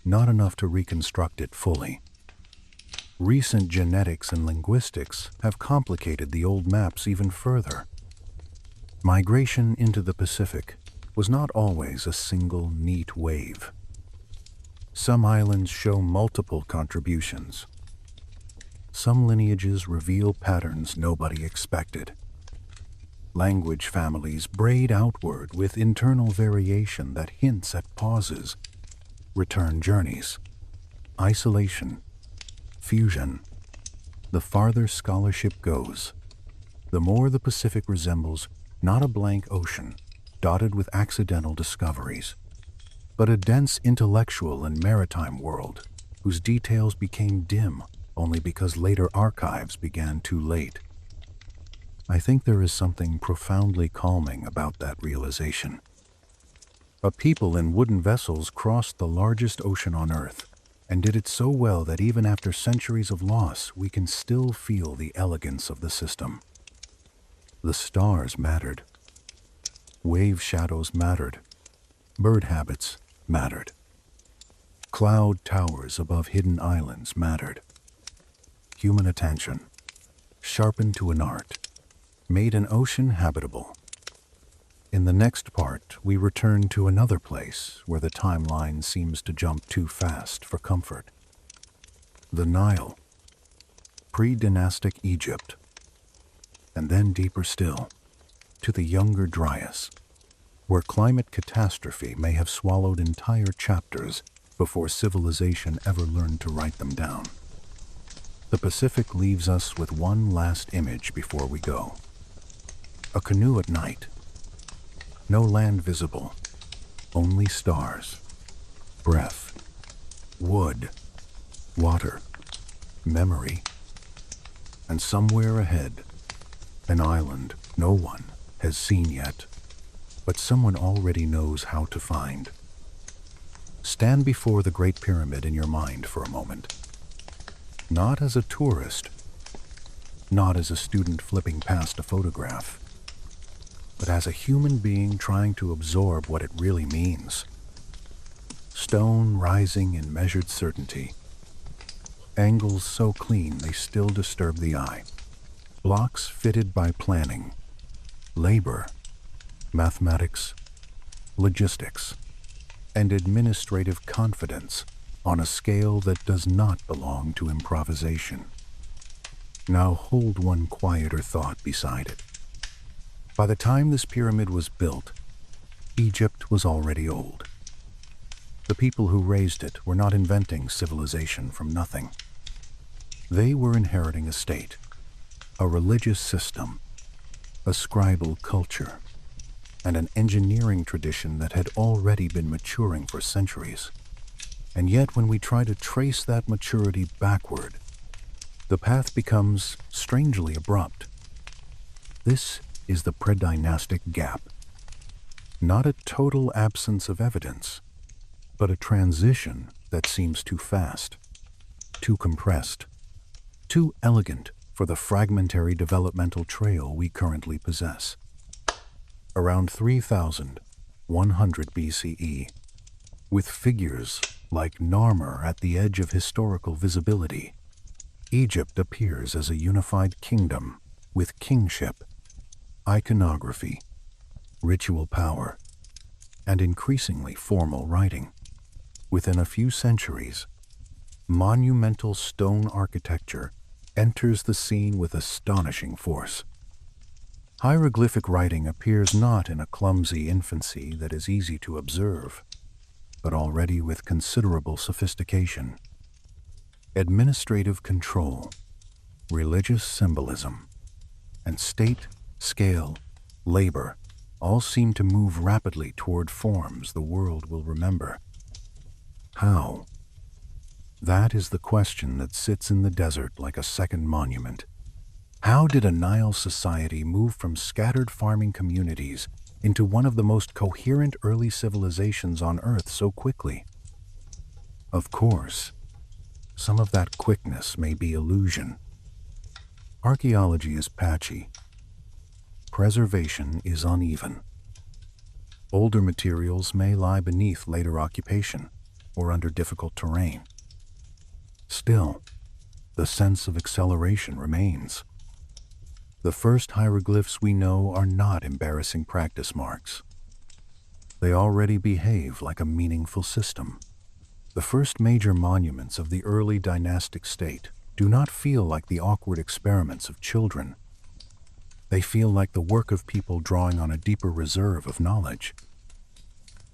not enough to reconstruct it fully. Recent genetics and linguistics have complicated the old maps even further. Migration into the Pacific was not always a single neat wave. Some islands show multiple contributions. Some lineages reveal patterns nobody expected. Language families braid outward with internal variation that hints at pauses, return journeys, isolation, fusion. The farther scholarship goes, the more the Pacific resembles not a blank ocean dotted with accidental discoveries, but a dense intellectual and maritime world whose details became dim only because later archives began too late. I think there is something profoundly calming about that realization. A people in wooden vessels crossed the largest ocean on Earth, and did it so well that even after centuries of loss, we can still feel the elegance of the system. The stars mattered. Wave shadows mattered. Bird habits mattered. Cloud towers above hidden islands mattered. Human attention, sharpened to an art, made an ocean habitable. In the next part, we return to another place where the timeline seems to jump too fast for comfort. The Nile, pre-dynastic Egypt, and then deeper still, to the Younger Dryas, where climate catastrophe may have swallowed entire chapters before civilization ever learned to write them down. The Pacific leaves us with one last image before we go. A canoe at night. No land visible, only stars, breath, wood, water, memory, and somewhere ahead, an island no one has seen yet, but someone already knows how to find. Stand before the Great Pyramid in your mind for a moment. Not as a tourist, not as a student flipping past a photograph, but as a human being trying to absorb what it really means. Stone rising in measured certainty. Angles so clean they still disturb the eye. Blocks fitted by planning, labor, mathematics, logistics, and administrative confidence on a scale that does not belong to improvisation. Now hold one quieter thought beside it. By the time this pyramid was built, Egypt was already old. The people who raised it were not inventing civilization from nothing. They were inheriting a state, a religious system, a scribal culture, and an engineering tradition that had already been maturing for centuries. And yet when we try to trace that maturity backward, the path becomes strangely abrupt. This is the predynastic gap. Not a total absence of evidence, but a transition that seems too fast, too compressed, too elegant for the fragmentary developmental trail we currently possess. Around 3100 BCE, with figures like Narmer at the edge of historical visibility, Egypt appears as a unified kingdom with kingship, iconography, ritual power, and increasingly formal writing. Within a few centuries, monumental stone architecture enters the scene with astonishing force. Hieroglyphic writing appears not in a clumsy infancy that is easy to observe, but already with considerable sophistication. Administrative control, religious symbolism, and state, scale, labor all seem to move rapidly toward forms the world will remember. How? That is the question that sits in the desert like a second monument. How did a Nile society move from scattered farming communities into one of the most coherent early civilizations on Earth so quickly? Of course, some of that quickness may be illusion. Archaeology is patchy. Preservation is uneven. Older materials may lie beneath later occupation or under difficult terrain. Still, the sense of acceleration remains. The first hieroglyphs we know are not embarrassing practice marks. They already behave like a meaningful system. The first major monuments of the early dynastic state do not feel like the awkward experiments of children. They feel like the work of people drawing on a deeper reserve of knowledge.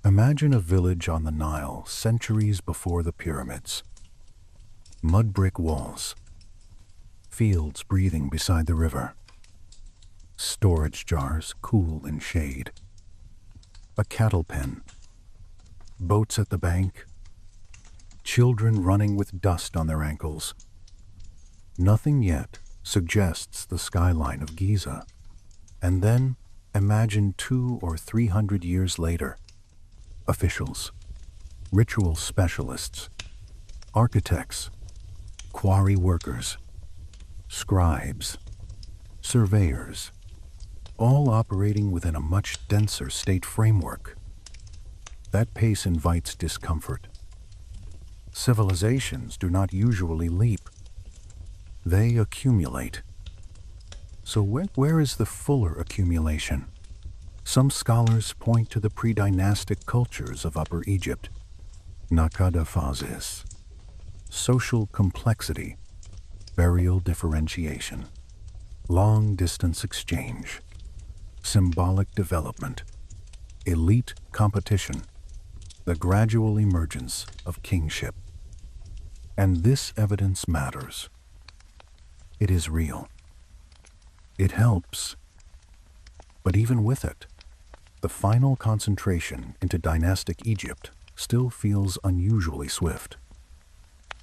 Imagine a village on the Nile centuries before the pyramids. Mud brick walls, fields breathing beside the river, storage jars cool in shade, a cattle pen, boats at the bank, children running with dust on their ankles. Nothing yet suggests the skyline of Giza. And then imagine 200 or 300 years later, officials, ritual specialists, architects, quarry workers, scribes, surveyors, all operating within a much denser state framework. That pace invites discomfort. Civilizations do not usually leap. They accumulate. So where is the fuller accumulation? Some scholars point to the pre-dynastic cultures of Upper Egypt. Nakadaphasis, social complexity, burial differentiation, long-distance exchange, symbolic development, elite competition, the gradual emergence of kingship. And this evidence matters. It is real. It helps. But even with it, the final concentration into dynastic Egypt still feels unusually swift.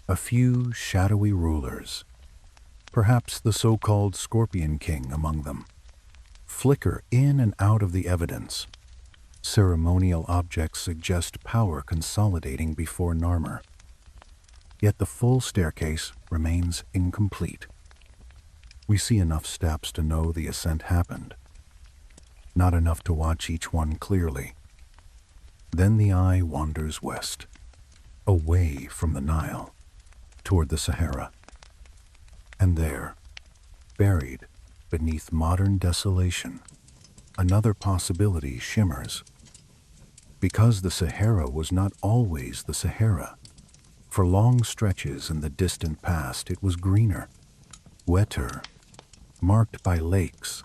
A few shadowy rulers, perhaps the so-called Scorpion King among them, flicker in and out of the evidence. Ceremonial objects suggest power consolidating before Narmer. Yet the full staircase remains incomplete. We see enough steps to know the ascent happened, not enough to watch each one clearly. Then the eye wanders west, away from the Nile, toward the Sahara. And there, buried beneath modern desolation, another possibility shimmers. Because the Sahara was not always the Sahara. For long stretches in the distant past, it was greener, wetter, marked by lakes,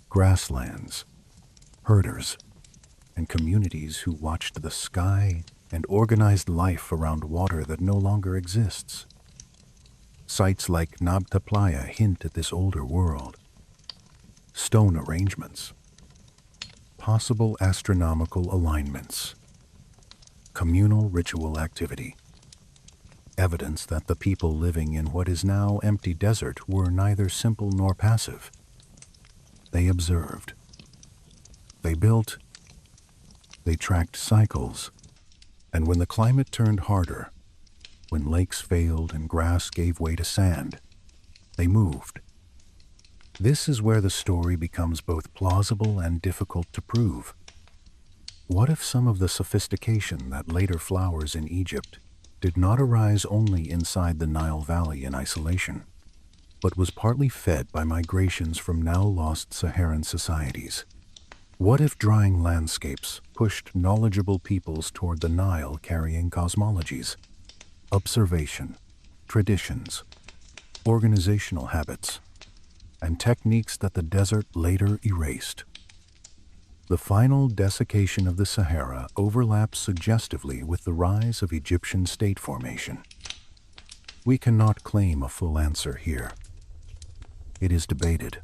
grasslands, herders, and communities who watched the sky and organized life around water that no longer exists. Sites like Nabta Playa hint at this older world. Stone arrangements, possible astronomical alignments, communal ritual activity, evidence that the people living in what is now empty desert were neither simple nor passive. They observed. They built. They tracked cycles. And when the climate turned harder, when lakes failed and grass gave way to sand, they moved. This is where the story becomes both plausible and difficult to prove. What if some of the sophistication that later flowers in Egypt did not arise only inside the Nile Valley in isolation, but was partly fed by migrations from now lost Saharan societies? What if drying landscapes pushed knowledgeable peoples toward the Nile carrying cosmologies, observation, traditions, organizational habits, and techniques that the desert later erased? The final desiccation of the Sahara overlaps suggestively with the rise of Egyptian state formation. We cannot claim a full answer here. It is debated,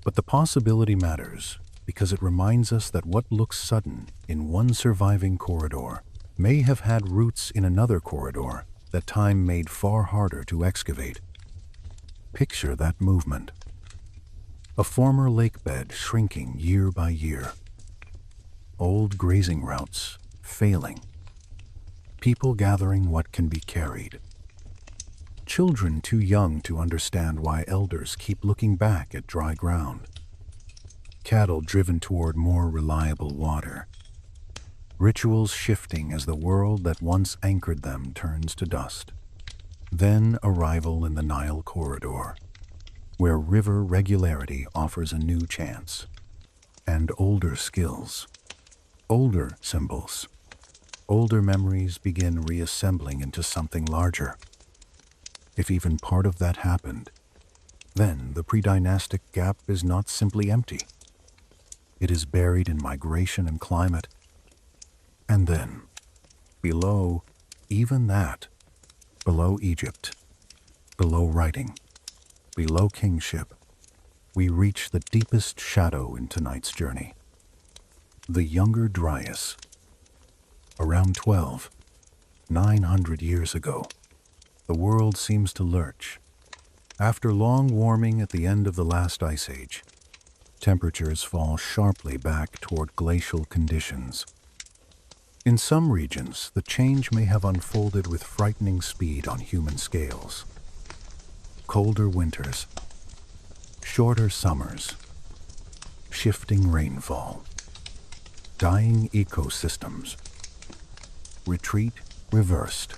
but the possibility matters because it reminds us that what looks sudden in one surviving corridor may have had roots in another corridor that time made far harder to excavate. Picture that movement. A former lake bed shrinking year by year. Old grazing routes failing. People gathering what can be carried. Children too young to understand why elders keep looking back at dry ground. Cattle driven toward more reliable water. Rituals shifting as the world that once anchored them turns to dust. Then arrival in the Nile corridor, where river regularity offers a new chance. And older skills, older symbols, older memories begin reassembling into something larger. If even part of that happened, then the pre-dynastic gap is not simply empty. It is buried in migration and climate. And then, below even that, below Egypt, below writing, below kingship, we reach the deepest shadow in tonight's journey. The younger Dryas. Around 900 years ago, the world seems to lurch. After long warming at the end of the last ice age, temperatures fall sharply back toward glacial conditions. In some regions, the change may have unfolded with frightening speed on human scales. Colder winters, shorter summers, shifting rainfall, dying ecosystems, retreat reversed.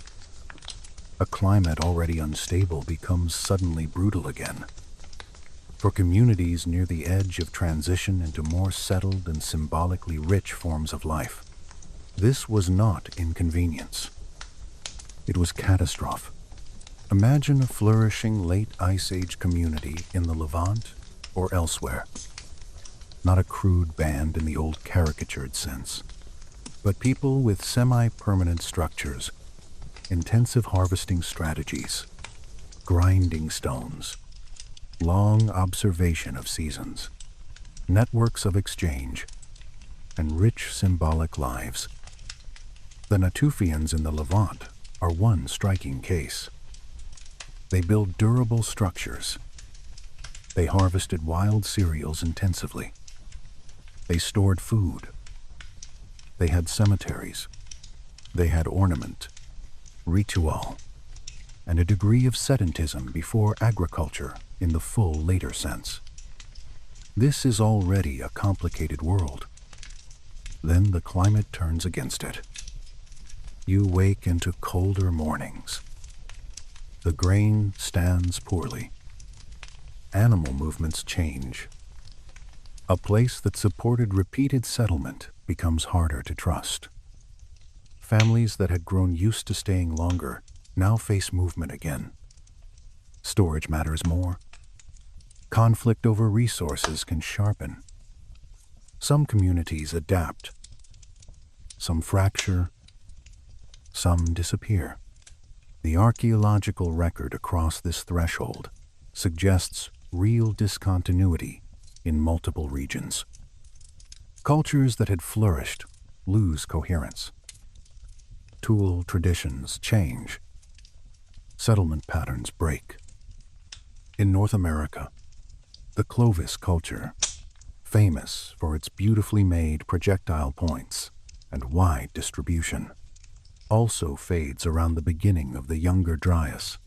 A climate already unstable becomes suddenly brutal again. For communities near the edge of transition into more settled and symbolically rich forms of life, this was not inconvenience. It was catastrophe. Imagine a flourishing late Ice Age community in the Levant or elsewhere. Not a crude band in the old caricatured sense, but people with semi-permanent structures, intensive harvesting strategies, grinding stones, long observation of seasons, networks of exchange, and rich symbolic lives. The Natufians in the Levant are one striking case. They built durable structures. They harvested wild cereals intensively. They stored food. They had cemeteries. They had ornament, ritual, and a degree of sedentism before agriculture in the full later sense. This is already a complicated world. Then the climate turns against it. You wake into colder mornings. The grain stands poorly. Animal movements change. A place that supported repeated settlement becomes harder to trust. Families that had grown used to staying longer now face movement again. Storage matters more. Conflict over resources can sharpen. Some communities adapt. Some fracture. Some disappear. The archaeological record across this threshold suggests real discontinuity in multiple regions. Cultures that had flourished lose coherence. Tool traditions change. Settlement patterns break. In North America, the Clovis culture, famous for its beautifully made projectile points and wide distribution, also fades around the beginning of the Younger Dryas.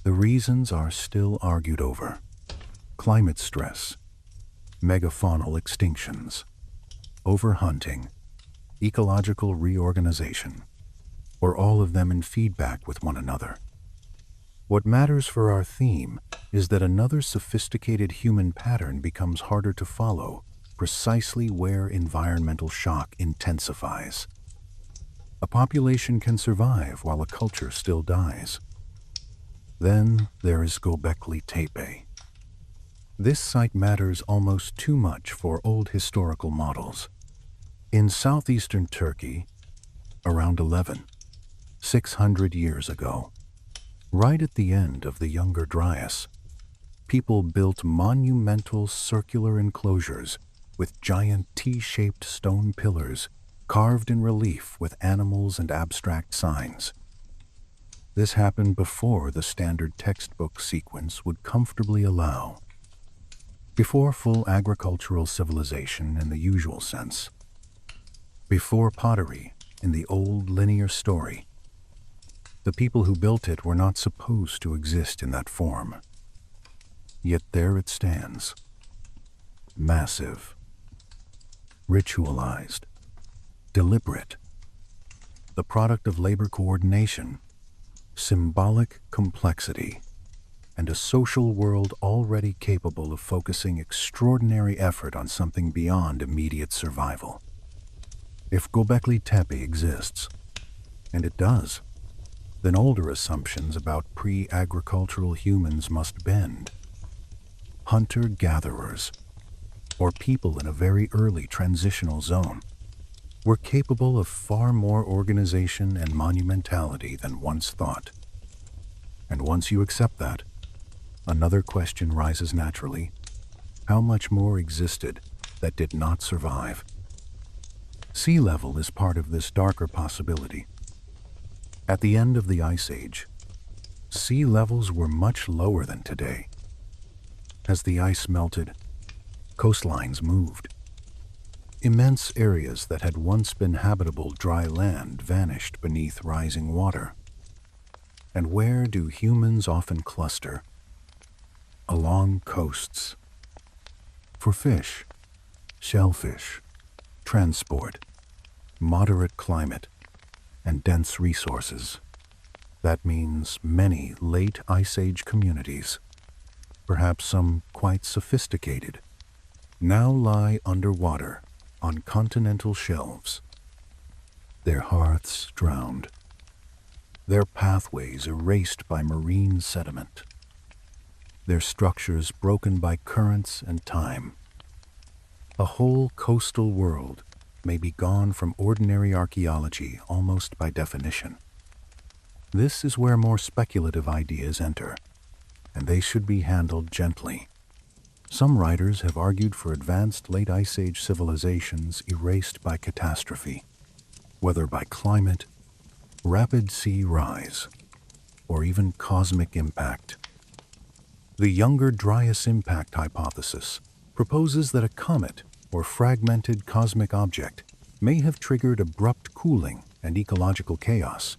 The reasons are still argued over. Climate stress, megafaunal extinctions, overhunting, ecological reorganization, or all of them in feedback with one another. What matters for our theme is that another sophisticated human pattern becomes harder to follow precisely where environmental shock intensifies. A population can survive while a culture still dies. Then there is Gobekli Tepe. This site matters almost too much for old historical models. In southeastern Turkey, around 600 years ago, right at the end of the Younger Dryas, people built monumental circular enclosures with giant T-shaped stone pillars carved in relief with animals and abstract signs. This happened before the standard textbook sequence would comfortably allow. Before full agricultural civilization in the usual sense. Before pottery in the old linear story. The people who built it were not supposed to exist in that form. Yet there it stands. Massive. Ritualized. Deliberate. The product of labor coordination, symbolic complexity, and a social world already capable of focusing extraordinary effort on something beyond immediate survival. If Gobekli Tepe exists, and it does, then older assumptions about pre-agricultural humans must bend. Hunter-gatherers, or people in a very early transitional zone, were capable of far more organization and monumentality than once thought. And once you accept that, another question rises naturally. How much more existed that did not survive? Sea level is part of this darker possibility. At the end of the Ice Age, sea levels were much lower than today. As the ice melted, coastlines moved. Immense areas that had once been habitable dry land vanished beneath rising water. And where do humans often cluster? Along coasts. For fish, shellfish, transport, moderate climate, and dense resources. That means many late Ice Age communities, perhaps some quite sophisticated, now lie underwater on continental shelves, their hearths drowned, their pathways erased by marine sediment, their structures broken by currents and time. A whole coastal world may be gone from ordinary archaeology almost by definition. This is where more speculative ideas enter, and they should be handled gently. Some writers have argued for advanced late Ice Age civilizations erased by catastrophe, whether by climate, rapid sea rise, or even cosmic impact. The Younger Dryas impact hypothesis proposes that a comet or fragmented cosmic object may have triggered abrupt cooling and ecological chaos.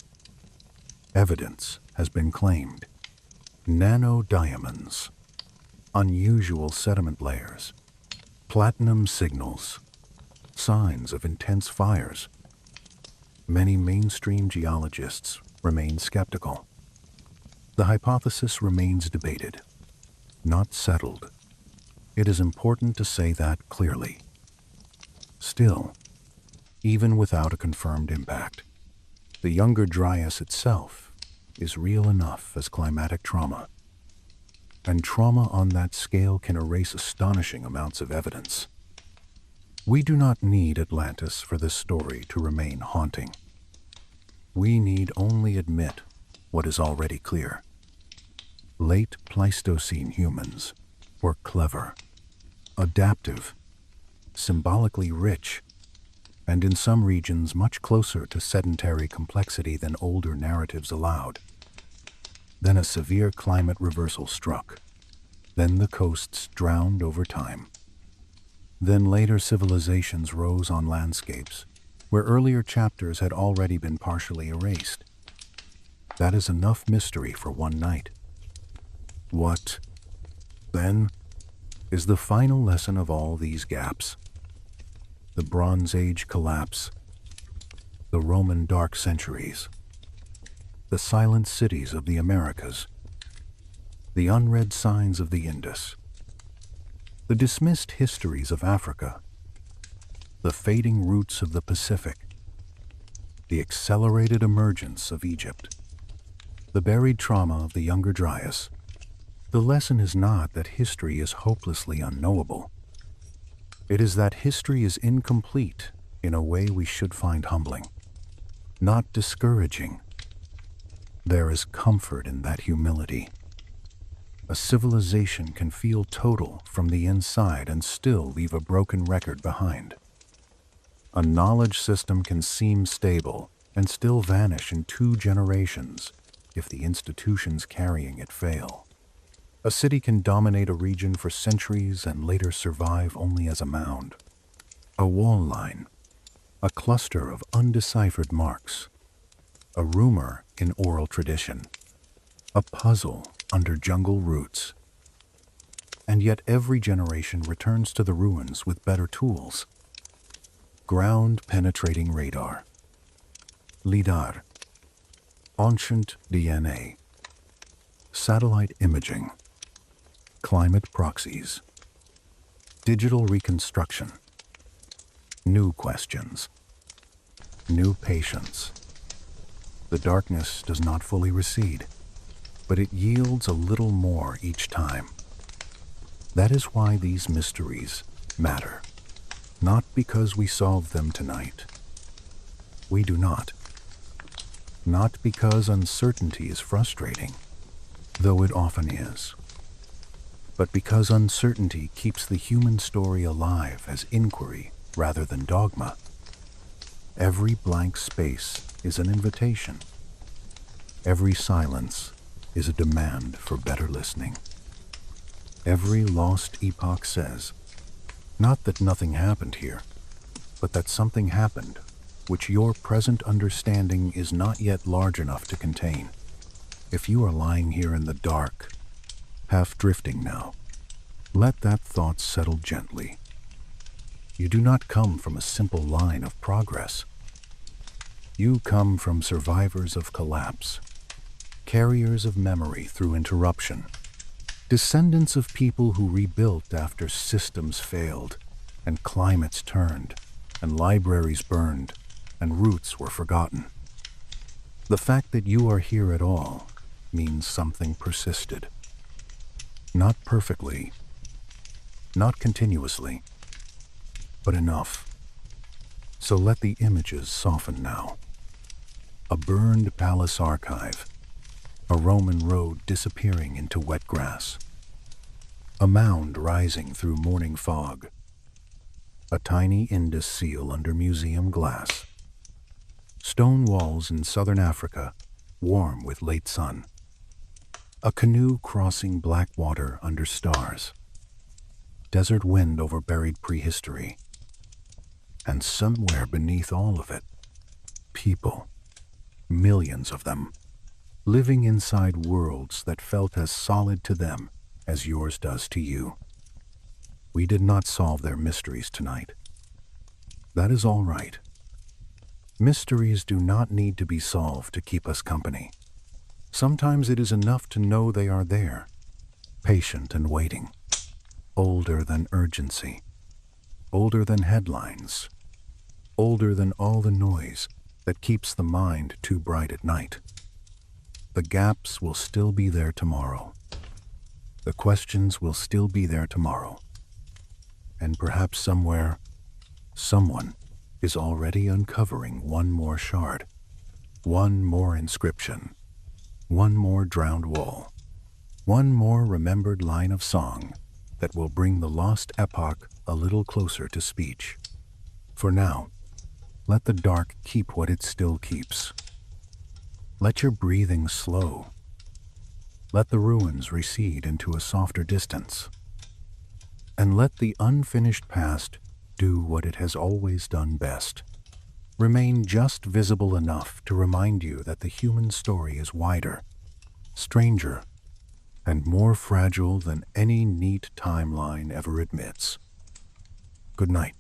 Evidence has been claimed. Nanodiamonds, unusual sediment layers, platinum signals, signs of intense fires. Many mainstream geologists remain skeptical. The hypothesis remains debated, not settled. It is important to say that clearly. Still, even without a confirmed impact, the Younger Dryas itself is real enough as climatic trauma. And trauma on that scale can erase astonishing amounts of evidence. We do not need Atlantis for this story to remain haunting. We need only admit what is already clear. Late Pleistocene humans were clever, adaptive, symbolically rich, and in some regions much closer to sedentary complexity than older narratives allowed. Then a severe climate reversal struck. Then the coasts drowned over time. Then later civilizations rose on landscapes where earlier chapters had already been partially erased. That is enough mystery for one night. What, then, is the final lesson of all these gaps? The Bronze Age collapse, the Roman dark centuries, the silent cities of the Americas, the unread signs of the Indus, the dismissed histories of Africa, the fading roots of the Pacific, the accelerated emergence of Egypt, the buried trauma of the Younger Dryas. The lesson is not that history is hopelessly unknowable. It is that history is incomplete in a way we should find humbling, not discouraging. There is comfort in that humility. A civilization can feel total from the inside and still leave a broken record behind. A knowledge system can seem stable and still vanish in 2 generations if the institutions carrying it fail. A city can dominate a region for centuries and later survive only as a mound, a wall line, a cluster of undeciphered marks, a rumor in oral tradition, a puzzle under jungle roots. And yet every generation returns to the ruins with better tools. Ground-penetrating radar, LIDAR, ancient DNA, satellite imaging, climate proxies, digital reconstruction, new questions, new patience. The darkness does not fully recede, but it yields a little more each time. That is why these mysteries matter, not because we solve them tonight. We do not. Not because uncertainty is frustrating, though it often is, but because uncertainty keeps the human story alive as inquiry rather than dogma. Every blank space is an invitation. Every silence is a demand for better listening. Every lost epoch says, not that nothing happened here, but that something happened which your present understanding is not yet large enough to contain. If you are lying here in the dark, half drifting now, let that thought settle gently. You do not come from a simple line of progress. You come from survivors of collapse, carriers of memory through interruption, descendants of people who rebuilt after systems failed, and climates turned, and libraries burned, and roots were forgotten. The fact that you are here at all means something persisted. Not perfectly, not continuously, but enough. So let the images soften now. A burned palace archive, A Roman road disappearing into wet grass. A mound rising through morning fog. A tiny Indus seal under museum glass. Stone walls in southern Africa, warm with late sun. A canoe crossing black water under stars. Desert wind over buried prehistory. And somewhere beneath all of it, people, millions of them, living inside worlds that felt as solid to them as yours does to you. We did not solve their mysteries tonight. That is all right. Mysteries do not need to be solved to keep us company. Sometimes it is enough to know they are there, patient and waiting, older than urgency, older than headlines, older than all the noise that keeps the mind too bright at night. The gaps will still be there tomorrow. The questions will still be there tomorrow. And perhaps somewhere, someone is already uncovering one more shard, one more inscription, one more drowned wall, one more remembered line of song that will bring the lost epoch a little closer to speech. For now, let the dark keep what it still keeps. Let your breathing slow. Let the ruins recede into a softer distance. And let the unfinished past do what it has always done best. Remain just visible enough to remind you that the human story is wider, stranger, and more fragile than any neat timeline ever admits. Good night.